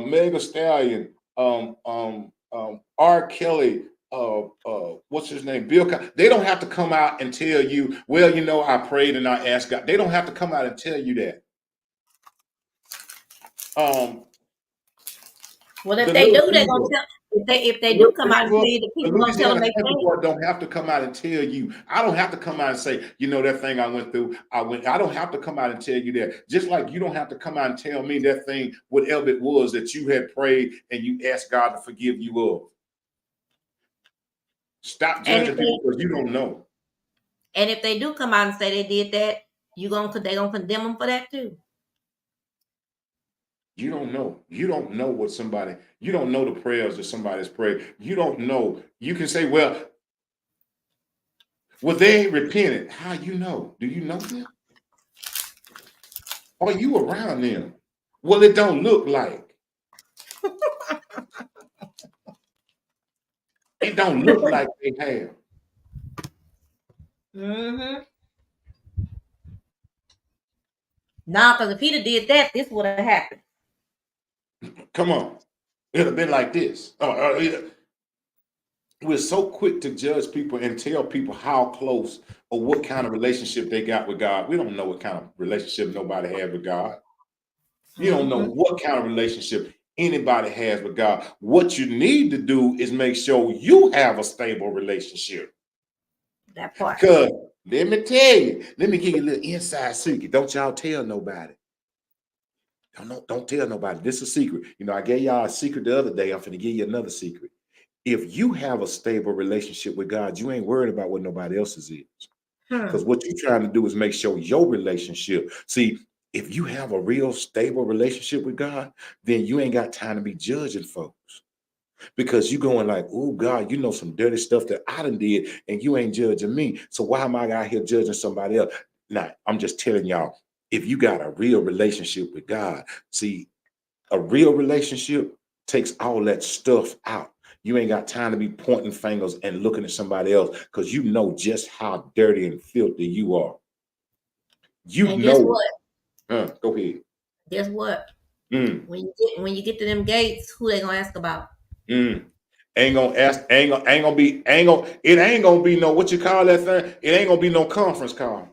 Mega Stallion, R. Kelly, what's his name? Bill. They don't have to come out and tell you. Well, you know, I prayed and I asked God. They don't have to come out and tell you that. Well, if The they little do, they're gonna diva. tell. If they The do come out and tell you, the people gonna tell them Louisiana they country think. boy don't have to come out and tell you. I don't have to come out and say, you know, that thing I went through. I don't have to come out and tell you that. Just like you don't have to come out and tell me that thing, whatever it was that you had prayed and you asked God to forgive you of. Stop And if judging people they because you don't know. and if they do come out and say they did that, they gonna condemn them for that too. You don't know. You don't know what somebody. You don't know the prayers that somebody's prayed. You don't know. You can say, well, they ain't repented. How you know? Do you know them? Are you around them? Well, it don't look like. It don't look like they have. Mm-hmm. Nah, because if he'd have did that, this would have happened. Come on. It'd have been like this. We're so quick to judge people and tell people how close or what kind of relationship they got with God. We don't know what kind of relationship nobody had with God. You don't know Mm-hmm. what kind of relationship anybody has with God. What you need to do is make sure you have a stable relationship. That part. Because let me tell you, let me give you a little inside secret. Don't y'all tell nobody. Don't tell nobody. This is a secret. You know, I gave y'all a secret the other day. I'm finna give you another secret. If you have a stable relationship with God, you ain't worried about what nobody else's is. Hmm. Because what you're trying to do is make sure your relationship. See, if you have a real stable relationship with God, then you ain't got time to be judging folks. Because you going like, oh God, you know some dirty stuff that I done did, and you ain't judging me. So why am I out here judging somebody else? Now, I'm just telling y'all, if you got a real relationship with God, see, a real relationship takes all that stuff out. You ain't got time to be pointing fingers and looking at somebody else because you know just how dirty and filthy you are. You And guess know. what? Go ahead. Guess what? Mm, When you get to them gates, who they gonna ask about? mm. Ain't gonna ask. Ain't gonna be. Ain't gonna. It ain't gonna be no. What you call that thing? It ain't gonna be no conference call.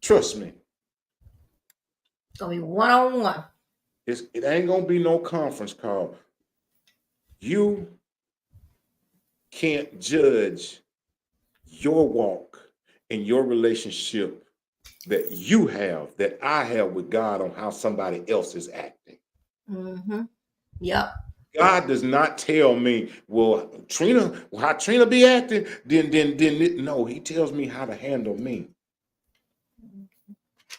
Trust me. It's gonna be one on one. It ain't gonna be no conference call. You can't judge your walk and your relationship that you have, that I have with God on how somebody else is acting. Mm-hmm. Yep. God does not tell me, well, Trina, how Trina be acting, then no, he tells me how to handle me.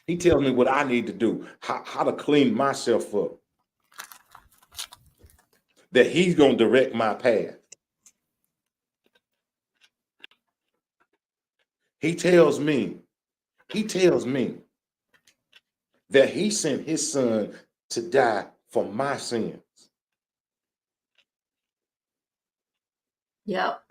He tells me what I need to do, how to clean myself up, that he's gonna direct my path. He tells me, he tells me that he sent his son to die for my sins. Yep.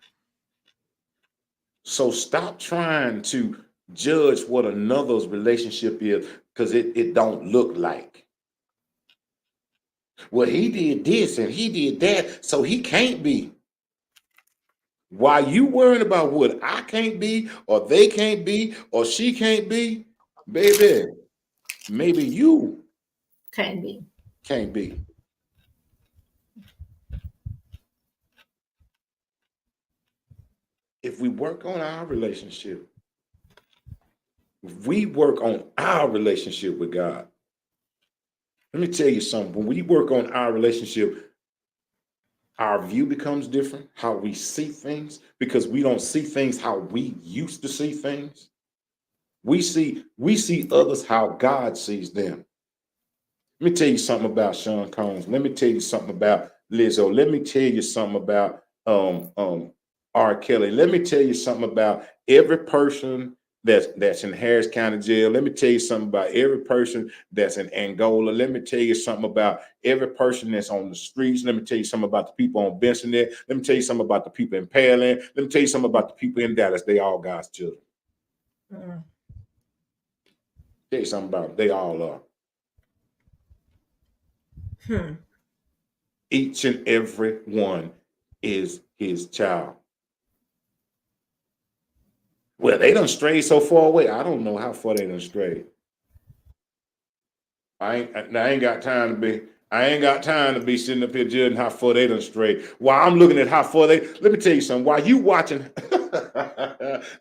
So stop trying to judge what another's relationship is because it don't look like. Well, he did this and he did that, so he can't be. Why you worrying about what I can't be, or they can't be, or she can't be, baby? Maybe you Can be. can't be. If we work on our relationship, if we work on our relationship with God, let me tell you something. When we work on our relationship, our view becomes different, how we see things, because we don't see things how we used to see things. We see others how God sees them. Let me tell you something about Sean Combs. Let me tell you something about Lizzo. Let me tell you something about R. Kelly. Let me tell you something about every person that's in Harris County Jail. Let me tell you something about every person that's in Angola. Let me tell you something about every person that's on the streets. Let me tell you something about the people on Benson there. Let me tell you something about the people in Pearland. Let me tell you something about the people in Dallas. They all God's children. Mm. Tell you something about them. They all are. Hmm. Each and every one is his child. Well, they done strayed so far away. I don't know how far they done strayed. I ain't got time to be. I ain't got time to be sitting up here judging how far they done strayed. While I'm looking at how far they. Let me tell you something. While you watching,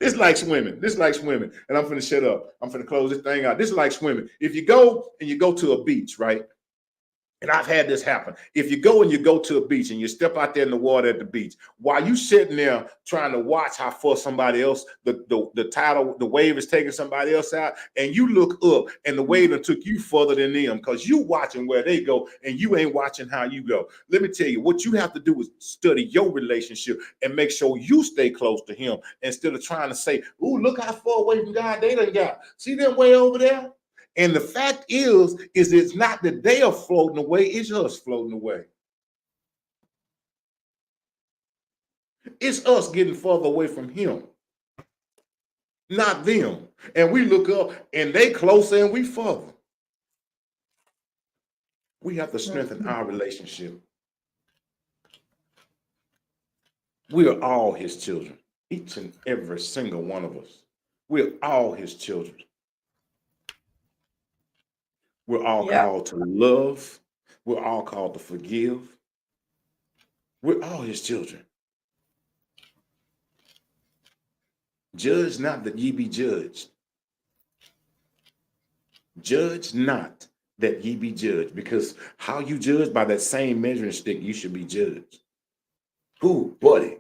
this like swimming. This like swimming. And I'm finna shut up. I'm finna close this thing out. This is like swimming. If you go and you go to a beach, right? And I've had this happen. If you go and you go to a beach and you step out there in the water at the beach, while you sitting there trying to watch how far somebody else, the tidal, the wave is taking somebody else out, and you look up and the wave that took you further than them because you watching where they go and you ain't watching how you go. Let me tell you, what you have to do is study your relationship and make sure you stay close to him instead of trying to say, "Ooh, look how far away from God they done got. See them way over there." And the fact is it's not that they are floating away, it's us floating away. It's us getting further away from him, not them. And we look up and they closer and we further. We have to strengthen our relationship. We are all his children, each and every single one of us. We're all his children. We're all Yep. called to love. We're all called to forgive. We're all his children. Judge not that ye be judged. Judge not that ye be judged, because how you judge by that same measuring stick, you should be judged. Who, buddy?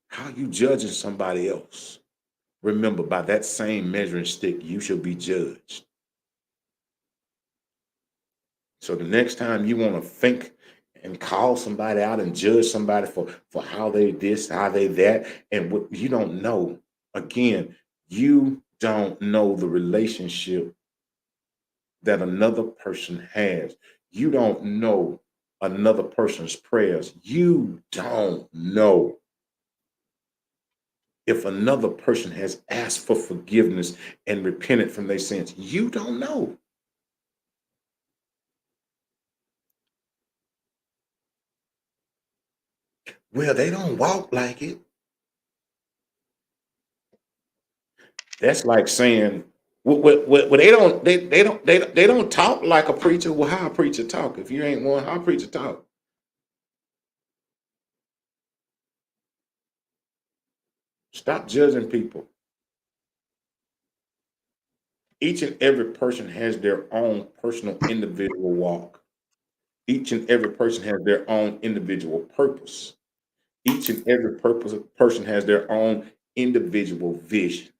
How you judging somebody else? Remember, by that same measuring stick, you shall be judged. So the next time you want to think and call somebody out and judge somebody for how they this, how they that, and what you don't know, again, you don't know the relationship that another person has. You don't know another person's prayers. You don't know if another person has asked for forgiveness and repented from their sins. You don't know. Well, they don't walk like it. That's like saying, well, they don't talk like a preacher. Well, how a preacher talk? If you ain't one, how a preacher talk? Stop judging people. Each and every person has their own personal individual walk. Each and every person has their own individual purpose. Each and every person has their own individual vision.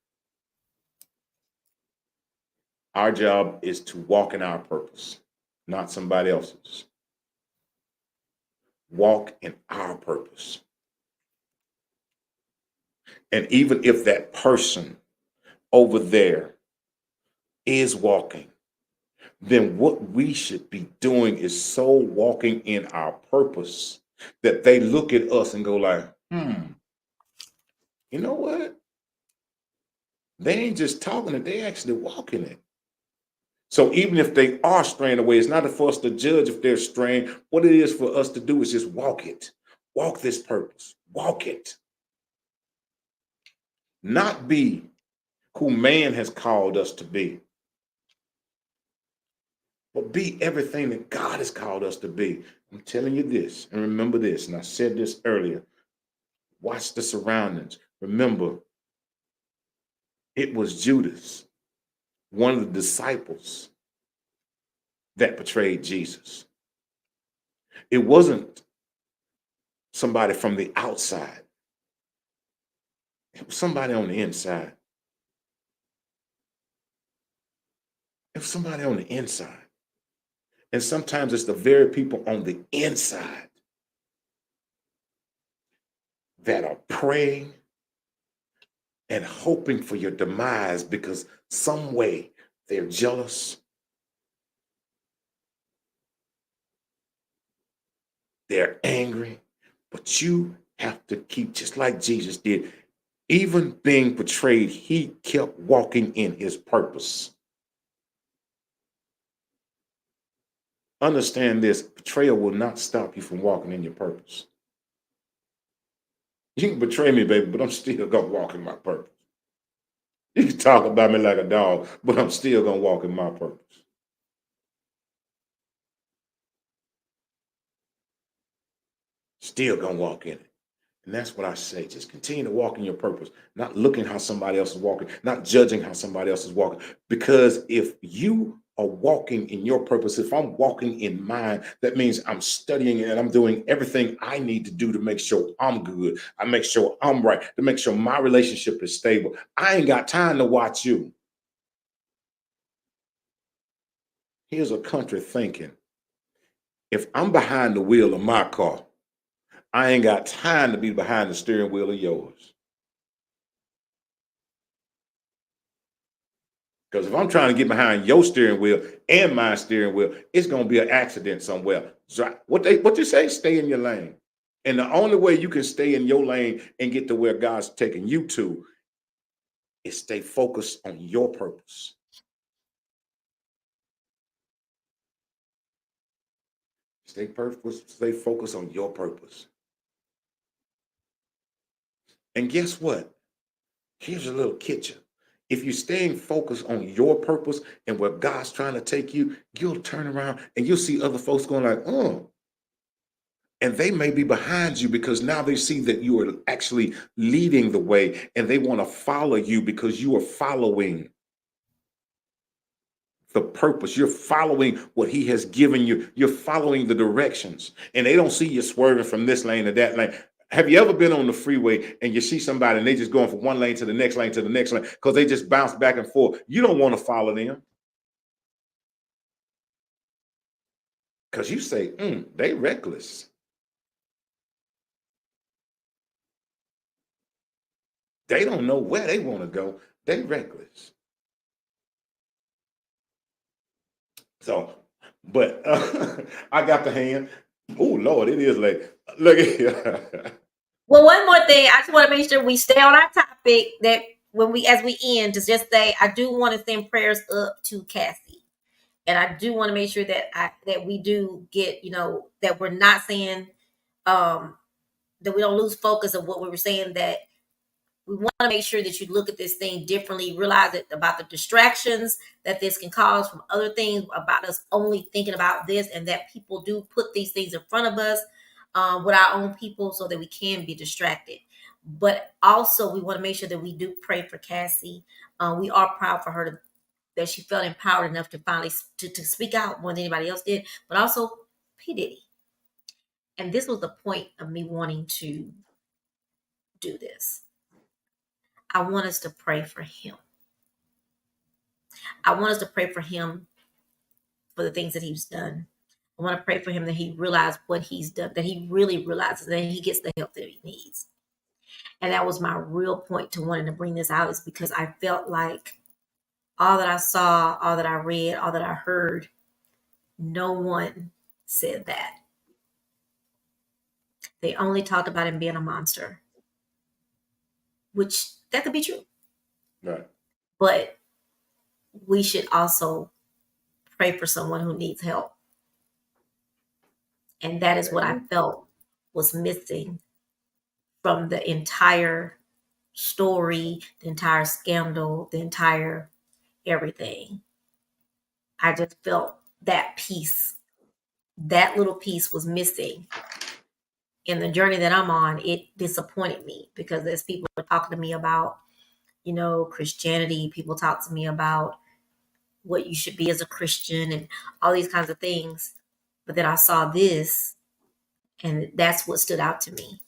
Our job is to walk in our purpose, not somebody else's. Walk in our purpose. And even if that person over there is walking, then what we should be doing is so walking in our purpose that they look at us and go like, you know what? They ain't just talking it, they actually walking it. So even if they are straying away, it's not for us to judge if they're straying. What it is for us to do is just walk it. Walk this purpose. Walk it. Not be who man has called us to be, but be everything that God has called us to be. I'm telling you this, and remember this, and I said this earlier. Watch the surroundings. Remember, it was Judas, one of the disciples, that betrayed Jesus. It wasn't somebody from the outside. It was somebody on the inside. It was somebody on the inside. And sometimes it's the very people on the inside that are praying and hoping for your demise because some way they're jealous, they're angry, but you have to keep, just like Jesus did, even being betrayed, he kept walking in his purpose. Understand this, betrayal will not stop you from walking in your purpose. You can betray me, baby, but I'm still gonna walk in my purpose. You can talk about me like a dog, but I'm still gonna walk in my purpose. Still gonna walk in it. And that's what I say. Just continue to walk in your purpose, not looking how somebody else is walking, not judging how somebody else is walking. Because if you are walking in your purpose, if I'm walking in mine, that means I'm studying and I'm doing everything I need to do to make sure I'm good. I make sure I'm right, to make sure my relationship is stable. I ain't got time to watch you. Here's a country thinking. If I'm behind the wheel of my car, I ain't got time to be behind the steering wheel of yours. Because if I'm trying to get behind your steering wheel and my steering wheel, it's gonna be an accident somewhere. So what you say? Stay in your lane. And the only way you can stay in your lane and get to where God's taking you to is stay focused on your purpose. Stay focused on your purpose. And guess what? Here's a little kitchen. If you're staying focused on your purpose and where God's trying to take you, you'll turn around and you'll see other folks going like, oh, and they may be behind you because now they see that you are actually leading the way and they want to follow you because you are following the purpose. You're following what he has given you. You're following the directions and they don't see you swerving from this lane to that lane. Have you ever been on the freeway and you see somebody and they just going from one lane to the next lane to the next lane because they just bounce back and forth? You don't want to follow them because you say, they reckless. They don't know where they want to go. They reckless. So, but I got the hand. Oh Lord, it is late. Look at here. Well, one more thing, I just want to make sure we stay on our topic. That when we, as we end, to just say, I do want to send prayers up to Cassie, and I do want to make sure that we do get, that we're not saying, that we don't lose focus of what we were saying. That we want to make sure that you look at this thing differently, realize it about the distractions that this can cause from other things, about us only thinking about this, and that people do put these things in front of us, with our own people, so that we can be distracted. But also, we want to make sure that we do pray for Cassie. We are proud for her that she felt empowered enough to finally to speak out more than anybody else did, but also P. Diddy. And this was the point of me wanting to do this. I want us to pray for him. I want us to pray for him for the things that he's done. I want to pray for him that he realizes what he's done, that he really realizes that he gets the help that he needs. And that was my real point to wanting to bring this out, is because I felt like all that I saw, all that I read, all that I heard, no one said that. They only talked about him being a monster, which that could be true. Right. But we should also pray for someone who needs help. And that is what I felt was missing from the entire story, the entire scandal, the entire everything. I just felt that piece, that little piece was missing. In the journey that I'm on, it disappointed me because as people are talking to me about, Christianity, people talk to me about what you should be as a Christian and all these kinds of things. But then I saw this, and that's what stood out to me.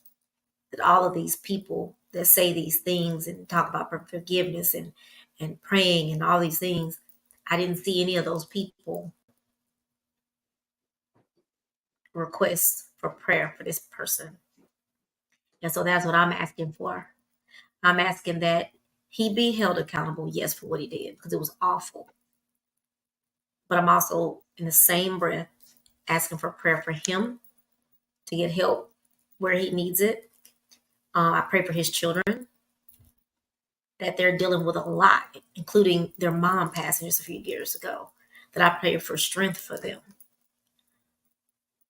That all of these people that say these things and talk about forgiveness and praying and all these things, I didn't see any of those people request for prayer for this person. And so that's what I'm asking for. I'm asking that he be held accountable, yes, for what he did, because it was awful. But I'm also, in the same breath, asking for prayer for him to get help where he needs it. I pray for his children that they're dealing with a lot, including their mom passing just a few years ago, that I pray for strength for them.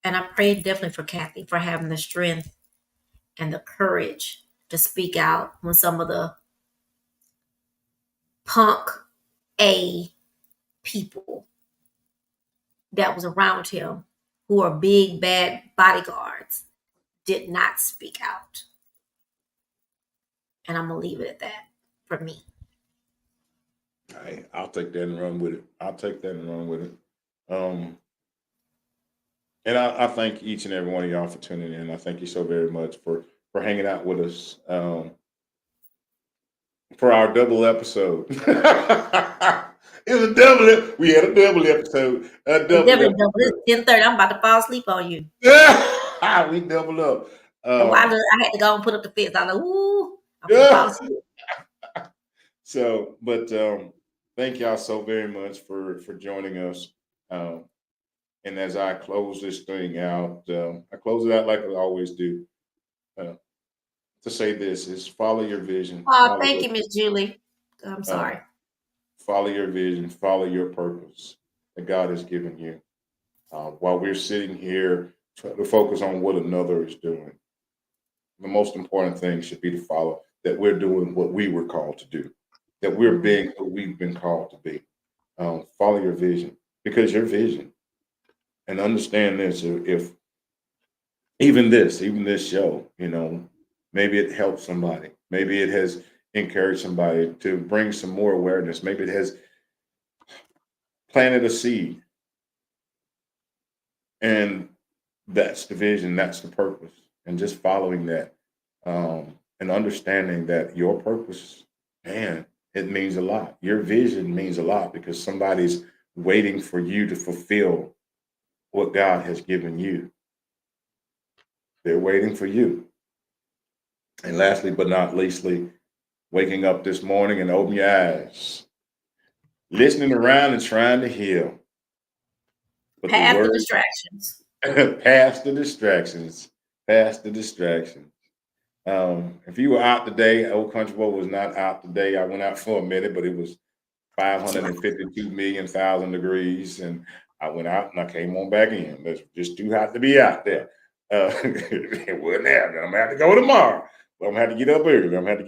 And I pray definitely for Kathy for having the strength and the courage to speak out when some of the punk A people that was around him, who are big bad bodyguards, did not speak out. And I'm gonna leave it at that for me. I'll take that and run with it. I'll take that and run with it. And I thank each and every one of y'all for tuning in. I thank you so very much for hanging out with us for our double episode. It was a double. We had a double episode. A double Definitely double. episode. It's 10:30. I'm about to fall asleep on you. We doubled up. And I had to go and put up the fence. I was like, ooh, I'm gonna fall asleep. So, but thank y'all so very much for joining us. And as I close this thing out, I close it out like I always do. To say this is follow your vision. Oh, thank you, Miss Julie. I'm sorry. Follow your vision. Follow your purpose that God has given you. While we're sitting here trying to focus on what another is doing, the most important thing should be to follow that we're doing what we were called to do, that we're being who we've been called to be. Follow your vision, because your vision, and understand this, if even this show, maybe it helps somebody, maybe it has encouraged somebody to bring some more awareness, maybe it has planted a seed, and that's the vision, that's the purpose, and just following that, and understanding that your purpose, man, it means a lot. Your vision means a lot because somebody's waiting for you to fulfill what God has given you. They're waiting for you. And lastly, but not leastly, waking up this morning and open your eyes, listening around and trying to heal. But Past the distractions. Past the distractions. Past the distractions. If you were out today, Old Country Boy was not out today. I went out for a minute, but it was 552,000,000 degrees, and I went out and I came on back in. It's just too hot to be out there. It wasn't there. I'm gonna have to go tomorrow. But I'm gonna have to get up early. I'm gonna have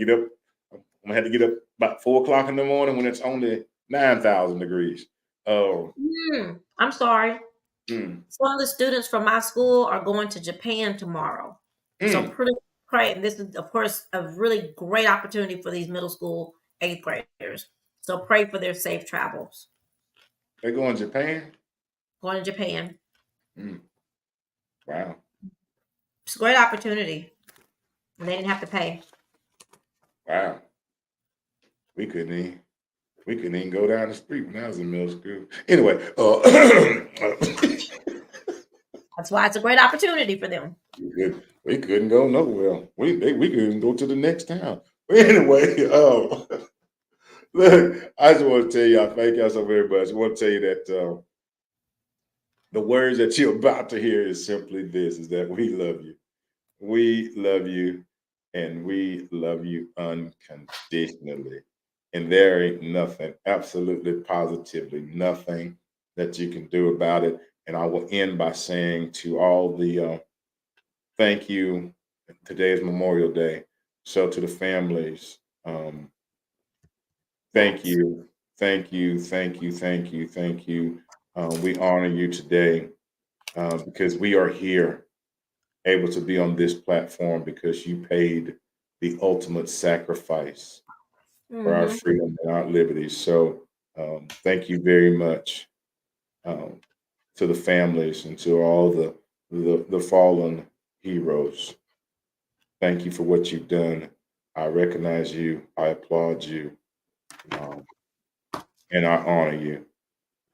to get up about 4 o'clock in the morning when it's only 9,000 degrees. I'm sorry. Some of the students from my school are going to Japan tomorrow. So pretty great. And this is, of course, a really great opportunity for these middle school 8th graders. So pray for their safe travels. They're going to Japan? Going to Japan. Wow. It's a great opportunity. And they didn't have to pay. Wow. We couldn't even go down the street when I was in middle school. Anyway, that's why it's a great opportunity for them. We couldn't go nowhere. We couldn't go to the next town. But anyway, look, I just want to tell y'all, thank y'all so very much. I want to tell you that the words that you're about to hear is simply this: is that we love you. We love you, and we love you unconditionally. And there ain't nothing, absolutely positively nothing that you can do about it. And I will end by saying to all the thank you. Today is Memorial Day. So to the families, thank Yes. you. Thank you. Thank you. Thank you. Thank you. We honor you today because we are here able to be on this platform because you paid the ultimate sacrifice for our Mm-hmm. freedom and our liberties. So thank you very much um, to the families and to all the fallen heroes. Thank you for what you've done. I recognize you. I applaud you. Um, and I honor you.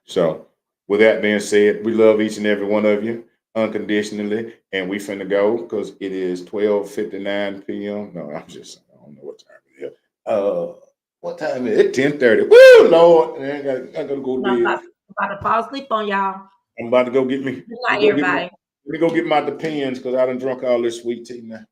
So, with that being said, we love each and every one of you unconditionally, and we finna go because it is 12:59 p.m. No, I'm just I don't know what time it is. What time is it? 10:30. Woo, Lord, man, I gotta go to I'm bed. about to fall asleep on y'all. I'm about to go get me. Good Let night, me go get my. everybody. Let me go get my Depends because I done drunk all this sweet tea now.